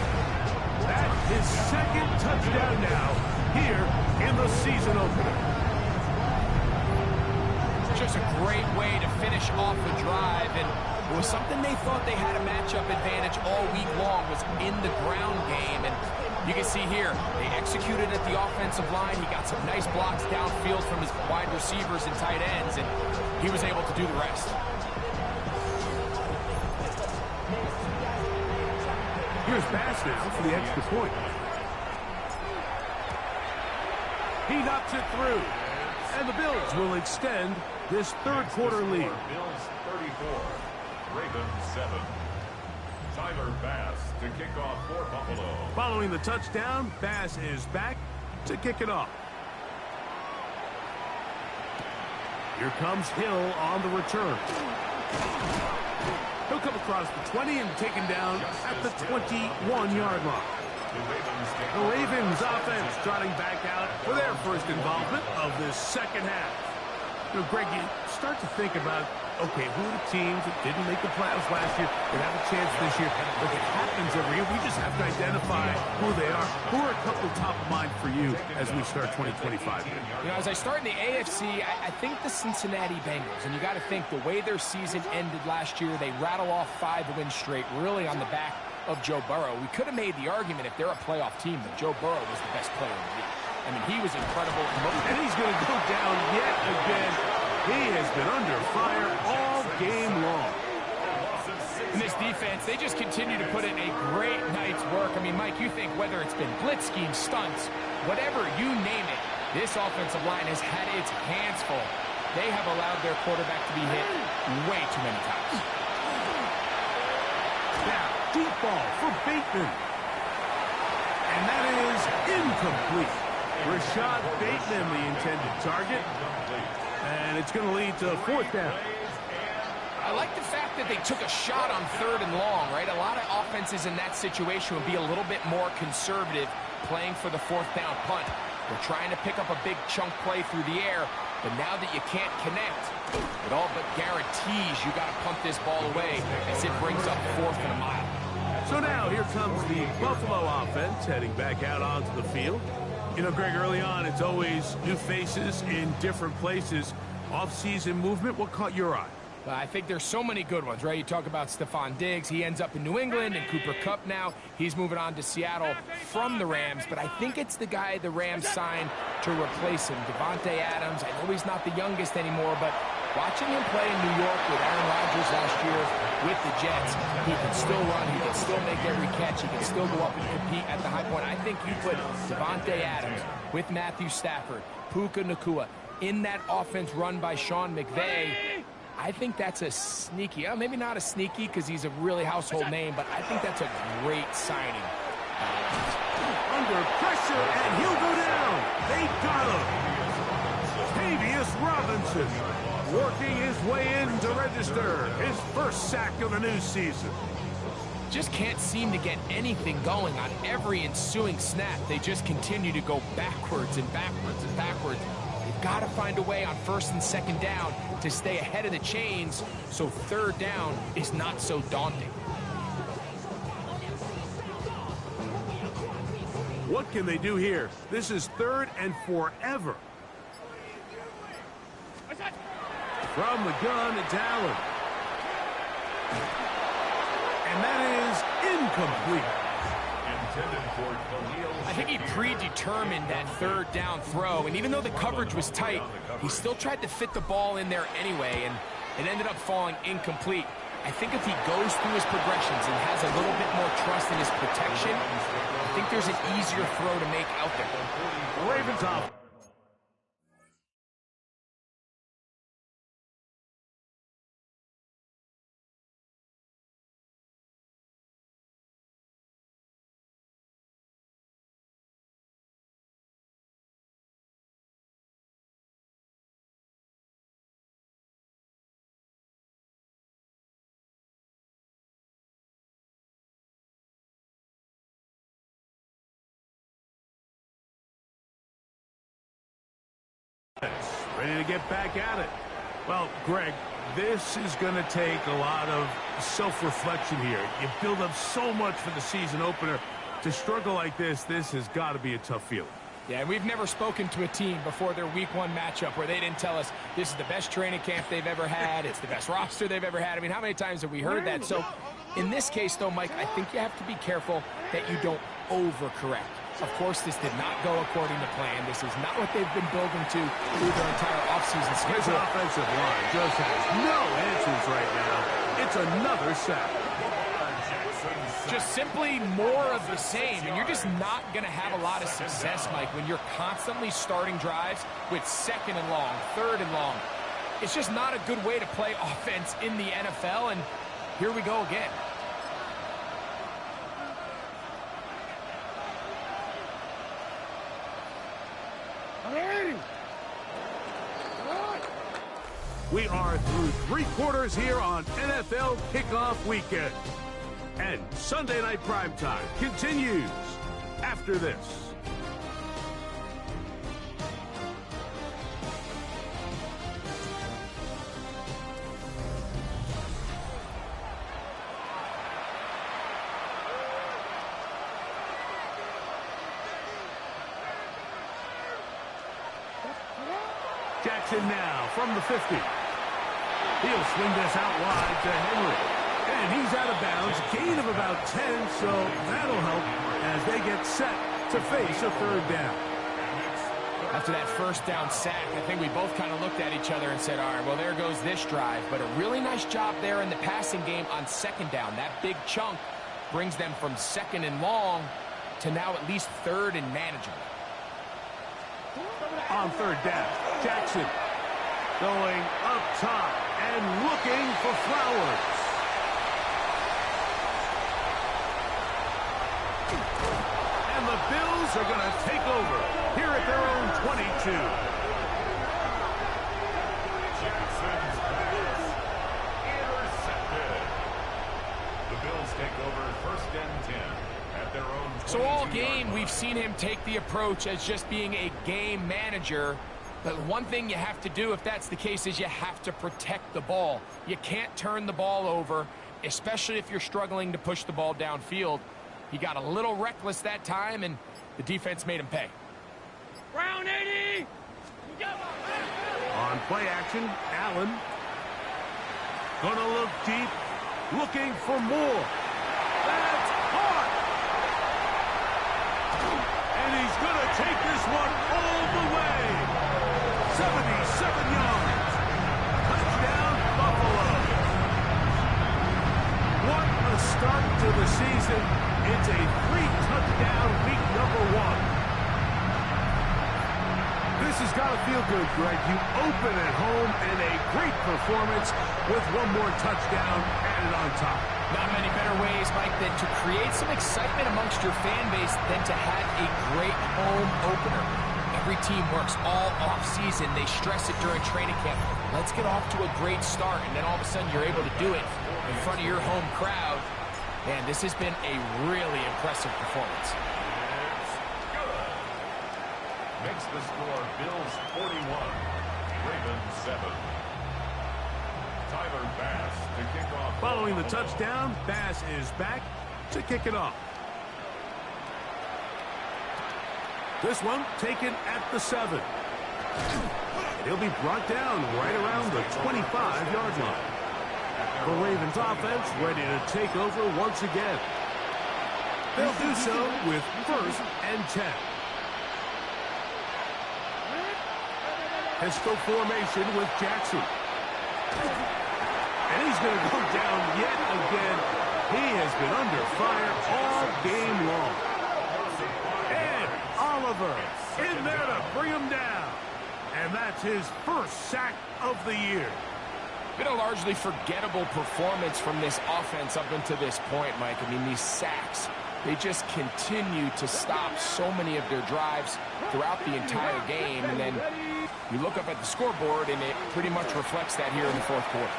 That's his second touchdown now here in the season opener.
Just a great way to finish off the drive, and it was something they thought they had a matchup advantage all week long, was in the ground game. And you can see here, they executed at the offensive line. He got some nice blocks downfield from his wide receivers and tight ends, and he was able to do the rest.
Here's Bass now for the extra point. He knocks it through, and the Bills will extend this third quarter lead.
Bills 34, Ravens 7. Tyler Bass to kick off for Buffalo.
Following the touchdown, Bass is back to kick it off. Here comes Hill on the return. He'll come across the 20 and taken down at the 21-yard line. The Ravens offense trotting back out for their first involvement of this second half. You know, Greg, you start to think about, okay, who are the teams that didn't make the playoffs last year that have a chance this year? Look, it happens every year. We just have to identify who they are. Who are a couple top of mind for you as we start 2025 here?
You know, as I start in the AFC, I think the Cincinnati Bengals. And you got to think the way their season ended last year, they rattle off 5 wins straight, really on the back of Joe Burrow. We could have made the argument if they're a playoff team that Joe Burrow was the best player in the league. I mean, he was incredible.
And he's going to go down yet again. He has been under fire all game long.
In this defense, they just continue to put in a great night's work. I mean, Mike, you think whether it's been blitz schemes, stunts, whatever you name it, this offensive line has had its hands full. They have allowed their quarterback to be hit way too many times.
Now, deep ball for Bateman. And that is incomplete. Rashad Bateman, the intended target. And it's going to lead to 4th down.
I like the fact that they took a shot on 3rd and long, right? A lot of offenses in that situation would be a little bit more conservative playing for the 4th down punt. They're trying to pick up a big chunk play through the air, but now that you can't connect, it all but guarantees you got to punt this ball away as it brings up 4th and a mile.
So now here comes the Buffalo offense heading back out onto the field. You know, Greg, early on, it's always new faces in different places. Off-season movement, what caught your eye?
I think there's so many good ones, right? You talk about Stephon Diggs. He ends up in New England, and Cooper Kupp now. He's moving on to Seattle from the Rams, but I think it's the guy the Rams signed to replace him, Davante Adams. I know he's not the youngest anymore, but watching him play in New York with Aaron Rodgers last year with the Jets, he can still run, he can still make every catch, he can still go up and compete at the high point. I think you put Davante Adams with Matthew Stafford, Puka Nacua, in that offense run by Sean McVay. I think that's a sneaky, maybe not a sneaky because he's a really household name, but I think that's a great signing.
Under pressure, and he'll go down. They got him. Tavius Robinson working his way in to register his first sack of the new season.
Just can't seem to get anything going on every ensuing snap. They just continue to go backwards and backwards and backwards. They've got to find a way on 1st and 2nd down to stay ahead of the chains so 3rd down is not so daunting.
What can they do here? This is 3rd and forever From the gun, it's Allen. And that is incomplete.
I think he predetermined that third down throw, and even though the coverage was tight, he still tried to fit the ball in there anyway, and it ended up falling incomplete. I think if he goes through his progressions and has a little bit more trust in his protection, I think there's an easier throw to make out there.
Ravens off. Ready to get back at it. Well, Greg, this is going to take a lot of self-reflection here. You build up so much for the season opener. To struggle like this has got to be a tough feeling.
Yeah, we've never spoken to a team before their week one matchup where they didn't tell us this is the best training camp they've ever had, it's the best roster they've ever had. I mean, how many times have we heard that? So in this case, though, Mike, I think you have to be careful that you don't overcorrect. Of course, this did not go according to plan. This is not what they've been building to through their entire offseason schedule.
His offensive line just has no answers right now. It's another sack.
Just simply more of the same, and you're just not going to have a lot of success, Mike, when you're constantly starting drives with second and long, third and long. It's just not a good way to play offense in the NFL, and here we go again.
We are through 3 quarters here on NFL Kickoff Weekend. And Sunday Night Primetime continues after this. Jackson now from the 50. He'll swing this out wide to Henry. And he's out of bounds, gain of about 10, so that'll help as they get set to face a third down.
After that first down sack, I think we both kind of looked at each other and said, all right, well, there goes this drive. But a really nice job there in the passing game on second down. That big chunk brings them from second and long to now at least third and manageable.
On third down, Jackson going up top and looking for Flowers. And the Bills are going to take over here at their own 22.
Jackson's pass intercepted. The Bills take over 1st and 10 at their own 22.
So all game, we've seen him take the approach as just being a game manager. But one thing you have to do if that's the case is you have to protect the ball. You can't turn the ball over, especially if you're struggling to push the ball downfield. He got a little reckless that time, and the defense made him pay.
Round 80!
On play action, Allen. Gonna look deep, looking for more. That's caught! And he's gonna take this one all the way. 77 yards. Touchdown, Buffalo. What a start to the season. It's a 3-touchdown week number 1. This has got to feel good, Greg. You open at home and a great performance with one more touchdown added on top.
Not many better ways, Mike, than to create some excitement amongst your fan base than to have a great home opener. Every team works all off-season. They stress it during training camp. Let's get off to a great start, and then all of a sudden you're able to do it in front of your home crowd. Man, this has been a really impressive performance.
Makes the score Bills 41, Ravens 7. Tyler Bass to kick off.
Following the touchdown, Bass is back to kick it off. This one taken at the 7. And he'll be brought down right around the 25-yard line. The Ravens offense ready to take over once again. They'll do so with 1st and 10. Pistol formation with Jackson. And he's going to go down yet again. He has been under fire all game long. And Oliver in there to bring him down. And that's his 1st sack of the year.
Been a largely forgettable performance from this offense up until this point, Mike. I mean, these sacks, they just continue to stop so many of their drives throughout the entire game. And then you look up at the scoreboard, and it pretty much reflects that here in the 4th quarter.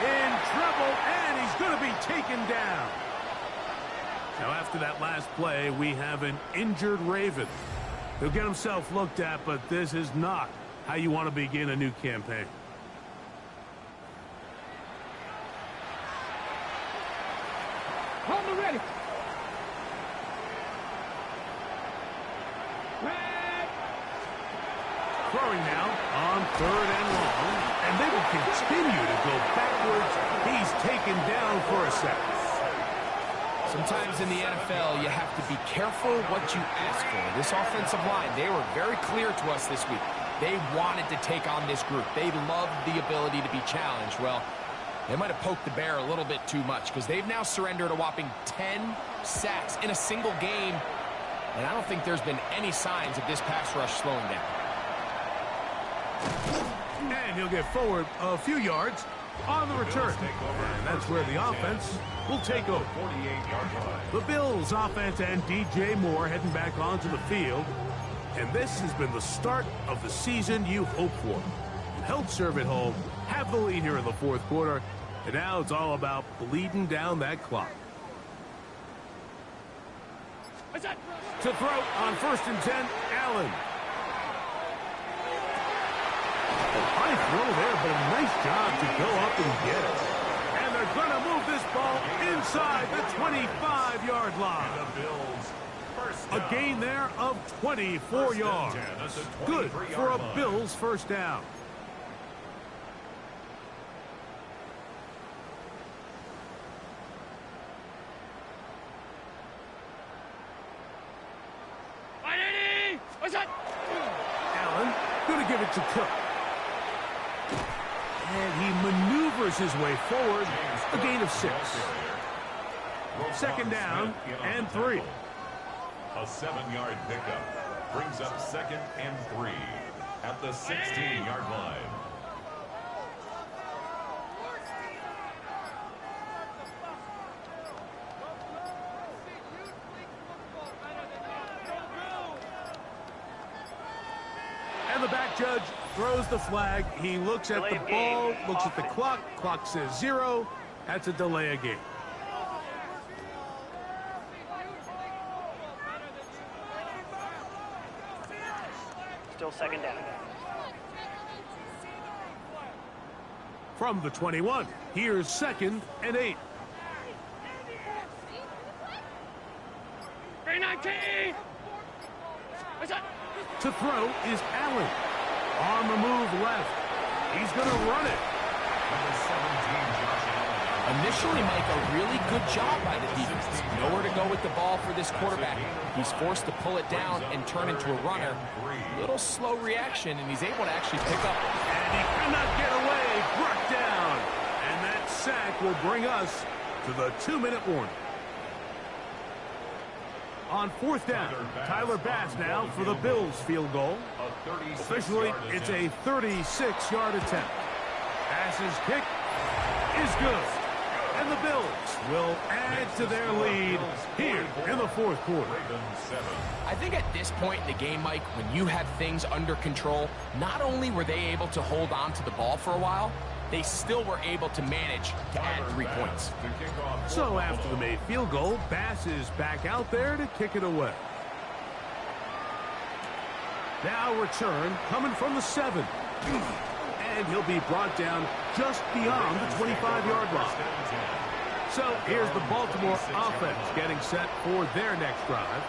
In trouble, and he's going to be taken down. Now, after that last play, we have an injured Raven. He'll get himself looked at, but this is not how you want to begin a new campaign.
Hold me ready.
Throwing now on 3rd and long, and they will continue to go backwards. He's taken down for a sack.
Sometimes in the NFL, you have to be careful what you ask for. This offensive line, they were very clear to us this week. They wanted to take on this group. They loved the ability to be challenged. Well, they might have poked the bear a little bit too much because they've now surrendered a whopping 10 sacks in a single game. And I don't think there's been any signs of this pass rush slowing down.
And he'll get forward a few yards on the return. And that's where the offense will take over. The Bills offense and DJ Moore heading back onto the field. And this has been the start of the season you hope for. Help serve at home, have the lead here in the 4th quarter, and now it's all about bleeding down that clock. To throw on 1st and 10, Allen. High throw there, but a nice job to go up and get it. And they're going to move this ball inside the 25-yard line. A gain there of 24 yards. Good for a Bills 1st down. Allen going to give it to Cook. And he maneuvers his way forward. A gain of 6. 2nd down and 3.
A 7-yard pickup brings up 2nd and 3 at the 16-yard line.
And the back judge throws the flag. He looks at the ball, looks at the clock. Clock says 0. That's a delay of game.
Still 2nd down.
From the 21, here's 2nd and 8.
319.
To throw is Allen. On the move left. He's going to run it.
Initially, Mike, a really good job by the defense. Nowhere to go with the ball for this quarterback. He's forced to pull it down and turn into a runner. Little slow reaction, and he's able to actually pick up.
And he cannot get away. Brought down. And that sack will bring us to the 2-minute warning. On 4th down, Tyler Bass now for the Bills field goal. Officially, it's a 36-yard attempt. Bass's kick is good. And the Bills will add to their lead here in the 4th quarter.
I think at this point in the game, Mike, when you have things under control, not only were they able to hold on to the ball for a while, they still were able to manage to add 3 points.
So after the made field goal, Bass is back out there to kick it away. Now return coming from the 7. And he'll be brought down just beyond the 25-yard line. So here's the Baltimore offense getting set for their next drive.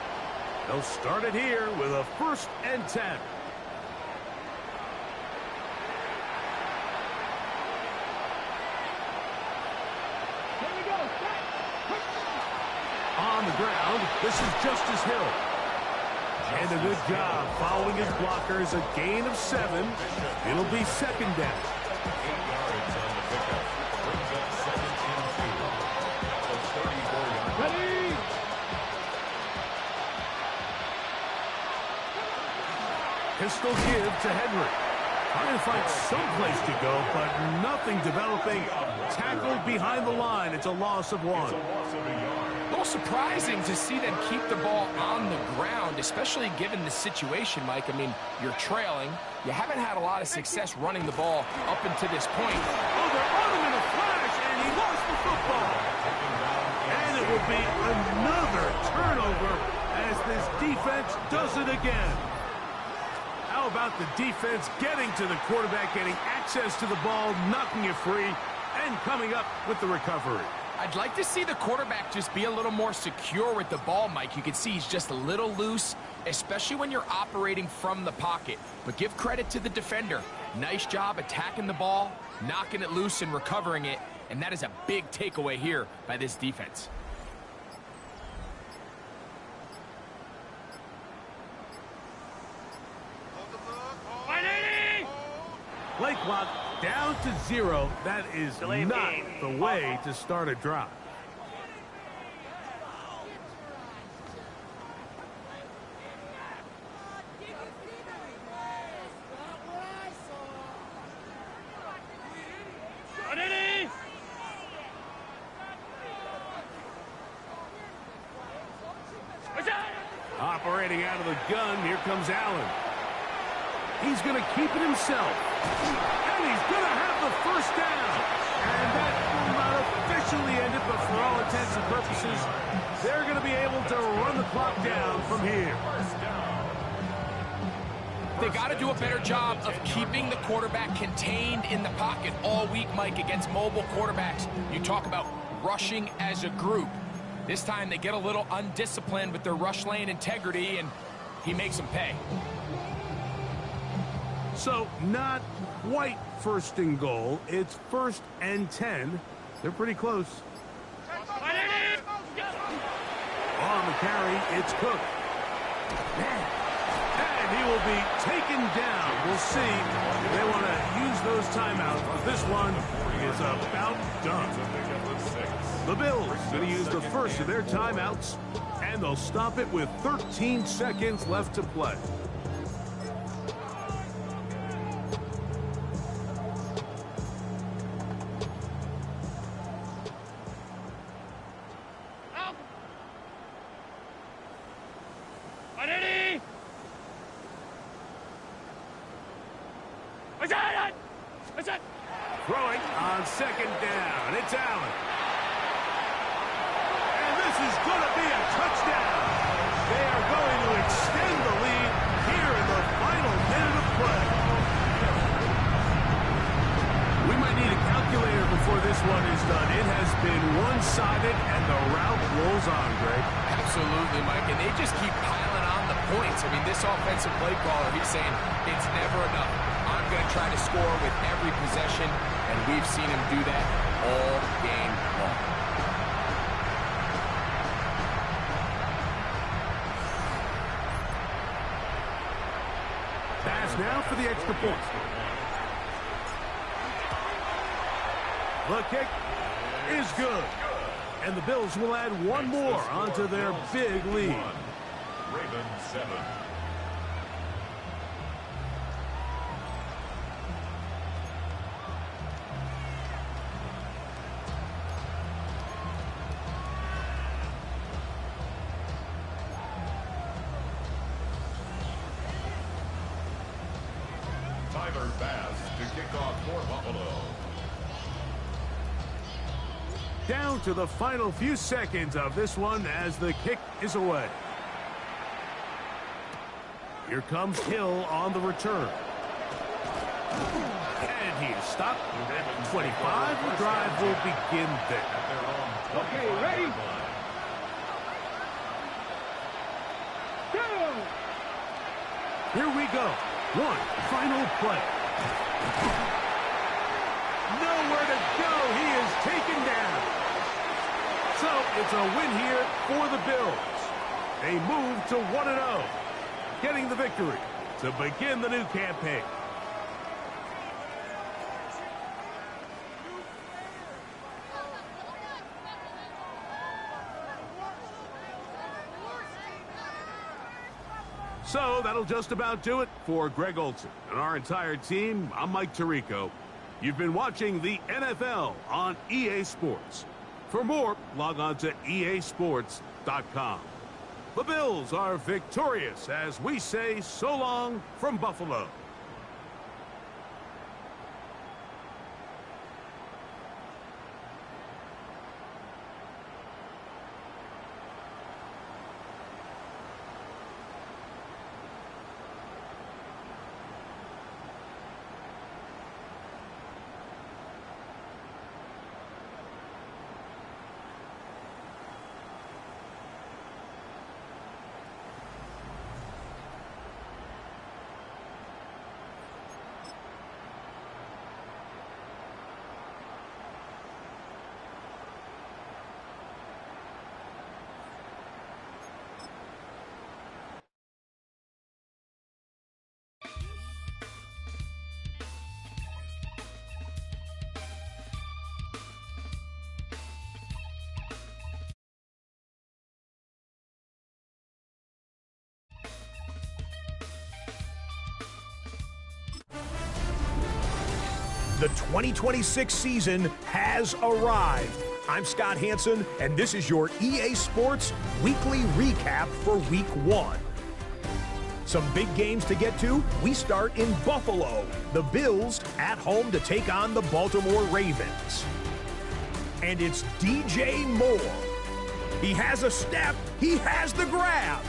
They'll start it here with a 1st and 10. On the ground, this is Justice Hill. And a good job following his blockers, a gain of 7. It'll be second down.
8 yards on the pickup. Brings up second and 2. A 34-yard.
Ready? Pistol give to Henry. Trying to find some place to go, but nothing developing. Tackled behind the line. It's a loss of 1.
A little surprising to see them keep the ball on the ground, especially given the situation, Mike. I mean, you're trailing. You haven't had a lot of success running the ball up until this point.
Oh, they're on him in a flash, and he lost the football. And it will be another turnover as this defense does it again. How about the defense getting to the quarterback, getting access to the ball, knocking it free, and coming up with the recovery?
I'd like to see the quarterback just be a little more secure with the ball, Mike. You can see he's just a little loose, especially when you're operating from the pocket. But give credit to the defender. Nice job attacking the ball, knocking it loose and recovering it. And that is a big takeaway here by this defense.
Play clock down to 0. That is not the way to start a drive. Operating out of the gun, here comes Allen. He's going to keep it himself. And he's going to have the first down. And that will not officially end it, but for all intents and purposes, they're going to be able to run the clock down from here.
They got to do a better job of keeping the quarterback contained in the pocket all week, Mike, against mobile quarterbacks. You talk about rushing as a group. This time they get a little undisciplined with their rush lane integrity, and he makes them pay.
So, not quite first and goal. It's 1st and 10. They're pretty close. On the carry, it's Cook. And he will be taken down. We'll see if they want to use those timeouts, but this one is about done. The Bills going to use the first of their timeouts, and they'll stop it with 13 seconds left to play. Throwing on second down. It's Allen. And this is going to be a touchdown. They are going to extend the lead here in the final minute of play. We might need a calculator before this one is done. It has been one-sided, and the route rolls on, Greg.
Absolutely, Mike, and they just keep piling on the points. I mean, this offensive play caller, he's saying it's never enough. I'm going to try to score with every possession, and we've seen him do that all game long.
Pass now for the extra point. The kick is good. And the Bills will add one more onto their big lead.
Ravens 7. Tyler Bass to kick off for Buffalo.
Down to the final few seconds of this one as the kick is away. Here comes Hill on the return. And he is stopped at 25. The drive will begin there.
Okay, ready?
Here we go. One final play. Nowhere to go. He is taken down. So it's a win here for the Bills. They move to 1-0, getting the victory to begin the new campaign. So that'll just about do it for Greg Olson and our entire team. I'm Mike Tirico. You've been watching the NFL on EA Sports. For more, log on to easports.com. The Bills are victorious as we say so long from Buffalo.
The 2026 season has arrived. I'm Scott Hansen, and this is your EA Sports Weekly Recap for Week 1. Some big games to get to. We start in Buffalo. The Bills at home to take on the Baltimore Ravens. And it's DJ Moore. He has a step. He has the grab.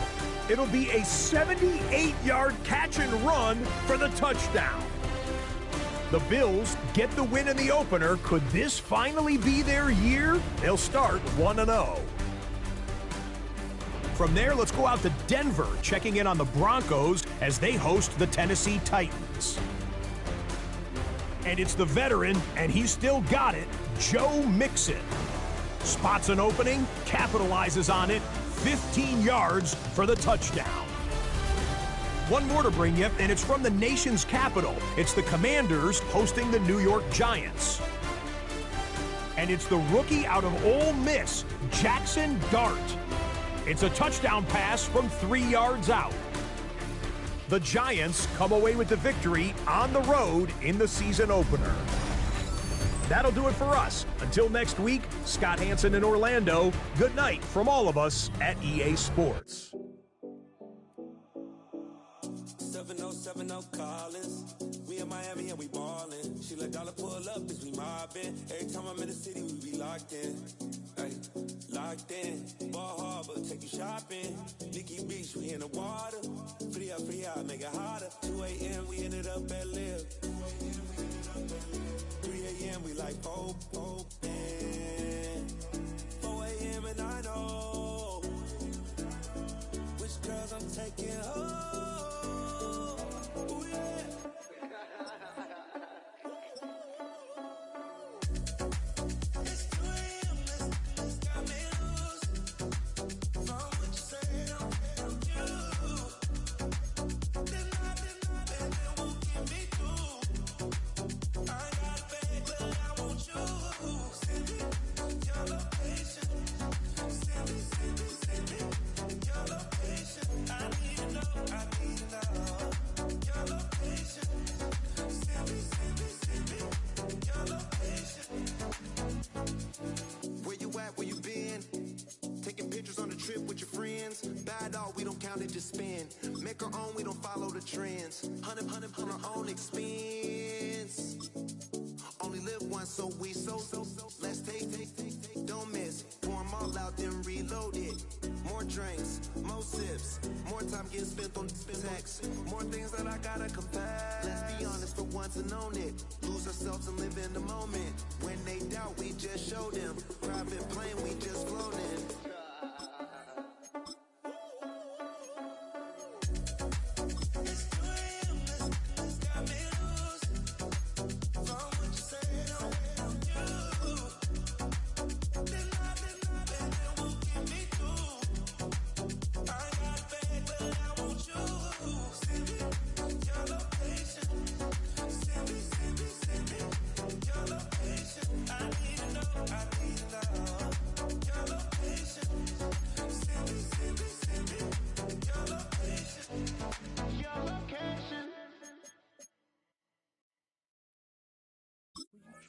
It'll be a 78-yard catch and run for the touchdown. The Bills get the win in the opener. Could this finally be their year? They'll start 1-0. From there, let's go out to Denver, checking in on the Broncos as they host the Tennessee Titans. And it's the veteran, and he's still got it, Joe Mixon. Spots an opening, capitalizes on it, 15 yards for the touchdown. One more to bring you, and it's from the nation's capital. It's the Commanders hosting the New York Giants. And it's the rookie out of Ole Miss, Jackson Dart. It's a touchdown pass from 3 yards out. The Giants come away with the victory on the road in the season opener. That'll do it for us. Until next week, Scott Hansen in Orlando, good night from all of us at EA Sports.
7070 Collins. We in Miami and we ballin'. She let dollar pull up, bitch, we mobbin'. Every time I'm in the city, we be locked in. Ay, locked in. Ball Harbor, take you shopping. Nikki Beach, we in the water. Free up, make it hotter. 2 a.m., we ended up at Live. 3 a.m., we like Pope, man. 4 a.m. and I know which girls I'm taking home. Just spin, make our own, we don't follow the trends. 100 on our own expense. Only live once, so we so. Let's take, don't miss. Pour them all out, then reload it. More drinks, more sips, more time getting spent on text. More things that I gotta confess. Let's be honest for once and own it. Lose ourselves and live in the moment. When they doubt, we just show them. Private plane, we just floating.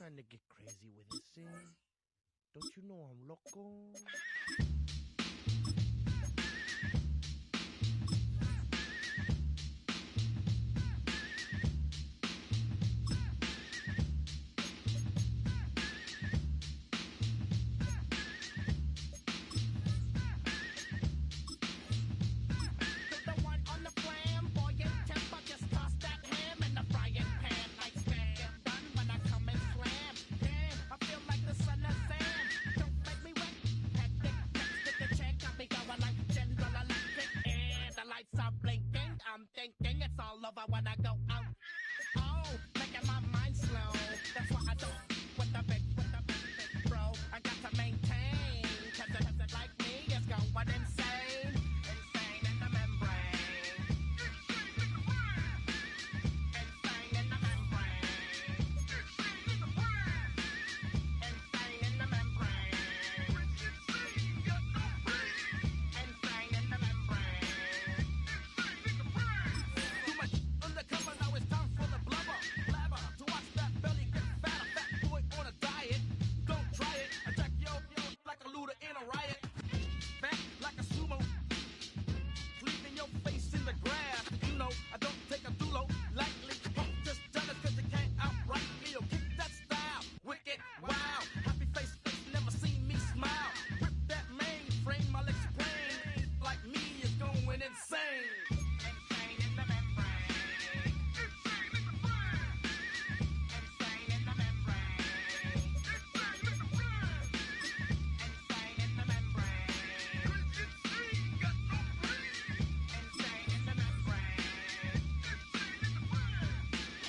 trying to get crazy with this thing. Don't you know I'm loco?
I'm thinking it's all over when I go out. Oh, making my mind slow. That's why I don't with the big bro. I got to maintain, cause it like me is going insane. Insane in the membrane. Insane in the membrane. Insane in the brain. Insane in the membrane. Insane in the membrane. Too much undercover, now it's time for the blubber. Blabber, to watch that belly get fatter. Fat boy on a diet, don't try it. Attack yo like a looter in a riot. Fat like a sumo, leaving your face in the grass. You know, I don't take a dulo lightly. Just jealous cause you can't outright me. Yo, kick that style, wicked, wow. Happy face, never seen me smile. Rip that mainframe, my legs plain. Like me is going insane. Insane in the membrane. Insane in the brain. Insane in the membrane. Insane in the brain. Insane in the membrane. Insane got no brain. Insane in the membrane. Insane in the brain.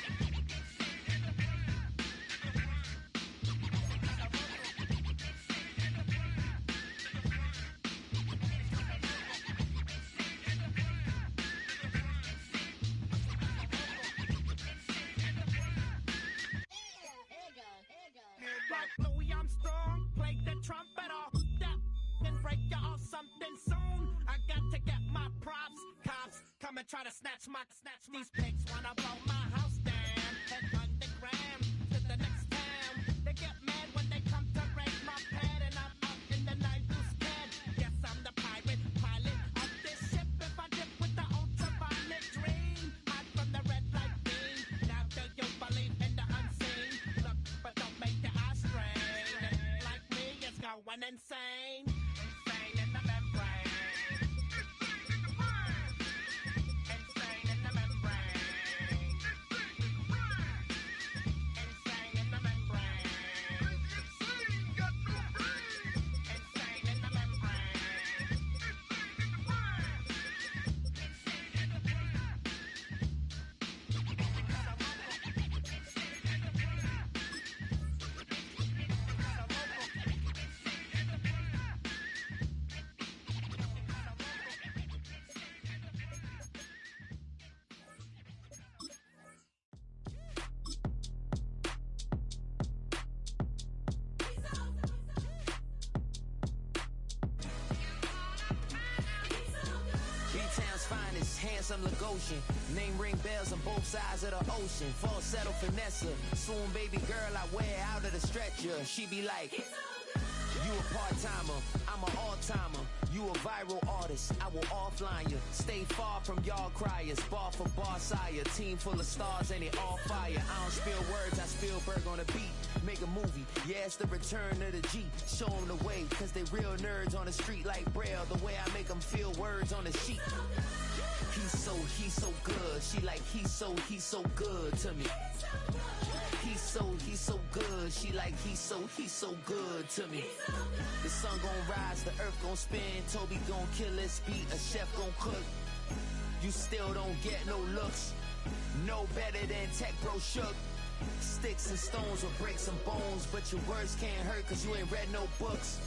Insane in the brain. Like Louis Armstrong, play the trumpet off that and break you off something soon. I got to get my props. Cops come and try to snatch these pigs wanna blow my house down. Head underground to the next town. They get mad when they come to raid my pad and I'm out in the night who's scared. Yes, I'm the pirate pilot of this ship. If I dip with the ultraviolet dream, hide from the red light beam. Now do you believe in the unseen? Look, but don't make your eyes strain. Like me, it's going insane. Insane in the membrane. Insane in the brain. Insane in the membrane. Insane in the membrane. Insane got no brain. Insane in the membrane. Insane in the brain. Insane in the brain.
B-Town's finest, handsome Lagosian. Name ring bells on both sides of the ocean. Falsetto finesse, swoon baby girl I wear out of the stretcher. She be like, you a part-timer, I'm an all-timer. You a viral artist, I will offline you. Stay far from y'all criers, bar for bar sire. Team full of stars and they all fire. I don't spill words, I Spielberg on a beat. Make a movie, yeah, it's the return of the G. Show them the way, cause they real nerds on the street like Braille. The way I make them feel words on the sheet. He's so good. She like, he's so good to me. He's so good. She like, he's so good to me. The sun gon' rise, the earth gon' spin. Toby gon' kill this beat, a chef gon' cook. You still don't get no looks. No better than Tech Bro Shook. Sticks and stones will break some bones, but your words can't hurt cause you ain't read no books.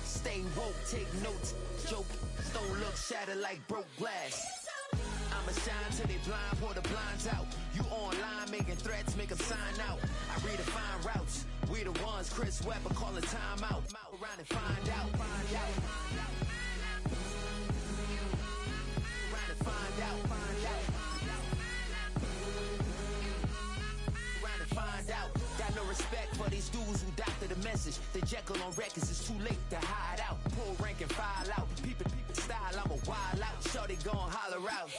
Stay woke, take notes, joke. Don't look shattered like broke glass. I'ma shine till they blind, pour the blinds out. You online making threats, make them sign out. I redefine routes. We the ones Chris Webber calling time out. Around and find out. Find out. Around and find out. Find out. Around and find out. Got no respect for these message. The Jekyll on records, it's too late to hide out. Pull rank and file out. Peep style, I'm a wild out. Shorty gon' holler out.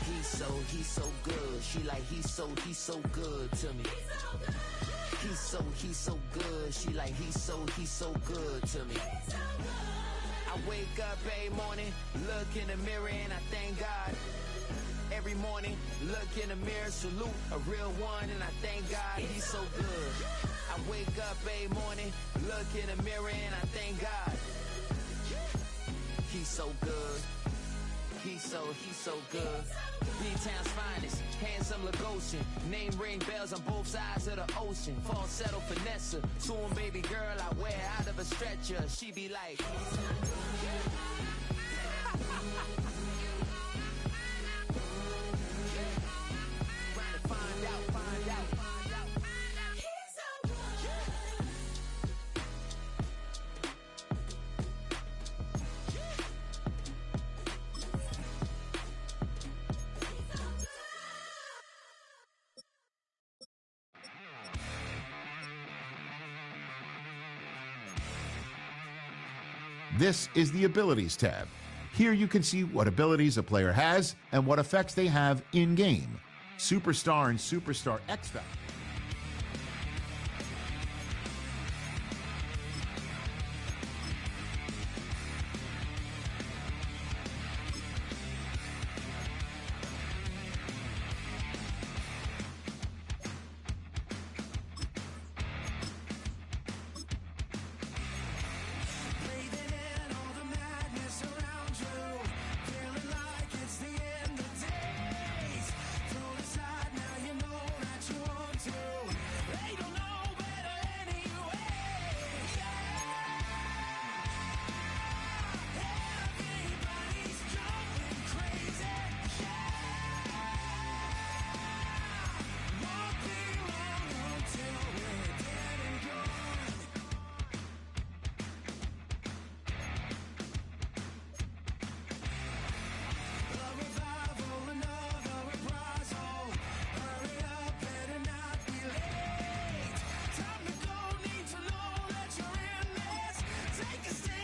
He's so good. She like he's so good to me. He's so good. She like he's so good to me. I wake up every morning, look in the mirror and I thank God. Every morning, look in the mirror, salute a real one and I thank God he's so good. I wake up every morning, look in the mirror and I thank God. He's so good. He's so good. B-Town's finest, handsome Lagosian. Name ring bells on both sides of the ocean. Falsetto finesse, soon baby girl I wear out of a stretcher. She be like,
This is the Abilities tab. Here you can see what abilities a player has and what effects they have in-game. Superstar and Superstar X Factor.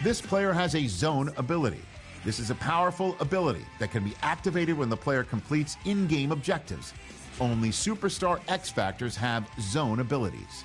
This player has a zone ability. This is a powerful ability that can be activated when the player completes in-game objectives. Only Superstar X Factors have zone abilities.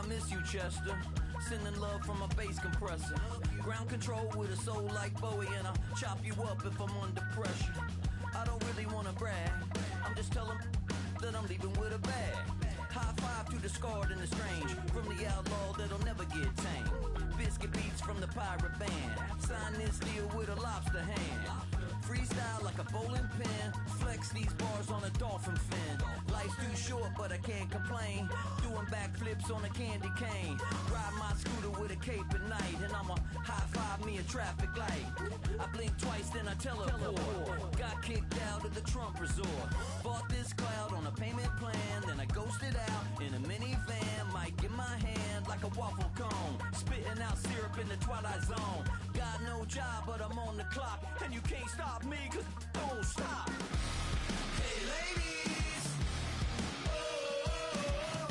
miss you, Chester. Sending love from a bass compressor. Ground control with a soul like Bowie, and I'll chop you up if I'm under pressure. I don't really wanna brag, I'm just telling that I'm leaving with a bag. High five to the scarred and the strange, from the outlaw that'll never get tamed. Biscuit beats from the pirate band, sign this deal with a lobster hand. Freestyle like a bowling pin, flex these bars on a dolphin fin. Life's too short but I can't complain, doing backflips on a candy cane. Ride my scooter with a cape at night, and I'ma high five me a traffic light. I blink twice then I teleport, got kicked out of the Trump resort. Bought this cloud on a payment plan, then I ghosted out in a minivan. Mic in my hand like a waffle cone, spitting out syrup in the twilight zone. Got no job but I'm on the clock, and you can't stop me cause don't stop. Hey ladies, oh,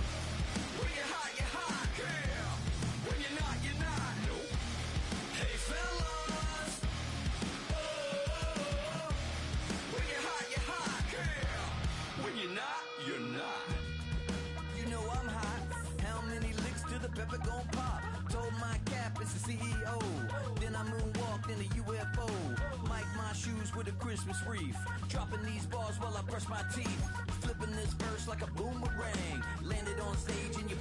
when you're hot, girl. When you're not, nope. Hey fellas, oh, when you're hot, girl. When you're not, you're not. You know I'm hot. How many licks to the pepper gon' pop? Told my cap it's the CEO. Then I moonwalked in a UFO. Mic my shoes with a Christmas wreath. Dropping these bars while I brush my teeth. Flipping this verse like a boomerang. Landed on stage in your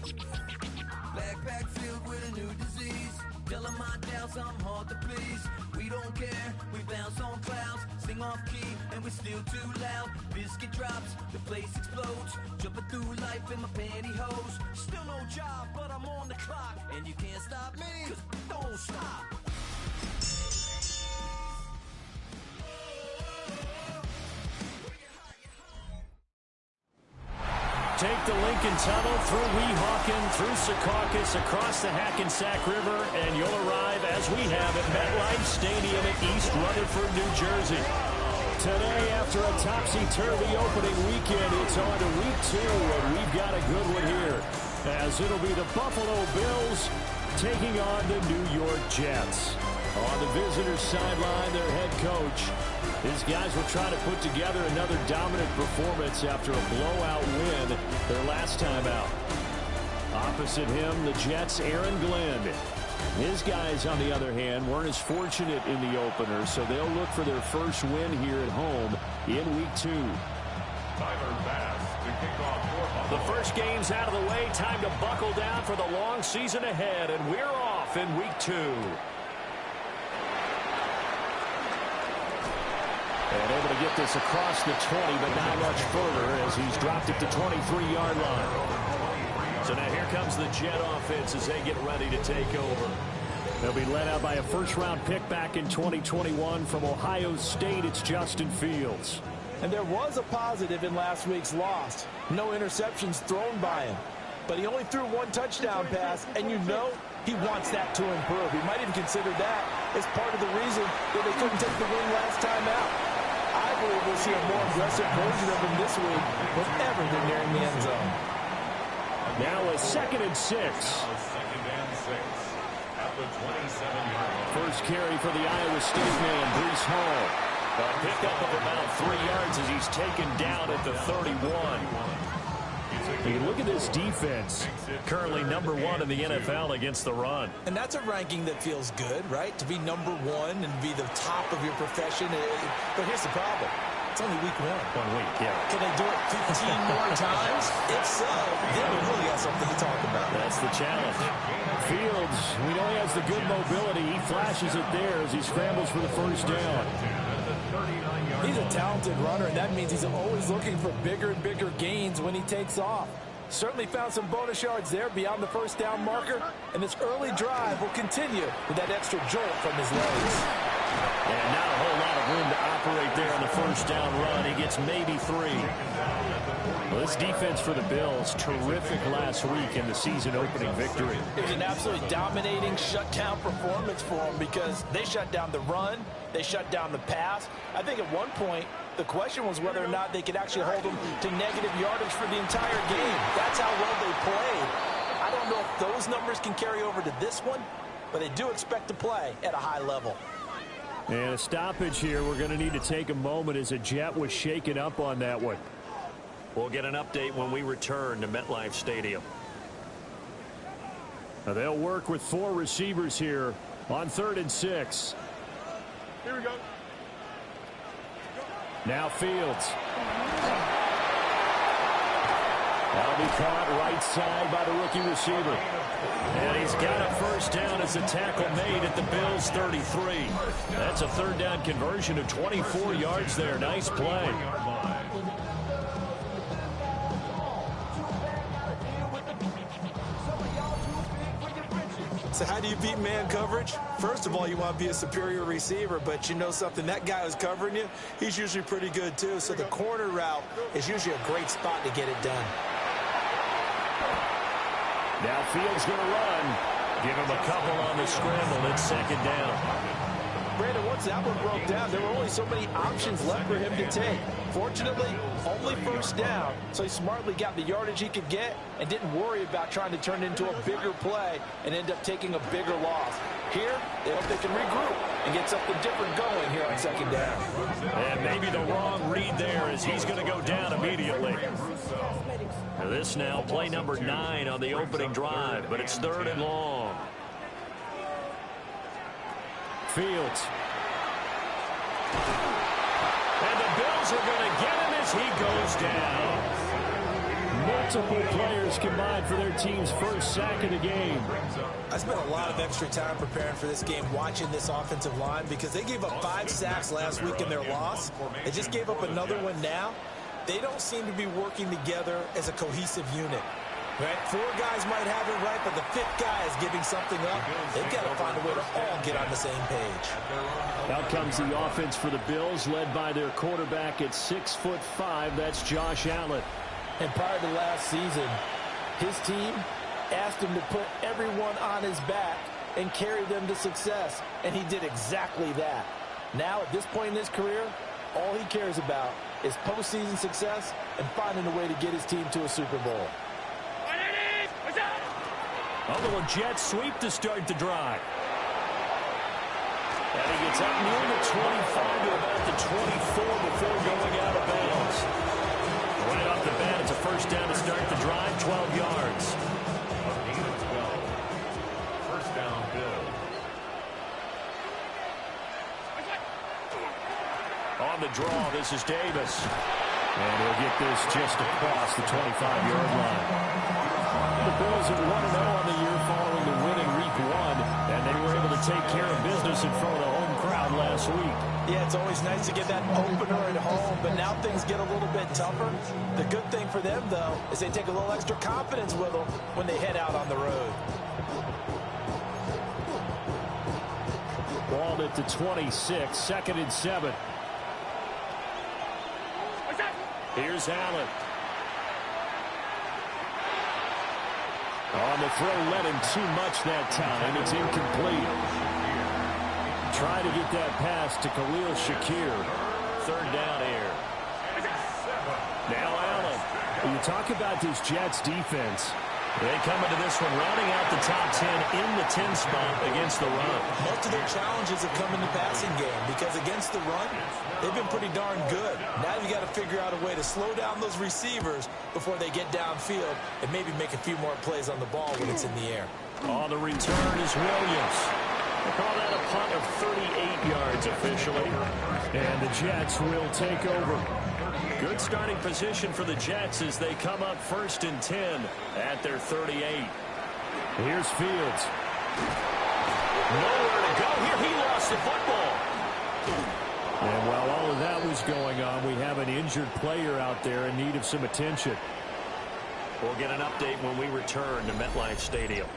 backpack filled with a new disease. Telling my doubts I'm hard to please. We don't care, we bounce on clouds. Sing off key and we're still too loud. Biscuit drops, the place explodes. Jumping through life in my pantyhose. Still no job, but I'm on the clock. And you can't stop me, cause don't stop.
Take the Lincoln Tunnel through Weehawken, through Secaucus, across the Hackensack River, and you'll arrive, as we have, at MetLife Stadium in East Rutherford, New Jersey. Today, after a topsy-turvy opening weekend, it's on to week 2, and we've got a good one here, as it'll be the Buffalo Bills taking on the New York Jets. On the visitor's sideline, their head coach. His guys will try to put together another dominant performance after a blowout win their last time out. Opposite him, the Jets' Aaron Glenn. His guys, on the other hand, weren't as fortunate in the opener, so they'll look for their first win here at home in week 2.
Tyler Bass to kick off for
The first game's out of the way. Time to buckle down for the long season ahead, and we're off in week 2. And able to get this across the 20, but not much further as he's dropped it to 23-yard line. So now here comes the Jet offense as they get ready to take over. They'll be led out by a first-round pick back in 2021 from Ohio State. It's Justin Fields.
And there was a positive in last week's loss. No interceptions thrown by him. But he only threw one touchdown pass, and you know he wants that to improve. He might even consider that as part of the reason that they couldn't take the win last time out. I believe we'll see a more aggressive version of him this week whenever they're nearing the end zone.
Now a 2nd and 6.
Second and 6 at the 27-yard line.
First carry for the Iowa State man, Breece Hall. A pickup of about 3 yards as he's taken down at the 31. You look at this defense, currently #1 in the NFL against the run.
And that's a ranking that feels good, right? To be #1 and be the top of your profession. But here's the problem. It's only week 1.
1 week, yeah.
Can they do it 15 more times? If so, then we really got something to talk about.
That's the challenge. Fields, we know he has the good mobility. He flashes it there as he scrambles for the first down.
He's a talented runner, and that means he's always looking for bigger and bigger gains when he takes off. Certainly found some bonus yards there beyond the first down marker, and this early drive will continue with that extra jolt from his legs.
And not a whole lot of room to operate there on the first down run. He gets maybe 3. Well, this defense for the Bills, terrific last week in the season-opening victory.
It was an absolutely dominating shutdown performance for them because they shut down the run, they shut down the pass. I think at one point, the question was whether or not they could actually hold them to negative yardage for the entire game. That's how well they played. I don't know if those numbers can carry over to this one, but they do expect to play at a high level.
And a stoppage here. We're going to need to take a moment as a Jet was shaken up on that one. We'll get an update when we return to MetLife Stadium. They'll work with 4 receivers here on 3rd and 6.
Here we go.
Now Fields. That'll be caught right side by the rookie receiver. And he's got a first down as a tackle made at the Bills' 33. That's a 3rd down conversion of 24 yards there. Nice play.
So how do you beat man coverage? First of all, you want to be a superior receiver, but you know something, that guy who's covering you, he's usually pretty good too. So the corner route is usually a great spot to get it done.
Now Fields going to run. Give him a couple on the scramble. It's 2nd down.
Brandon, once that one broke down, there were only so many options left for him to take. Fortunately, only first down, so he smartly got the yardage he could get and didn't worry about trying to turn it into a bigger play and end up taking a bigger loss. Here, they hope they can regroup and get something different going here on 2nd down.
And maybe the wrong read there as he's going to go down immediately. This now play number 9 on the opening drive, but it's 3rd and long. Fields. And the Bills are going to get him as he goes down. Multiple players combined for their team's first sack of the game.
I spent a lot of extra time preparing for this game, watching this offensive line, because they gave up 5 sacks last week in their loss. They just gave up another one now. They don't seem to be working together as a cohesive unit. Right? 4 guys might have it right, but the 5th guy is giving something up. They've got to find a way to all get on the same page.
Out comes the offense for the Bills, led by their quarterback at 6'5". That's Josh Allen.
And prior to last season, his team asked him to put everyone on his back and carry them to success, and he did exactly that. Now, at this point in his career, all he cares about is postseason success and finding a way to get his team to a Super Bowl.
Although a jet sweep to start the drive. And he gets up near the 25 to about the 24 before going out of bounds. Right off the bat, it's a first down to start the drive, 12 yards.
A gain of 12. First down, Bills.
On the draw, this is Davis. And he'll get this just across the 25-yard line. The Bills have 1-0 on the year following the win in Week 1, and they were able to take care of business in front of the home crowd last week.
Yeah, it's always nice to get that opener at home, but now things get a little bit tougher. The good thing for them, though, is they take a little extra confidence with them when they head out on the road.
Ball at the 26, 2nd and 7. Here's Allen. On the throw, led him too much that time. It's incomplete. Trying to get that pass to Khalil Shakir. 3rd down here. Now Allen. You talk about this Jets defense. They come into this one rounding out the top 10 in the 10 spot against the run.
Most of their challenges have come in the passing game because against the run, they've been pretty darn good. Now you got to figure out a way to slow down those receivers before they get downfield and maybe make a few more plays on the ball when it's in the air.
On the return is Williams. They call that a punt of 38 yards officially. And the Jets will take over. Good starting position for the Jets as they come up 1st and 10 at their 38. Here's Fields. Nowhere to go here. He lost the football. And while all of that was going on, we have an injured player out there in need of some attention. We'll get an update when we return to MetLife Stadium.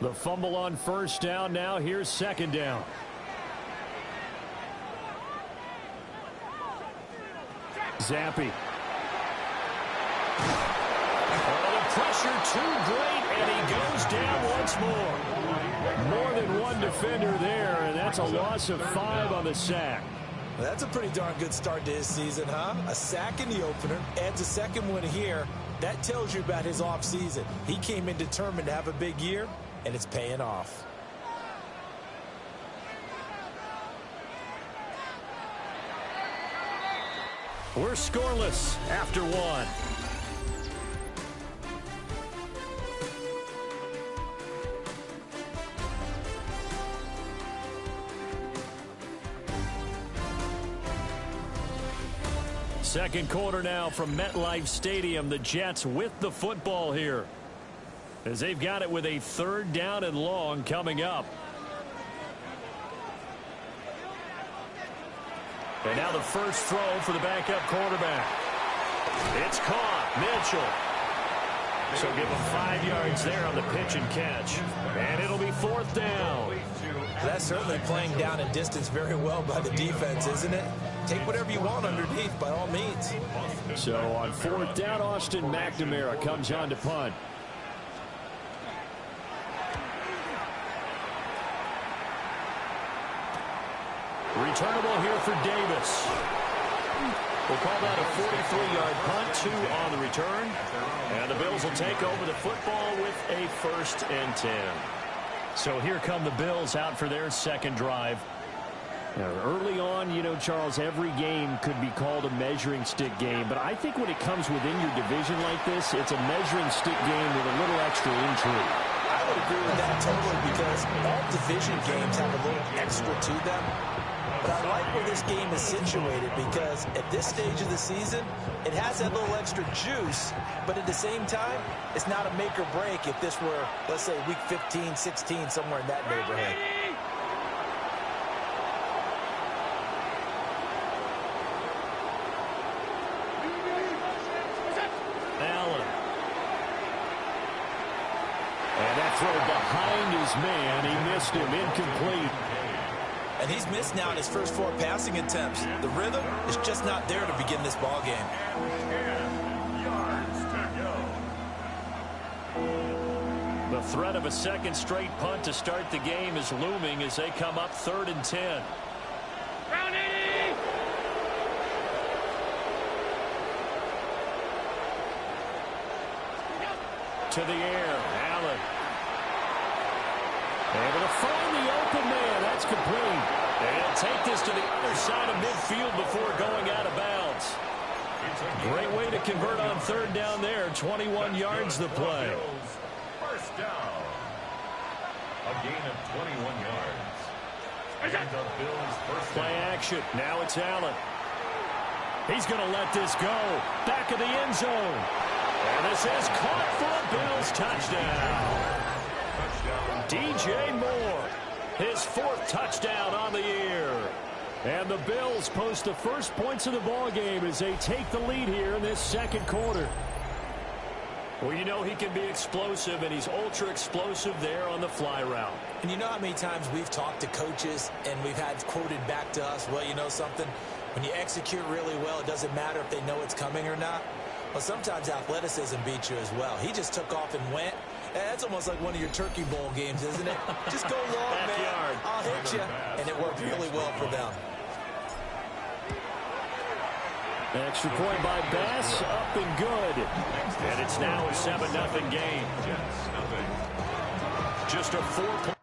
The fumble on first down. Now here's 2nd down. Zappi. Oh, the pressure too great, and he goes down once more. More than one defender there, and that's a loss of 5 on the sack.
Well, that's a pretty darn good start to his season, huh? A sack in the opener, adds a 2nd one here. That tells you about his offseason. He came in determined to have a big year, and it's paying off.
We're scoreless after one. Second quarter now from MetLife Stadium. The Jets with the football here, as they've got it with a 3rd down and long coming up. And now the first throw for the backup quarterback. It's caught. Mitchell. So give him 5 yards there on the pitch and catch. And it'll be 4th down.
That's certainly playing down and distance very well by the defense, isn't it? Take whatever you want underneath, by all means.
So on 4th down, Austin McNamara comes on to punt. Returnable here for Davis. We'll call that a 43-yard punt, 2 on the return. And the Bills will take over the football with a 1st and 10. So here come the Bills out for their second drive. Now, early on, you know, Charles, every game could be called a measuring stick game. But I think when it comes within your division like this, it's a measuring stick game with a little extra intrigue.
I would agree with that totally, because all division games have a little extra to them. But I like where this game is situated, because at this stage of the season, it has that little extra juice, but at the same time, it's not a make or break if this were, let's say, week 15, 16, somewhere in that neighborhood.
Allen. And that throw behind his man. He missed him. Incomplete.
And he's missed now in his first 4 passing attempts. The rhythm is just not there to begin this ball game.
The threat of a second straight punt to start the game is looming as they come up 3rd and 10. To the air, Allen. Able to find the open man. That's complete. And he'll take this to the other side of midfield before going out of bounds. Great way to convert on 3rd down there. 21 yards the play.
First down. A gain of 21 yards. And the Bills first
Play action. Now it's Allen. He's going to let this go. Back of the end zone. And this is caught for a Bills touchdown. DJ Moore, his 4th touchdown on the year. And the Bills post the first points of the ball game as they take the lead here in this second quarter. Well, you know he can be explosive, and he's ultra explosive there on the fly route.
And you know how many times we've talked to coaches and we've had quoted back to us, well, you know something, when you execute really well, it doesn't matter if they know it's coming or not. Well, sometimes athleticism beats you as well. He just took off and went. That's almost like one of your Turkey Bowl games, isn't it? Just go long, man. I'll hit you. And it worked really well for them.
Extra point by Bass, up and good. And it's now a 7-0 game. Just a 4-point.